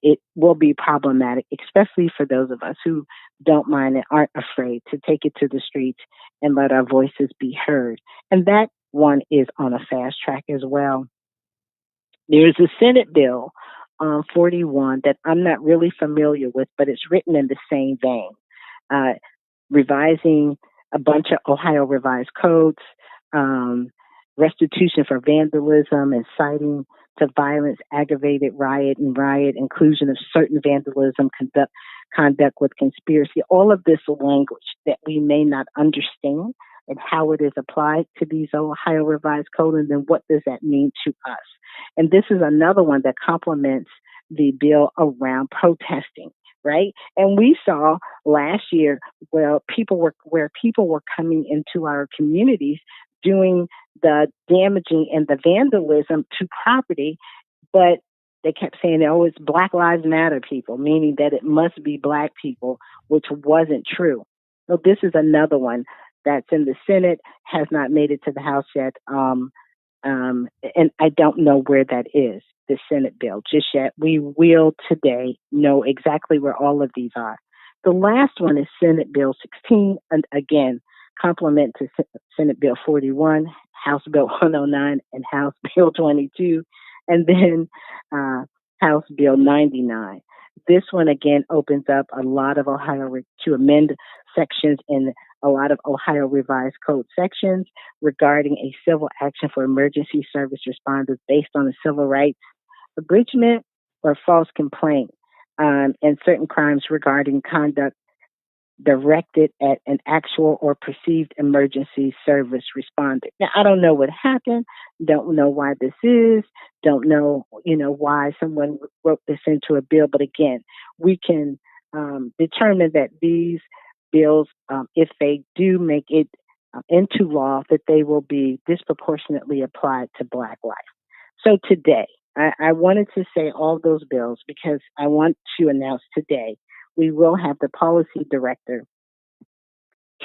it will be problematic, especially for those of us who don't mind and aren't afraid to take it to the streets and let our voices be heard. And that one is on a fast track as well. There's a Senate bill 41 that I'm not really familiar with, but it's written in the same vein, revising a bunch of Ohio revised codes, restitution for vandalism, inciting to violence, aggravated riot, inclusion of certain vandalism, conduct with conspiracy, all of this language that we may not understand and how it is applied to these Ohio revised code, and then what does that mean to us? And this is another one that complements the bill around protesting, right? And we saw last year where people were coming into our communities doing the damaging and the vandalism to property, but they kept saying, oh, it's Black Lives Matter people, meaning that it must be Black people, which wasn't true. So this is another one that's in the Senate, has not made it to the House yet, and I don't know where that is, the Senate bill, just yet. We will today know exactly where all of these are. The last one is Senate Bill 16, and again, complement to Senate Bill 41, House Bill 109, and House Bill 22, and then House Bill 99. This one, again, opens up a lot of Ohio to amend sections in a lot of Ohio revised code sections regarding a civil action for emergency service responders based on a civil rights abridgment or false complaint, and certain crimes regarding conduct directed at an actual or perceived emergency service responder. Now, I don't know what happened, don't know why this is, don't know, why someone wrote this into a bill. But again, we can determine that these bills, if they do make it into law, that they will be disproportionately applied to Black life. So today, I wanted to say all those bills because I want to announce today we will have the policy director,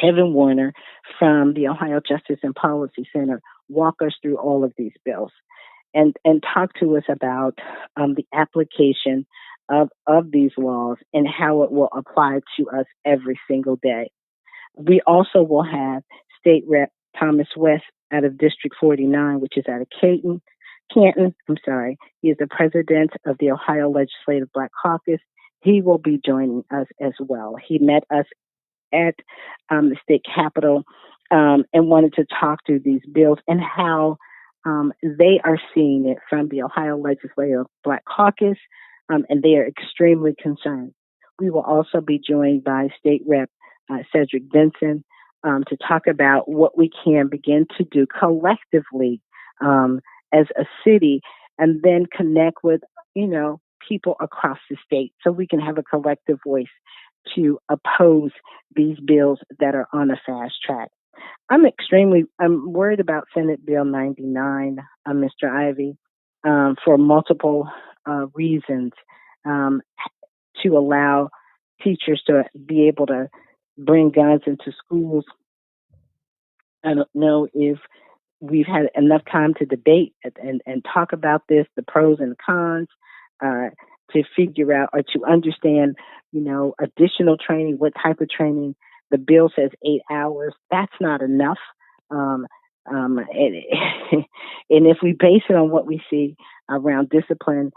Kevin Warner, from the Ohio Justice and Policy Center, walk us through all of these bills and talk to us about the application of these laws and how it will apply to us every single day. We also will have State Rep Thomas West out of District 49, which is out of Canton. He is the president of the Ohio Legislative Black Caucus. He will be joining us as well. He met us at the state capitol and wanted to talk through these bills and how they are seeing it from the Ohio Legislative Black Caucus, and they are extremely concerned. We will also be joined by State Rep Cedric Benson to talk about what we can begin to do collectively as a city, and then connect with, people across the state so we can have a collective voice to oppose these bills that are on a fast track. I'm worried about Senate Bill 99, Mr. Ivy, for multiple reasons, um, to allow teachers to be able to bring guns into schools. I don't know if we've had enough time to debate and talk about this, the pros and the cons, uh, to figure out or to understand, additional training, what type of training. The bill says 8 hours. That's not enough. Um, and, and if we base it on what we see around discipline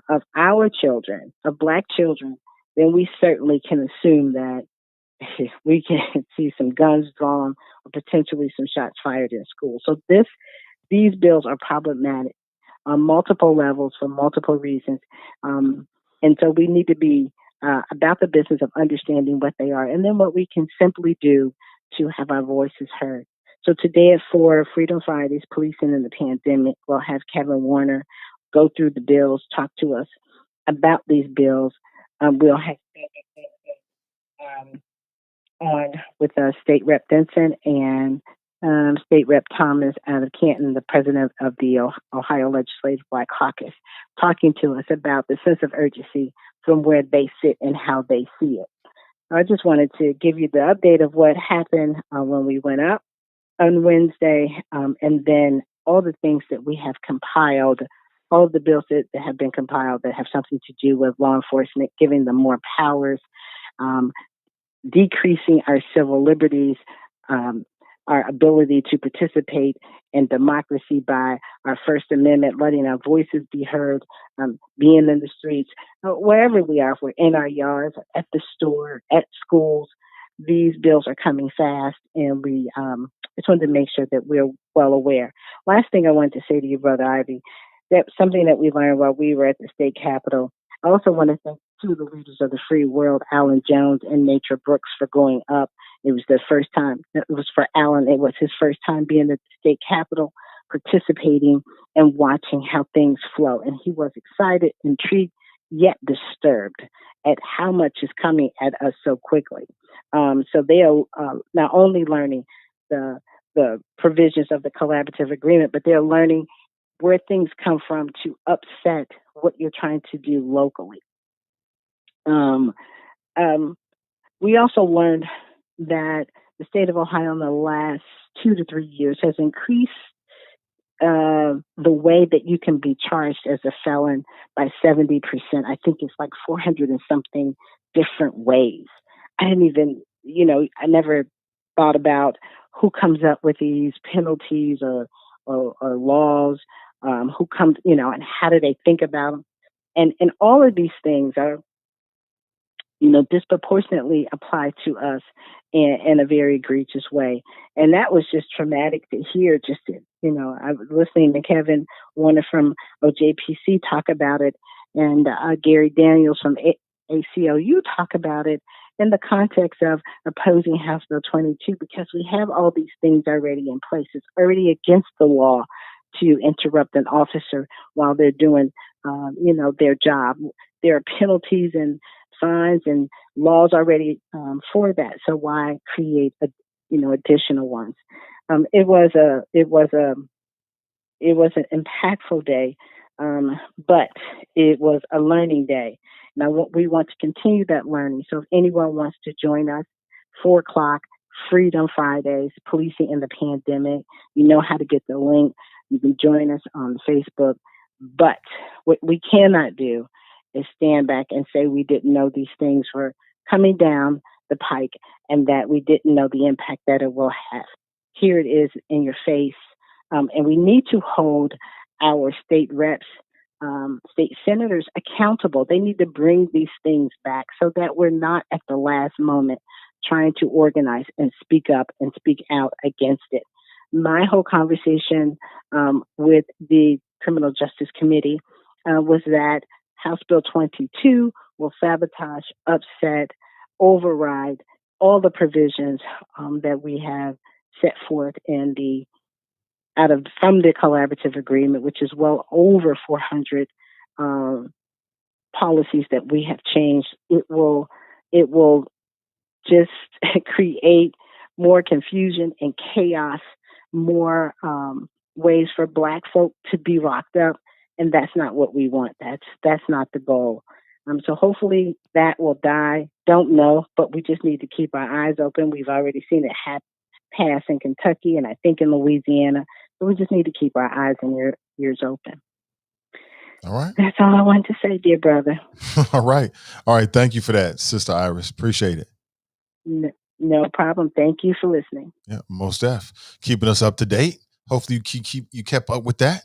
of our children, of Black children, then we certainly can assume that we can see some guns drawn or potentially some shots fired in school. So these bills are problematic on multiple levels for multiple reasons. And so we need to be about the business of understanding what they are and then what we can simply do to have our voices heard. So today at 4, Freedom Fridays, Policing in the Pandemic, we'll have Kevin Warner go through the bills, talk to us about these bills. We'll have on with State Rep Benson and State Rep Thomas out of Canton, the president of the Ohio Legislative Black Caucus, talking to us about the sense of urgency from where they sit and how they see it. I just wanted to give you the update of what happened when we went up on Wednesday, and then all the things that we have compiled, all of the bills that have been compiled that have something to do with law enforcement, giving them more powers, decreasing our civil liberties, our ability to participate in democracy by our First Amendment, letting our voices be heard, being in the streets, wherever we are, if we're in our yards, at the store, at schools. These bills are coming fast, and we just wanted to make sure that we're well aware. Last thing I wanted to say to you, Brother Ivy, that's something that we learned while we were at the state capitol. I also want to thank two of the leaders of the free world, Alan Jones and Nature Brooks, for going up. It was their first time. It was for Alan. It was his first time being at the state capitol, participating and watching how things flow. And he was excited, intrigued, yet disturbed at how much is coming at us so quickly. So they are not only learning the provisions of the collaborative agreement, but they're learning where things come from to upset what you're trying to do locally. We also learned that the state of Ohio in the last 2 to 3 years has increased the way that you can be charged as a felon by 70%. I think it's like 400 and something different ways. I didn't even, I never thought about who comes up with these penalties or laws, who comes, and how do they think about them. And all of these things are, disproportionately applied to us in a very egregious way. And that was just traumatic to hear. I was listening to Kevin Warner from OJPC talk about it, and Gary Daniels from ACLU talk about it in the context of opposing House Bill 22, because we have all these things already in place. It's already against the law to interrupt an officer while they're doing, their job. There are penalties and fines and laws already for that. So why create additional ones? It was an impactful day, but it was a learning day. Now we want to continue that learning. So if anyone wants to join us, 4 o'clock, Freedom Fridays, Policing in the Pandemic, you know how to get the link. You can join us on Facebook. But what we cannot do is stand back and say we didn't know these things were coming down the pike and that we didn't know the impact that it will have. Here it is in your face. And we need to hold our state reps, state senators accountable. They need to bring these things back so that we're not at the last moment trying to organize and speak up and speak out against it. My whole conversation with the Criminal Justice Committee was that House Bill 22 will sabotage, upset, override all the provisions that we have set forth in from the collaborative agreement, which is well over 400 policies that we have changed, it will just create more confusion and chaos, more ways for Black folk to be locked up, and that's not what we want. That's not the goal. So hopefully that will die. Don't know, but we just need to keep our eyes open. We've already seen it pass in Kentucky and I think in Louisiana. So we just need to keep our eyes and ears open. All right. That's all I wanted to say, dear brother. All right. Thank you for that, Sister Iris. Appreciate it. No problem. Thank you for listening. Yeah, most def. Keeping us up to date. Hopefully you kept up with that.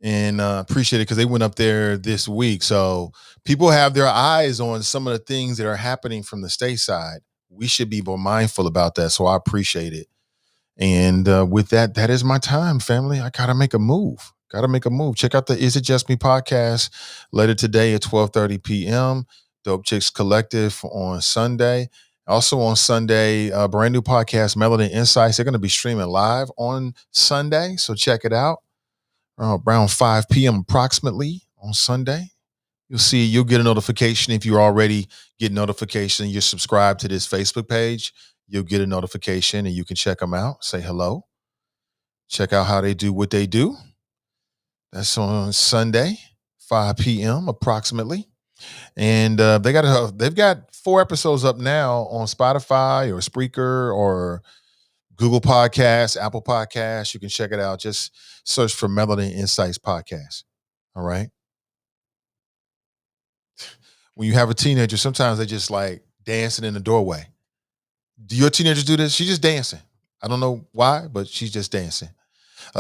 And appreciate it because they went up there this week. So people have their eyes on some of the things that are happening from the state side. We should be more mindful about that. So I appreciate it. And with that is my time, family. I got to make a move. Check out the Is It Just Me podcast later today at 12:30 p.m. Dope Chicks Collective on Sunday. Also on Sunday, brand new podcast, Melody Insights. They're going to be streaming live on Sunday. So check it out. Around 5 p.m. approximately on Sunday. You'll get a notification if you already get notification. You're subscribed to this Facebook page. You'll get a notification and you can check them out. Say hello. Check out how they do what they do. That's on Sunday, 5 p.m. approximately. And they've got 4 episodes up now on Spotify or Spreaker or Google Podcasts, Apple Podcasts. You can check it out. Just search for Melody Insights Podcast. All right. When you have a teenager, sometimes they just like dancing in the doorway. Do your teenagers do this? She's just dancing. I don't know why, but she's just dancing.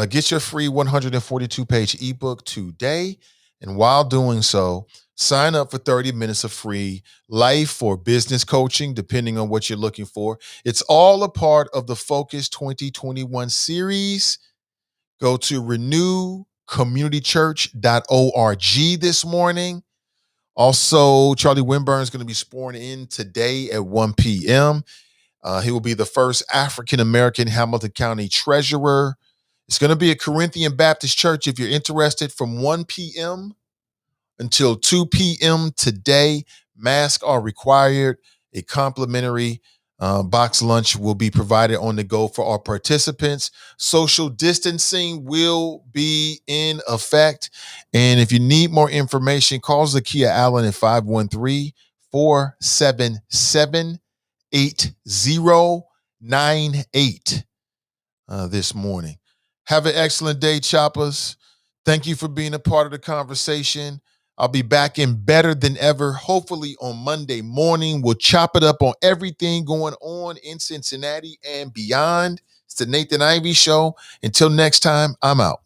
Get your free 142-page ebook today. And while doing so, sign up for 30 minutes of free life or business coaching, depending on what you're looking for. It's all a part of the Focus 2021 series. Go to renewcommunitychurch.org this morning. Also, Charlie Winburn is going to be sworn in today at 1 p.m. He will be the first African-American Hamilton County treasurer. It's going to be a Corinthian Baptist Church if you're interested from 1 p.m. until 2 p.m. today. Masks are required. A complimentary box lunch will be provided on the go for our participants. Social distancing will be in effect. And if you need more information, call Zakiya Allen at 513-477-8098 this morning. Have an excellent day, choppers. Thank you for being a part of the conversation. I'll be back in better than ever, hopefully on Monday morning. We'll chop it up on everything going on in Cincinnati and beyond. It's the Nathan Ivey Show. Until next time, I'm out.